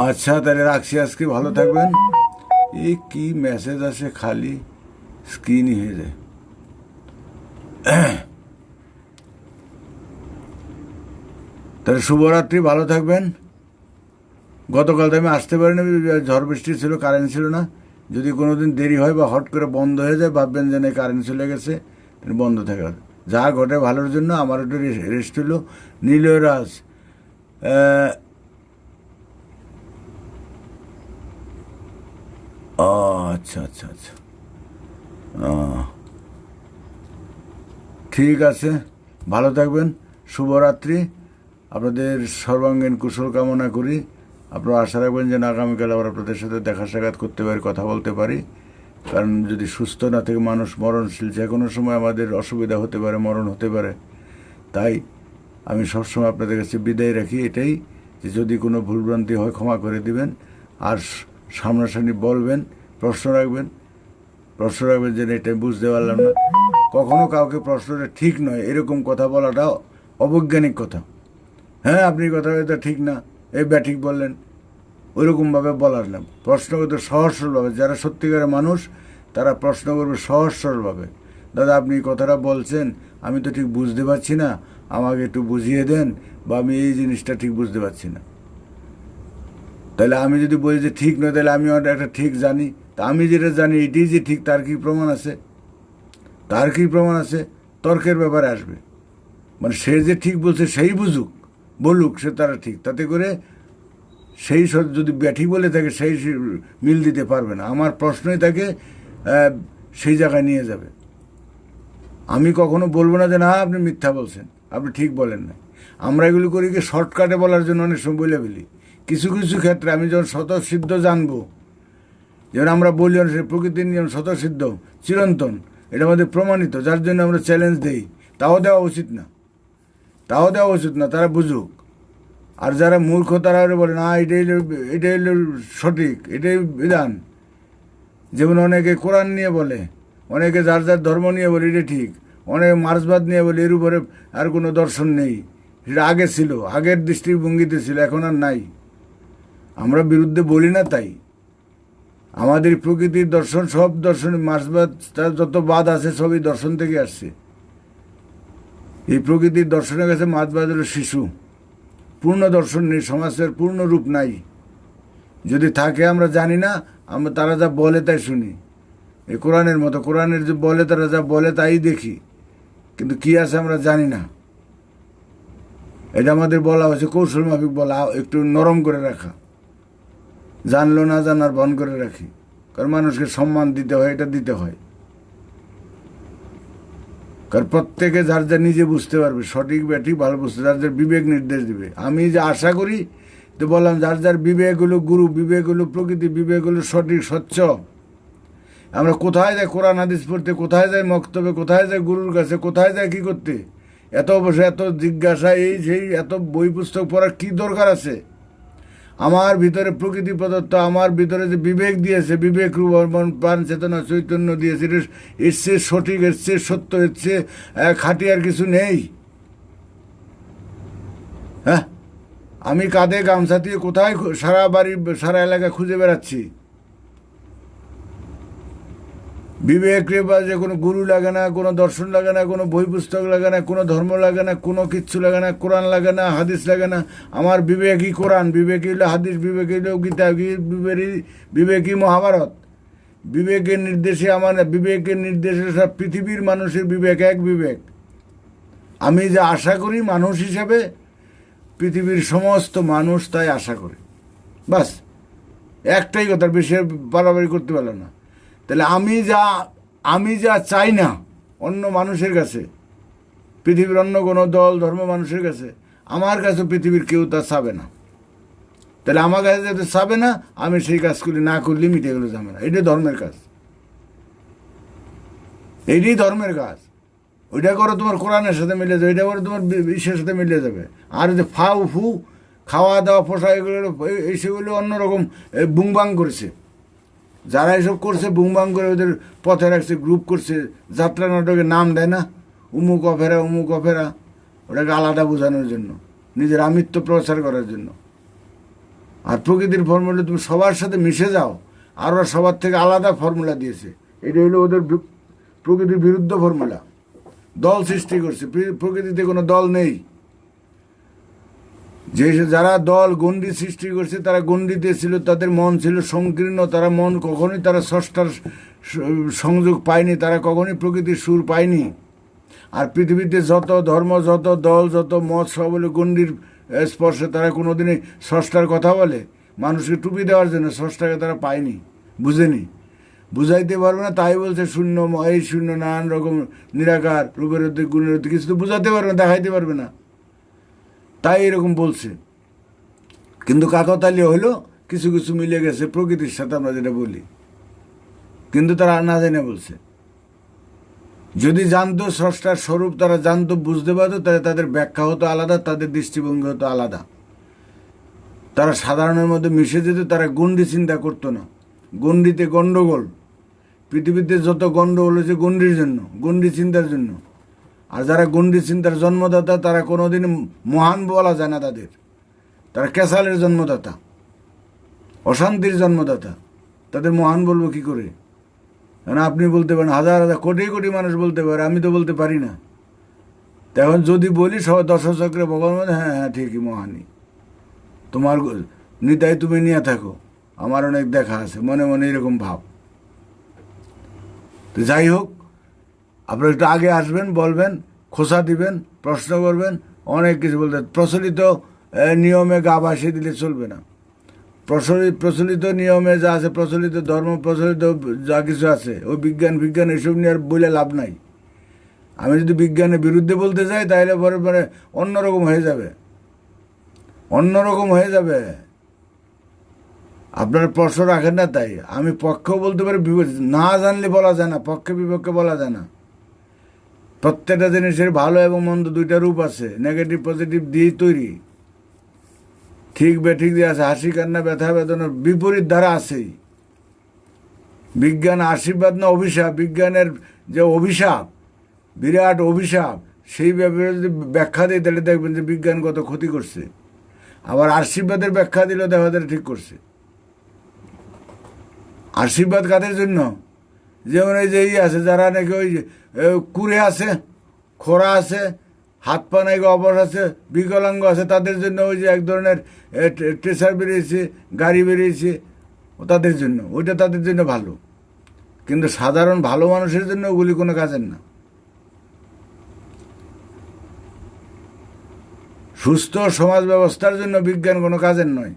আচ্ছা, তাহলে রাখছি আজকে, ভালো থাকবেন। এই কি মেসেজ আসে, খালি স্ক্রিনই হয়ে যায়। তাহলে শুভরাত্রি, ভালো থাকবেন। গতকাল তো আমি আসতে পারিনি, ঝড় বৃষ্টি ছিল, কারেন্ট ছিল না। যদি কোনোদিন দেরি হয় বা হট করে বন্ধ হয়ে যায়, ভাববেন যে না কারেন্ট চলে গেছে, বন্ধ থাকে। যা ঘটে ভালোর জন্য, আমার একটু রেস্ট হলো। নীলরাজ, ও আচ্ছা আচ্ছা আচ্ছা, আহ, ঠিক আছে, ভালো থাকবেন, শুভরাত্রি। আপনাদের সর্বাঙ্গীন কুশল কামনা করি। আপনারা আশা রাখবেন যে আগামীকাল আবার আপনাদের সাথে দেখা সাক্ষাৎ করতে পারি, কথা বলতে পারি। কারণ যদি সুস্থ না থেকে মানুষ মরণশীল, যে কোনো সময় আমাদের অসুবিধা হতে পারে, মরণ হতে পারে। তাই আমি সবসময় আপনাদের কাছে বিদায় রাখি এটাই, যে যদি কোনো ভুলভ্রান্তি হয় ক্ষমা করে দিবেন। আর সামনাসামনি বলবেন, প্রশ্ন রাখবেন যে এটা বুঝতে পারলাম না। কখনো কাউকে প্রশ্নটা ঠিক নয় এরকম কথা বলাটা অবৈজ্ঞানিক কথা। হ্যাঁ, আপনি কথা এটা ঠিক না, এই ব্যাঠিক বললেন, ওইরকমভাবে বলার না। প্রশ্ন করতে সহজ সরলভাবে, যারা সত্যিকারের মানুষ তারা প্রশ্ন করবে সহজ সরলভাবে। দাদা আপনি কথাটা বলছেন আমি তো ঠিক বুঝতে পারছি না, আমাকে একটু বুঝিয়ে দেন, বা আমি এই জিনিসটা ঠিক বুঝতে পারছি না। তাহলে আমি যদি বলি যে ঠিক নয়, তাহলে আমি একটা ঠিক জানি। তা আমি যেটা জানি এটাই যে ঠিক, তার কি প্রমাণ আছে? তার কি প্রমাণ আছে? তর্কের ব্যাপারে আসবে। মানে সে যে ঠিক বলছে সেই বুঝুক, বলুক সে তারা ঠিক, তাতে করে সেই যদি ব্যাঠি বলে থাকে সেই মিল দিতে পারবে না। আমার প্রশ্নই তাকে সেই জায়গায় নিয়ে যাবে। আমি কখনো বলবো না যে না আপনি মিথ্যা বলছেন, আপনি ঠিক বলেন না। আমরা এগুলো করি কি শর্টকাটে বলার জন্য অনেক সময় বলে ফেলি। কিছু কিছু ক্ষেত্রে আমি যখন স্বতঃসিদ্ধ জানবো, যেমন আমরা বলি সে প্রকৃতির নিয়ম স্বতঃসিদ্ধ চিরন্তন, এটা আমাদের প্রমাণিত, যার জন্য আমরা চ্যালেঞ্জ দেই, তাও দেওয়া উচিত না, তারা বুঝুক। আর যারা মূর্খ তারা বলে না এটাই হলো সঠিক, এটাই বিধান। যেমন অনেকে কোরআন নিয়ে বলে, অনেকে যার যার ধর্ম নিয়ে বলে এটা ঠিক, অনেকে মার্সবাদ নিয়ে বলে এর উপরে আর কোনো দর্শন নেই। সেটা আগে ছিল, আগের দৃষ্টিভঙ্গিতে ছিল, এখন আর নাই। আমরা বিরুদ্ধে বলি না, তাই আমাদের প্রকৃতির দর্শন, সব দর্শন, মার্সবাদ তার যত বাদ আছে সবই দর্শন থেকে আসছে। এই প্রকৃতির দর্শনের কাছে মার্সবাদ হলো শিশু, পূর্ণ দর্শন নেই, সমাজের পূর্ণ রূপ নাই। যদি থাকে আমরা জানি না, আমরা তারা যা বলে তাই শুনি। এই কোরআনের মতো, কোরআনের যে বলে তারা যা বলে তাই দেখি, কিন্তু কি আছে আমরা জানি না। এটা আমাদের বলা হয়েছে কৌশল মাফিক বলা, একটু নরম করে রাখা, জানলো না জানার বন করে রাখি। কারণ মানুষকে সম্মান দিতে হয়, এটা দিতে হয়। কারণ প্রত্যেকে যার যা নিজে বুঝতে পারবে, সঠিক ব্যাঠিক ভালো বুঝতে, যার যার বিবেক নির্দেশ দিবে। আমি যে আশা করি, তো বললাম যার যার বিবেক হলো গুরু, বিবেক হলো প্রকৃতি, বিবেক হলো সঠিক স্বচ্ছ। আমরা কোথায় যাই কোরআন হাদিস পড়তে, কোথায় যাই মক্তবে, কোথায় যাই গুরুর কাছে, কোথায় যাই কি করতে? এত বসে এত জিজ্ঞাসা, এই সেই এত বই পুস্তক পড়ার কি দরকার আছে? আমার ভিতরে প্রকৃতি প্রদত্ত, আমার ভিতরে যে বিবেক দিয়েছে, বিবেক রূপ মন প্রাণ চেতনা চৈতন্য দিয়েছে, এর চেয়ে সঠিক, এর চেয়ে সত্য, এর চেয়ে খাঁটি আর কিছু নেই। হ্যাঁ, আমি কাঁধে গামছা দিয়ে কোথায় সারা বাড়ি সারা এলাকা খুঁজে বেড়াচ্ছি। বিবেক রে বা যে কোনো গুরু লাগে না, কোনো দর্শন লাগে না, কোনো বই পুস্তক লাগে না, কোনো ধর্ম লাগে না, কোনো কিচ্ছু লাগে না, কোরআন লাগে না, হাদিস লাগে না। আমার বিবেকই কোরআন, বিবেকই হলো হাদিস, বিবেকই হলো গীতা, বিবেকই মহাভারত। বিবেকের নির্দেশে আমার, বিবেকের নির্দেশে সব পৃথিবীর মানুষের বিবেক এক বিবেক। আমি যা আশা করি মানুষ হিসেবে, পৃথিবীর সমস্ত মানুষ তাই আশা করে। বাস একটাই কথা, বেশি বাড়াবাড়ি করতে পারলো না। তাহলে আমি যা চাই না অন্য মানুষের কাছে, পৃথিবীর অন্য কোনো দল ধর্ম মানুষের কাছে, আমার কাছে পৃথিবীর কেউ তা চাবে না। তাহলে আমার কাছে যাতে চাবে না, আমি সেই কাজগুলি না করলে মিটে গেলে যাবে না। এটাই ধর্মের কাজ, এইটাই ধর্মের কাজ। ওইটা করো তোমার কোরআনের সাথে মিলে যাবে, এটা করো তোমার বিশ্বের সাথে মিলে যাবে। আর যে ফাউ ফু খাওয়া দাওয়া পোশাক এগুলো, এই সেগুলো অন্যরকম বুংবাং করেছে। যারা এসব করছে বুংবাং করে ওদের পথে রাখছে, গ্রুপ করছে, যাত্রা নাটকের নাম দেয় না, উমুক অফেরা, ওটাকে আলাদা বোঝানোর জন্য, নিজের আমিত্ব প্রচার করার জন্য। আর প্রকৃতির ফর্মুলা তুমি সবার সাথে মিশে যাও, আর ওরা সবার থেকে আলাদা ফর্মুলা দিয়েছে। এটা হলো ওদের প্রকৃতির বিরুদ্ধ ফর্মুলা। দল সৃষ্টি করছে, প্রকৃতিতে কোনো দল নেই। যে যারা দল গণ্ডি সৃষ্টি করছে তারা গণ্ডিতে ছিল, তাদের মন ছিল সংকীর্ণ, তারা মন কখনোই তারা স্রষ্টার সংযোগ পায়নি, তারা কখনোই প্রকৃতির সুর পায়নি। আর পৃথিবীতে যত ধর্ম, যত দল, যত মত, সব হলো গণ্ডির স্পর্শে। তারা কোনোদিনই স্রষ্টার কথা বলে, মানুষকে টুপি দেওয়ার জন্য স্রষ্টাকে তারা পায়নি, বুঝেনি, বুঝাইতে পারবে না, তাই বলছে শূন্য, এই শূন্য, নানান রকম নিরাকার, রূপের অতীত, গুণের অতীত, কিছু তো বুঝাতে পারবে না, দেখাইতে পারবে না, তাই এরকম বলছে। কিন্তু কাকতালীয় হইলো কিছু কিছু মিলে গেছে প্রকৃতির সাথে, আমরা যেটা বলি, কিন্তু তারা না জেনে বলছে। যদি জানতো স্রষ্টার স্বরূপ, তারা জানতো, বুঝতে পারতো, তাহলে তাদের ব্যাখ্যা হতো আলাদা, তাদের দৃষ্টিভঙ্গি হতো আলাদা। তারা সাধারণের মধ্যে মিশে যেত, তারা গণ্ডি চিন্তা করতো না। গণ্ডিতে গণ্ডগোল, পৃথিবীতে যত গণ্ডগোল হয়েছে গণ্ডির জন্য, গণ্ডি চিন্তার জন্য। আর যারা গণ্ডি চিন্তার জন্মদাতা, তারা কোনোদিন মহান বলা যায় না তাদের, তারা ক্যাসালের জন্মদাতা, অশান্তির জন্মদাতা, তাদের মহান বলবো কি করে? কারণ আপনি বলতে পারেন, হাজার হাজার কোটি কোটি মানুষ বলতে পারে, আমি তো বলতে পারি না। তখন যদি বলি সবাই দশচক্রে ভগবান মধ্যে, হ্যাঁ হ্যাঁ ঠিকই মহানই, তোমার নিতাই তুমি নিয়ে থাকো, আমার অনেক দেখা আছে, মনে মনে এরকম ভাব। তো যাই হোক, আপনারা একটু আগে আসবেন, বলবেন, খোসা দিবেন, প্রশ্ন করবেন, অনেক কিছু বলতে। প্রচলিত নিয়মে গা ভাসিয়ে দিলে চলবে না। প্রচলিত নিয়মে যা আছে, প্রচলিত ধর্ম, প্রচলিত যা কিছু আছে, ওই বিজ্ঞান এসব নিয়ে আর বলে লাভ নাই। আমি যদি বিজ্ঞানের বিরুদ্ধে বলতে যাই, তাহলে পরে পরে অন্যরকম হয়ে যাবে, অন্যরকম হয়ে যাবে। আপনার প্রশ্ন রাখেন না, তাই আমি পক্ষেও বলতে পারি, না জানলে বলা যায় না, পক্ষে বিপক্ষে বলা যায় না। প্রত্যেকটা জিনিসের ভালো এবং মন্দ দুইটা রূপ আছে, নেগেটিভ পজিটিভ দিয়েই তৈরি। ঠিক বেঠিক দিয়ে আছে, হাসি কান্না, ব্যথা বেদনার বিপরীত ধারা আছেই। বিজ্ঞান আশীর্বাদ না অভিশাপ? বিজ্ঞানের যে অভিশাপ, বিরাট অভিশাপ, সেই ব্যাপারে যদি ব্যাখ্যা দিই, তাহলে দেখবেন যে বিজ্ঞান কত ক্ষতি করছে। আবার আশীর্বাদের ব্যাখ্যা দিলেও দেখা যায় ঠিক করছে। আশীর্বাদ কাদের জন্য? যেমন এই যে আছে, যারা নাকি ওই কুড়ে আছে, খোরা আছে, হাত পা নাকি অবশ আছে, বিকলাঙ্গ আছে, তাদের জন্য ওই যে এক ধরনের ট্রেসার বেরিয়েছে, গাড়ি বেরিয়েছে, তাদের জন্য, ওইটা তাদের জন্য ভালো। কিন্তু সাধারণ ভালো মানুষের জন্য ওগুলি কোনো কাজের না। সুস্থ সমাজ ব্যবস্থার জন্য বিজ্ঞান কোনো কাজের নয়,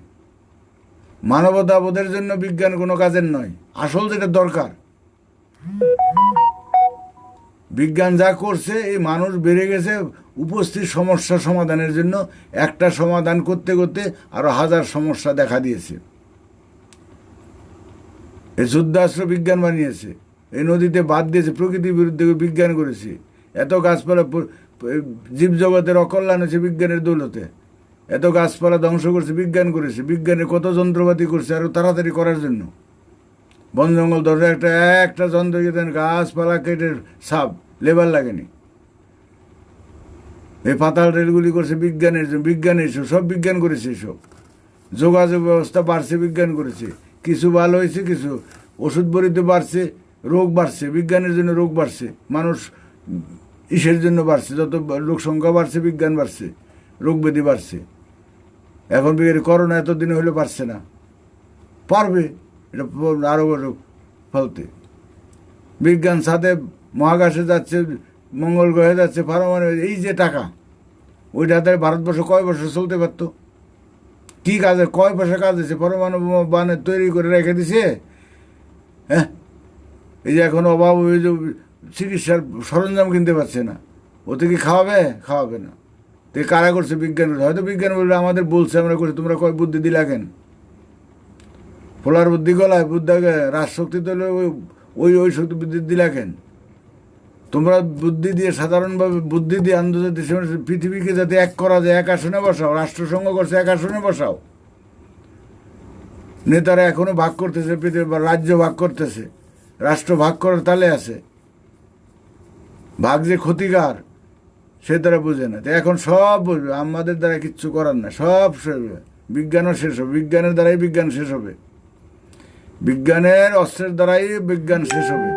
মানবতাবোধের জন্য বিজ্ঞান কোনো কাজের নয়। আসল যেটা দরকার, বিজ্ঞান যা করছে, এই মানুষ বেড়ে গেছে উপস্থিত সমস্যা সমাধানের জন্য, একটা সমাধান করতে করতে আরো হাজার সমস্যা দেখা দিয়েছে। এই যুদ্ধাস্ত্র বিজ্ঞান বানিয়েছে, এই নদীতে বাদ দিয়েছে, প্রকৃতির বিরুদ্ধে বিজ্ঞান করেছে, এত গাছপালা, জীবজগতের অকল্যাণ হয়েছে বিজ্ঞানের দৌলতে, এত গাছপালা ধ্বংস করছে বিজ্ঞান করেছে, বিজ্ঞানের কত যন্ত্রপাতি করছে আরো তাড়াতাড়ি করার জন্য। বন জঙ্গল ধরে একটা যন্ত্র দেন, গাছপালা কেটে সাপ, লেবার লাগেনি। এই পাতাল রেলগুলি করছে বিজ্ঞানের জন্য, বিজ্ঞানের সব বিজ্ঞান করেছে। সব যোগাযোগ ব্যবস্থা বাড়ছে বিজ্ঞান করেছে, কিছু ভালো হয়েছে, কিছু ওষুধ বরিতে বাড়ছে, রোগ বাড়ছে, বিজ্ঞানের জন্য রোগ বাড়ছে, মানুষ ইসের জন্য বাড়ছে, যত লোক সংখ্যা বাড়ছে বিজ্ঞান বাড়ছে, রোগ ব্যাধি বাড়ছে। এখন করোনা এতদিন হলে পারছে না, পারবে এটা আরো ফলতে। বিজ্ঞান সাথে মহাকাশে যাচ্ছে, মঙ্গল গ্রহে যাচ্ছে, পারমাণবিক, এই যে টাকা, ওইটাতে ভারতবর্ষ কয় বছর চলতে পারতো? কি কাজে, কয় পয়সা কাজ হয়েছে? পরমাণু বানে তৈরি করে রেখে দিছে। হ্যাঁ, এই যে এখন অভাব, ওই যে চিকিৎসার সরঞ্জাম কিনতে পারছে না, ওতে কি খাওয়াবে না। তো কারা করছে? বিজ্ঞান। হয়তো বিজ্ঞান বললে আমাদের বলছে, আমরা করছি, তোমরা কয় বুদ্ধি দিলা কেন? পোলার বুদ্ধি গলায়, বুদ্ধাকে রাজশক্তি তো ওই ওই শক্তি বুদ্ধি দিলা কেন? তোমরা বুদ্ধি দিয়ে, সাধারণভাবে বুদ্ধি দিয়ে আন্তর্জাতিক পৃথিবীকে যাতে এক করা যায়, এক আসনে বসাও। রাষ্ট্রসংঘ করছে, এক আসনে বসাও। নেতারা এখনো ভাগ করতেছে, পৃথিবী রাজ্য ভাগ করতেছে, রাষ্ট্র ভাগ করার তালে আছে। ভাগ যে ক্ষতিকার সে তারা বুঝে না। তো এখন সব বুঝবে, আমাদের দ্বারা কিচ্ছু করার না, সব শেষ হবে। বিজ্ঞানও শেষ হবে, বিজ্ঞানের দ্বারাই বিজ্ঞান শেষ হবে, বিজ্ঞানের অস্ত্রের দ্বারাই বিজ্ঞান শেষ হবে।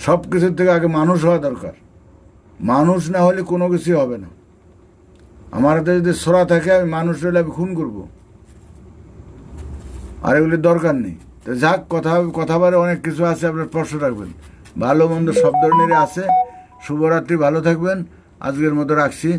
সব কিছুর থেকে আগে মানুষ হওয়া দরকার। মানুষ না হলে কোনো কিছুই হবে না। আমার হাতে যদি ছোড়া থাকে, আমি মানুষ হলে আমি খুন করবো, আর এগুলির দরকার নেই। তো যাক, কথা বলে অনেক কিছু আছে, আপনার প্রশ্ন রাখবেন। ভালো মন্দ সব ধরনেরই আছে। শুভরাত্রি, ভালো থাকবেন। আজকের মতো রাখছি।